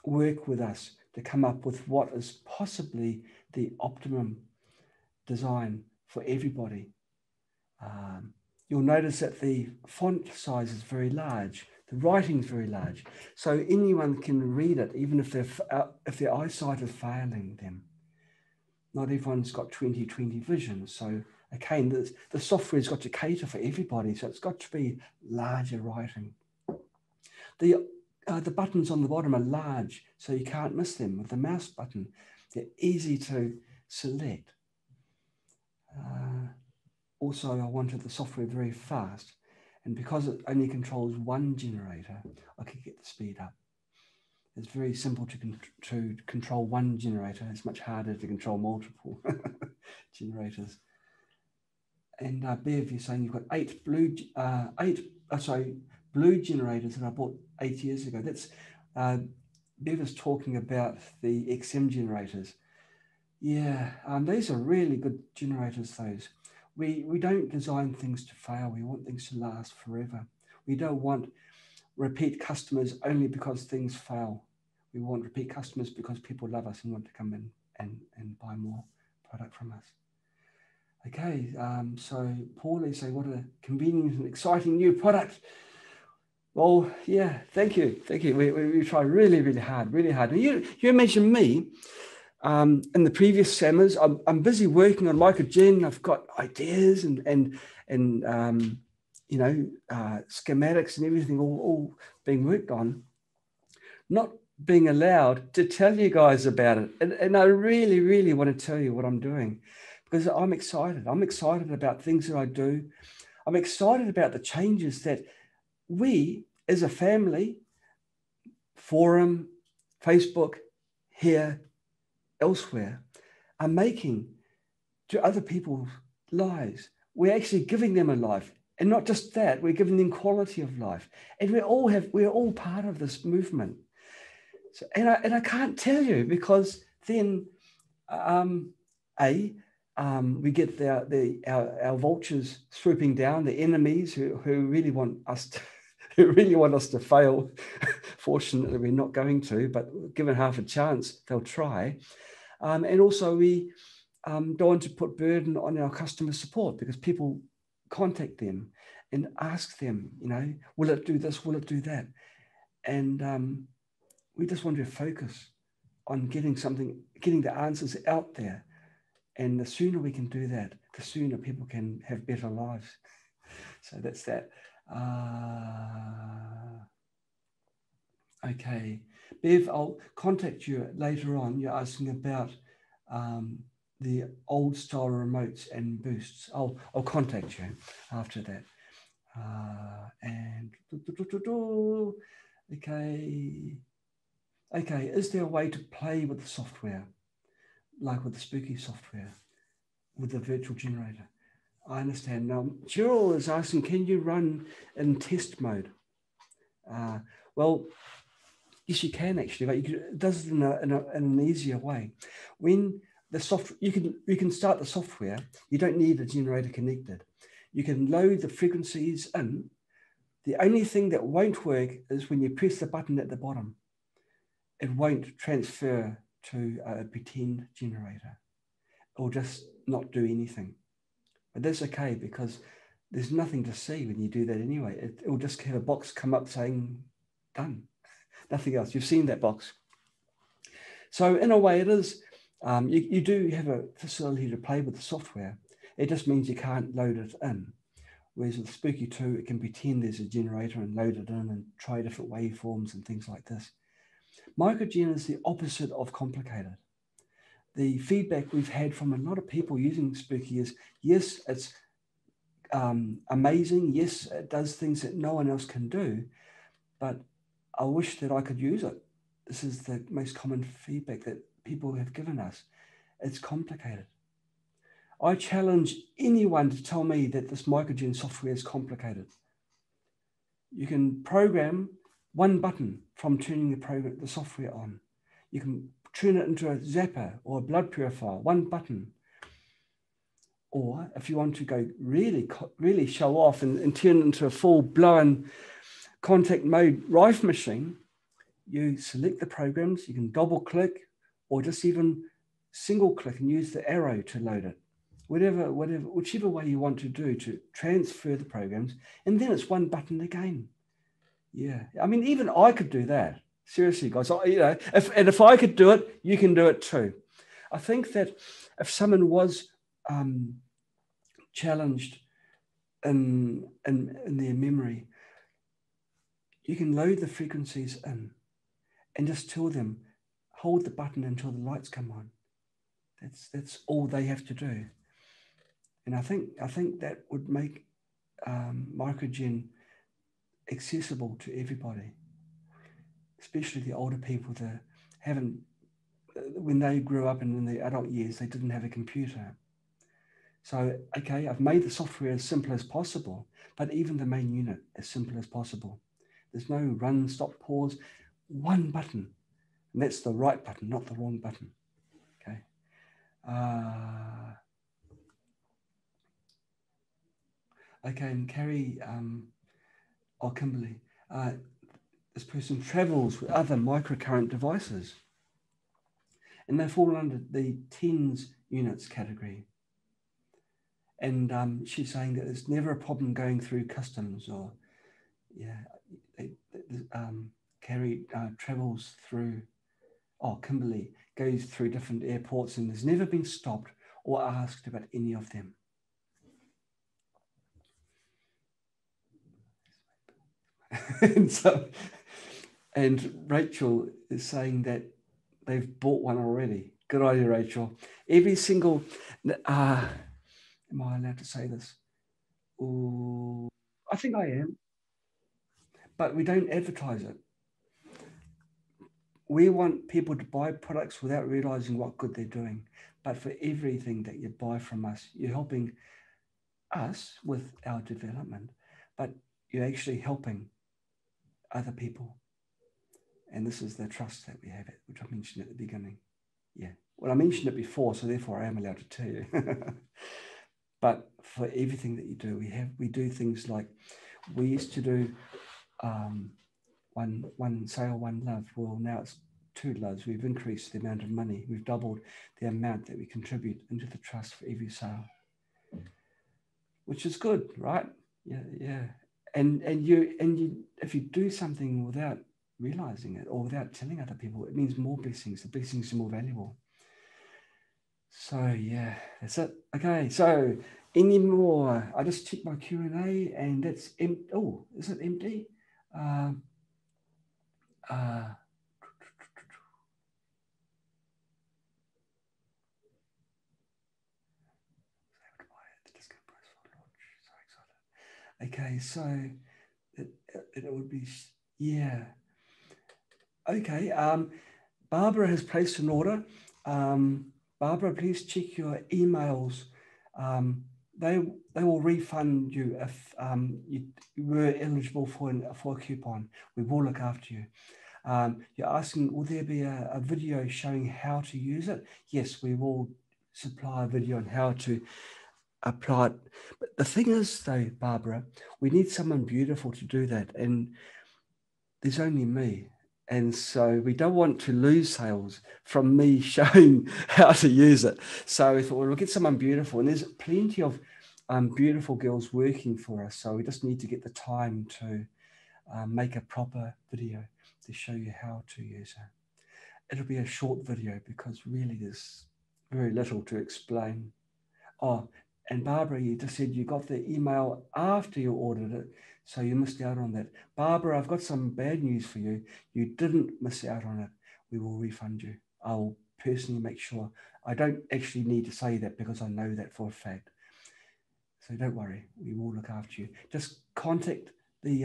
work with us to come up with what is possibly the optimum design for everybody. You'll notice that the font size is very large. The writing is very large. So anyone can read it, even if their eyesight is failing them. Not everyone's got 20/20 vision. So again, the software's got to cater for everybody. So it's got to be larger writing. The buttons on the bottom are large, so you can't miss them with the mouse button. They're easy to select. Also, I wanted the software very fast, and because it only controls one generator, I could get the speed up. It's very simple to control one generator. It's much harder to control multiple generators. And Bev, you're saying you've got 8 blue generators that I bought 8 years ago. That's Bev is talking about the XM generators. Yeah, these are really good generators, those. We don't design things to fail. We want things to last forever. We don't want repeat customers only because things fail. We want repeat customers because people love us and want to come in and buy more product from us. Okay, so Paul is saying, what a convenient and exciting new product. Well, yeah, thank you. Thank you. We try really, really hard, really hard. Now, you imagine me in the previous summers, I'm busy working on MicroGen. I've got ideas and schematics and everything all being worked on, not being allowed to tell you guys about it. And I really, really want to tell you what I'm doing because I'm excited. I'm excited about things that I do. I'm excited about the changes that we as a family, forum, Facebook, here, elsewhere, are making to other people's lives. We're actually giving them a life. And not just that, we're giving them quality of life. And we're all part of this movement. So, and I can't tell you because then, we get our vultures swooping down, the enemies who really want us to fail. Fortunately, we're not going to, but given half a chance, they'll try. And also we don't want to put burden on our customer support because people contact them and ask them, will it do this? Will it do that? And we just want to focus on getting the answers out there. And the sooner we can do that, the sooner people can have better lives. So that's that. Okay. Bev, I'll contact you later on. You're asking about the old style remotes and boosts. I'll contact you after that. Okay, is there a way to play with the software, like with the spooky software, with the virtual generator? I understand. Now, Cheryl is asking, can you run in test mode? Well, yes, you can actually, but it does it in an easier way. When the software, you can start the software. You don't need a generator connected. You can load the frequencies in. The only thing that won't work is when you press the button at the bottom. It won't transfer to a pretend generator. It'll just not do anything. But that's okay because there's nothing to see when you do that anyway. It will just have a box come up saying, done. Nothing else. You've seen that box. So in a way it is, you do have a facility to play with the software. It just means you can't load it in. Whereas with Spooky 2, it can pretend there's a generator and load it in and try different waveforms and things like this. MicroGen is the opposite of complicated. The feedback we've had from a lot of people using Spooky is, yes, it's amazing. Yes, it does things that no one else can do, but I wish that I could use it. This is the most common feedback that people have given us. It's complicated. I challenge anyone to tell me that this MicroGen software is complicated. You can program one button from turning the software on. You can turn it into a zapper or a blood purifier, one button. Or if you want to go really show off and turn it into a full-blown contact mode rifle machine, you select the programs, you can double click or just even single click and use the arrow to load it. Whichever way you want to do to transfer the programs, and then it's one button again. Yeah, I mean, even I could do that. Seriously, guys, if I could do it, you can do it too. I think that if someone was challenged in their memory, you can load the frequencies in and just tell them, hold the button until the lights come on. That's all they have to do. And I think that would make MicroGen accessible to everybody, especially the older people that haven't, when they grew up and in their adult years, they didn't have a computer. So, okay, I've made the software as simple as possible, but even the main unit as simple as possible. There's no run, stop, pause, one button. And that's the right button, not the wrong button. Okay. Okay, and Carrie, Kimberly, this person travels with other microcurrent devices, and they fall under the tens units category. And she's saying that there's never a problem going through customs, or Carrie travels through. Kimberly goes through different airports and has never been stopped or asked about any of them. and Rachel is saying that they've bought one already. Good idea, Rachel. Every single, am I allowed to say this? Ooh, I think I am, but we don't advertise it. We want people to buy products without realizing what good they're doing. But for everything that you buy from us, you're helping us with our development, but you're actually helping other people. And this is the trust that we have, which I mentioned at the beginning. Yeah. Well, I mentioned it before, so therefore I am allowed to tell you. But for everything that you do, we do things like we used to do one sale, one love. Well, now it's 2 loves. We've increased the amount of money. We've doubled the amount that we contribute into the trust for every sale, which is good, right? Yeah. And you, if you do something without realizing it or without telling other people, it means more blessings. The blessings are more valuable. So yeah, that's it. Okay, so any more? I just checked my Q&A and that's empty. Oh, is it empty? Okay, so it would be, yeah. Okay, Barbara has placed an order. Barbara, please check your emails. They will refund you if you were eligible for a coupon. We will look after you. You're asking, will there be a video showing how to use it? Yes, we will supply a video on how to apply it. But the thing is, though, Barbara, we need someone beautiful to do that, and there's only me. And so we don't want to lose sales from me showing how to use it. So we thought, well, we'll get someone beautiful. And there's plenty of beautiful girls working for us. So we just need to get the time to make a proper video to show you how to use it. It'll be a short video because really there's very little to explain. Oh, And Barbara, you just said you got the email after you ordered it, so you missed out on that. Barbara, I've got some bad news for you. You didn't miss out on it. We will refund you. I'll personally make sure. I don't actually need to say that because I know that for a fact. So don't worry, we will look after you. Just contact the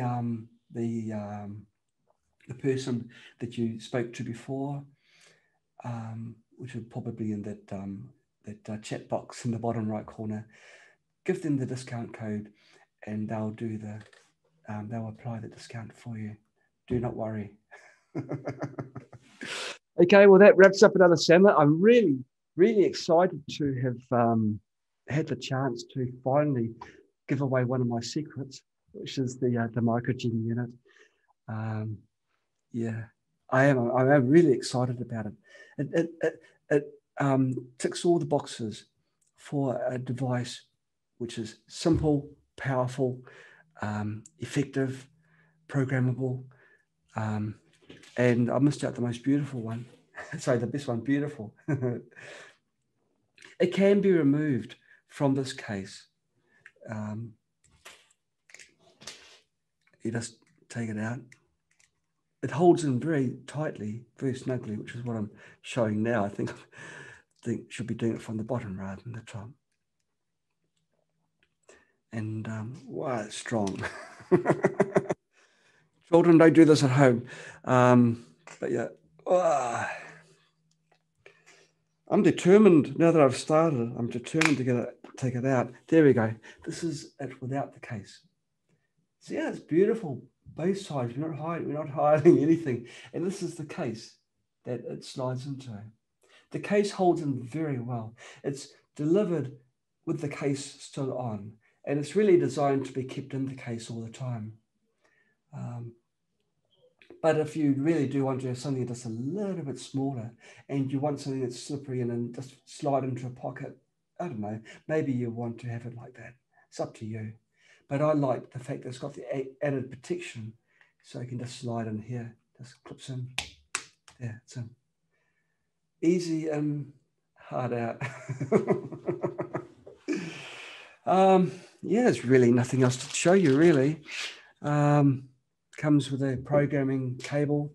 person that you spoke to before, which would probably in that chat box in the bottom right corner. Give them the discount code, and they'll do they'll apply the discount for you. Do not worry. Okay, well that wraps up another summer. I'm really, really excited to have had the chance to finally give away one of my secrets, which is the MicroGen unit. Yeah, I am. I'm really excited about it. It ticks all the boxes for a device which is simple, powerful, effective, programmable, and I missed out the most beautiful one. Sorry, the best one, beautiful. It can be removed from this case. You just take it out. It holds in very tightly, very snugly, which is what I'm showing now. I think should be doing it from the bottom rather than the top. And wow, it's strong. Children, don't do this at home. But yeah, I'm determined, now that I've started, I'm determined to take it out. There we go. This is it without the case. See, yeah, it's beautiful. Both sides, we're not hiding anything. And this is the case that it slides into. The case holds in very well. It's delivered with the case still on. And it's really designed to be kept in the case all the time. But if you really do want to have something that's a little bit smaller and you want something that's slippery and then just slide into a pocket, I don't know, maybe you want to have it like that. It's up to you. But I like the fact that it's got the added protection, so you can just slide in here, just clips in. There, it's in. Easy in, hard out. Yeah, there's really nothing else to show you, really. Comes with a programming cable.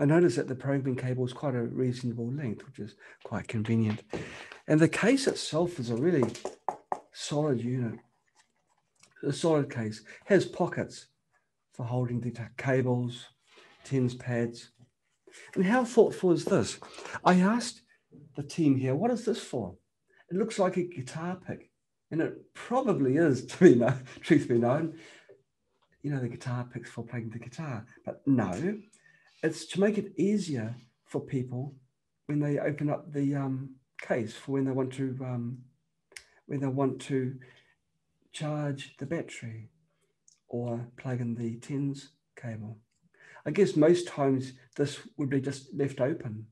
I noticed that the programming cable is quite a reasonable length, which is quite convenient. And the case itself is a really solid unit. A solid case. Has pockets for holding the cables, tens, pads. And how thoughtful is this? I asked the team here, what is this for? It looks like a guitar pick. And it probably is, truth be known. You know, the guitar picks for playing the guitar. But no, it's to make it easier for people when they open up the case for when they want to charge the battery or plug in the tens cable. I guess most times this would be just left open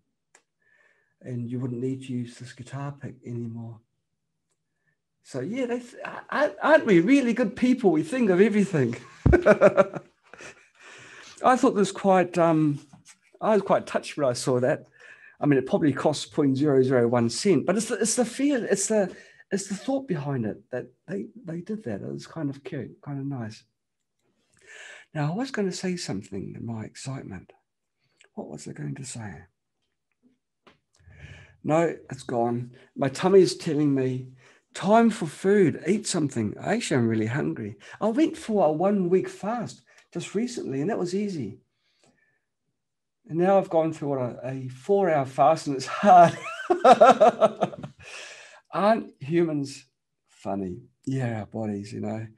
and you wouldn't need to use this guitar pick anymore. So yeah, aren't we really good people? We think of everything. I thought this quite, I was quite touched when I saw that. I mean, it probably costs 0.001 cent, but it's the feel, it's the thought behind it that they did that. It was kind of cute, kind of nice. Now, I was going to say something in my excitement. What was I going to say? No, it's gone. My tummy's telling me, time for food, eat something. Actually, I'm really hungry. I went for a 1 week fast just recently, and that was easy. And now I've gone through a 4-hour fast, and it's hard. Aren't humans funny? Yeah, our bodies, you know.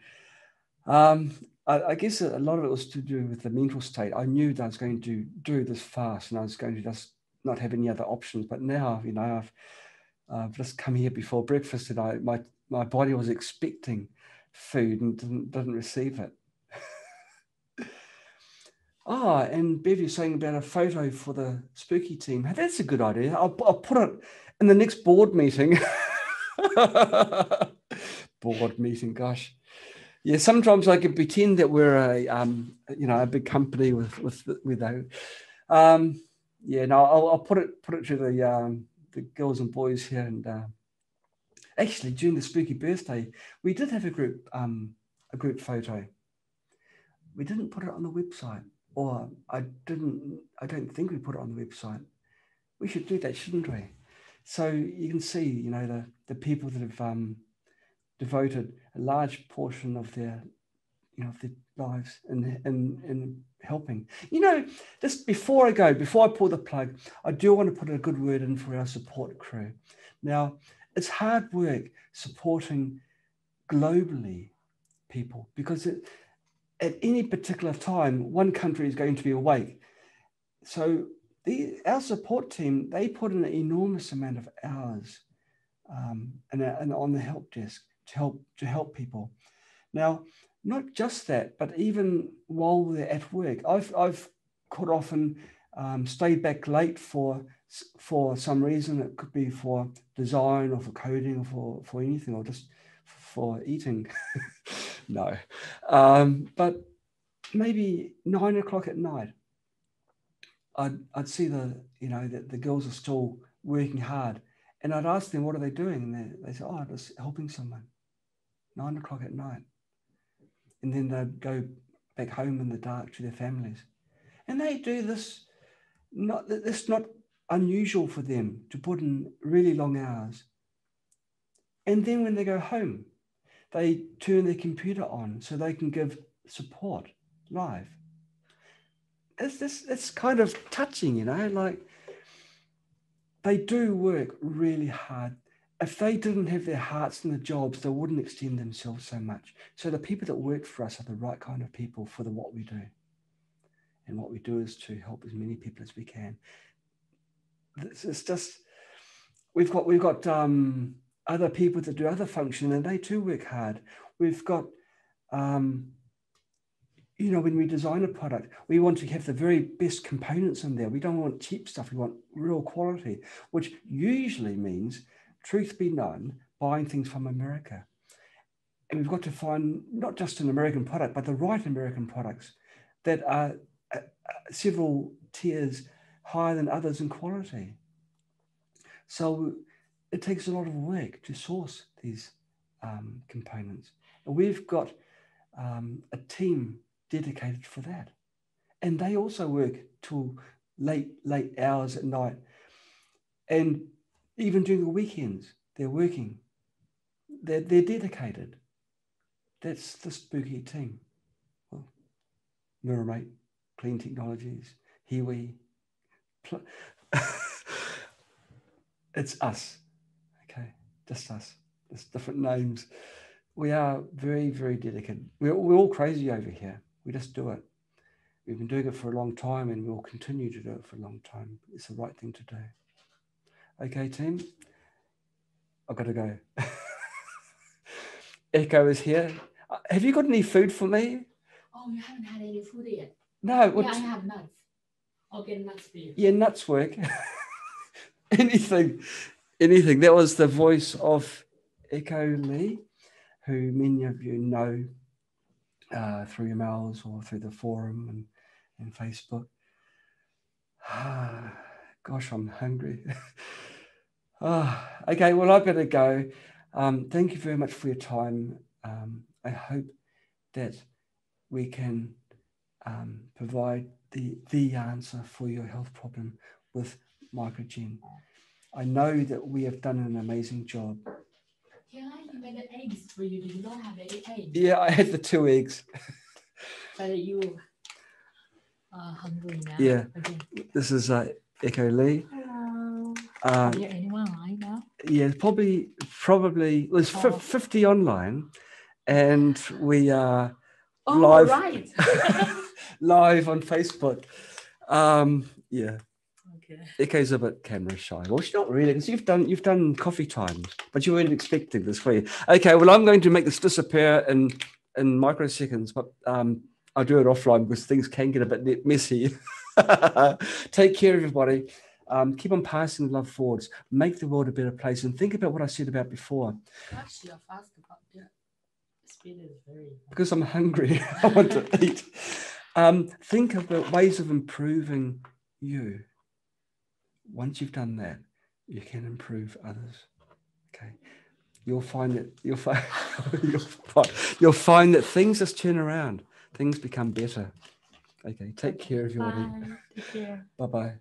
I guess a lot of it was to do with the mental state. I knew that I was going to do this fast, and I was going to just not have any other options. But now, you know, I've just come here before breakfast, and my body was expecting food and didn't receive it. And Bev, you're saying about a photo for the spooky team. Hey, that's a good idea. I'll put it in the next board meeting. Board meeting, gosh. Yeah, sometimes I can pretend that we're a big company with yeah. No, I'll put it to the girls and boys here, and Actually, during the spooky birthday, we did have a group photo. We didn't put it on the website, or I don't think we put it on the website. We should do that, shouldn't we? So you can see, you know, the people that have devoted a large portion of their, you know, of their lives in helping. You know, just before I pull the plug, I do want to put a good word in for our support crew. Now, it's hard work supporting globally people, because at any particular time, one country is going to be awake. So our support team, they put in an enormous amount of hours and on the help desk to help people. Now, not just that, but even while they're at work, I've quite often stayed back late for some reason. It could be for design or for coding or for anything, or just for eating. No, but maybe 9 o'clock at night, I'd see the girls are still working hard, and I'd ask them, what are they doing? And they say, oh, just helping someone. 9 o'clock at night. And then they'd go back home in the dark to their families. And they do this, it's not unusual for them to put in really long hours. And then when they go home, they turn their computer on so they can give support live. It's kind of touching, you know, like they do work really hard. If they didn't have their hearts in the jobs, they wouldn't extend themselves so much. So the people that work for us are the right kind of people for what we do. And what we do is to help as many people as we can. It's just, we've got other people that do other functions, and they too work hard. We've got, you know, when we design a product, we want to have the very best components in there. We don't want cheap stuff. We want real quality, which usually means, truth be known, buying things from America. And we've got to find not just an American product, but the right American products that are several tiers higher than others in quality. So it takes a lot of work to source these components. And we've got a team dedicated for that. And they also work till late hours at night. And even during the weekends, they're working. They're dedicated. That's the spooky team. Well, MirrorMate, Clean Technologies, HeaWea. It's us. Okay, just us. There's different names. We are very, very dedicated. We're all crazy over here. We just do it. We've been doing it for a long time, and we'll continue to do it for a long time. It's the right thing to do. Okay, team, I've got to go. Echo is here. Have you got any food for me? Oh, you haven't had any food yet? No. Yeah, I have nuts. I'll get nuts for you. Yeah, nuts work. Anything. That was the voice of Echo Lee, who many of you know through emails or through the forum and Facebook. Gosh, I'm hungry. Okay, well, I've got to go. Thank you very much for your time. I hope that we can provide the answer for your health problem with MicroGen. I know that we have done an amazing job. Yeah, you made the eggs for you. Did you not have any eggs? Yeah, I had the 2 eggs. But you are hungry now. Yeah. Okay. This is Echo Lee. Hello. Are there anyone online now? Yeah, probably. There's 50 online, and we are live. Right. Live on Facebook. Yeah. Okay. Echo's a bit camera shy. Well, she's not really, because you've done coffee times, but you weren't expecting this, were you? Okay, well, I'm going to make this disappear in microseconds, but I'll do it offline because things can get a bit messy. Take care, everybody. Keep on passing love forwards. Make the world a better place, and think about what I said about before. Actually, you're fast about it. Speed is very. Because I'm hungry, I want to eat. Think about ways of improving you. Once you've done that, you can improve others. Okay. you'll find that you'll find that things just turn around. Things become better. Okay, take care of your body. Bye. Take care. Bye bye.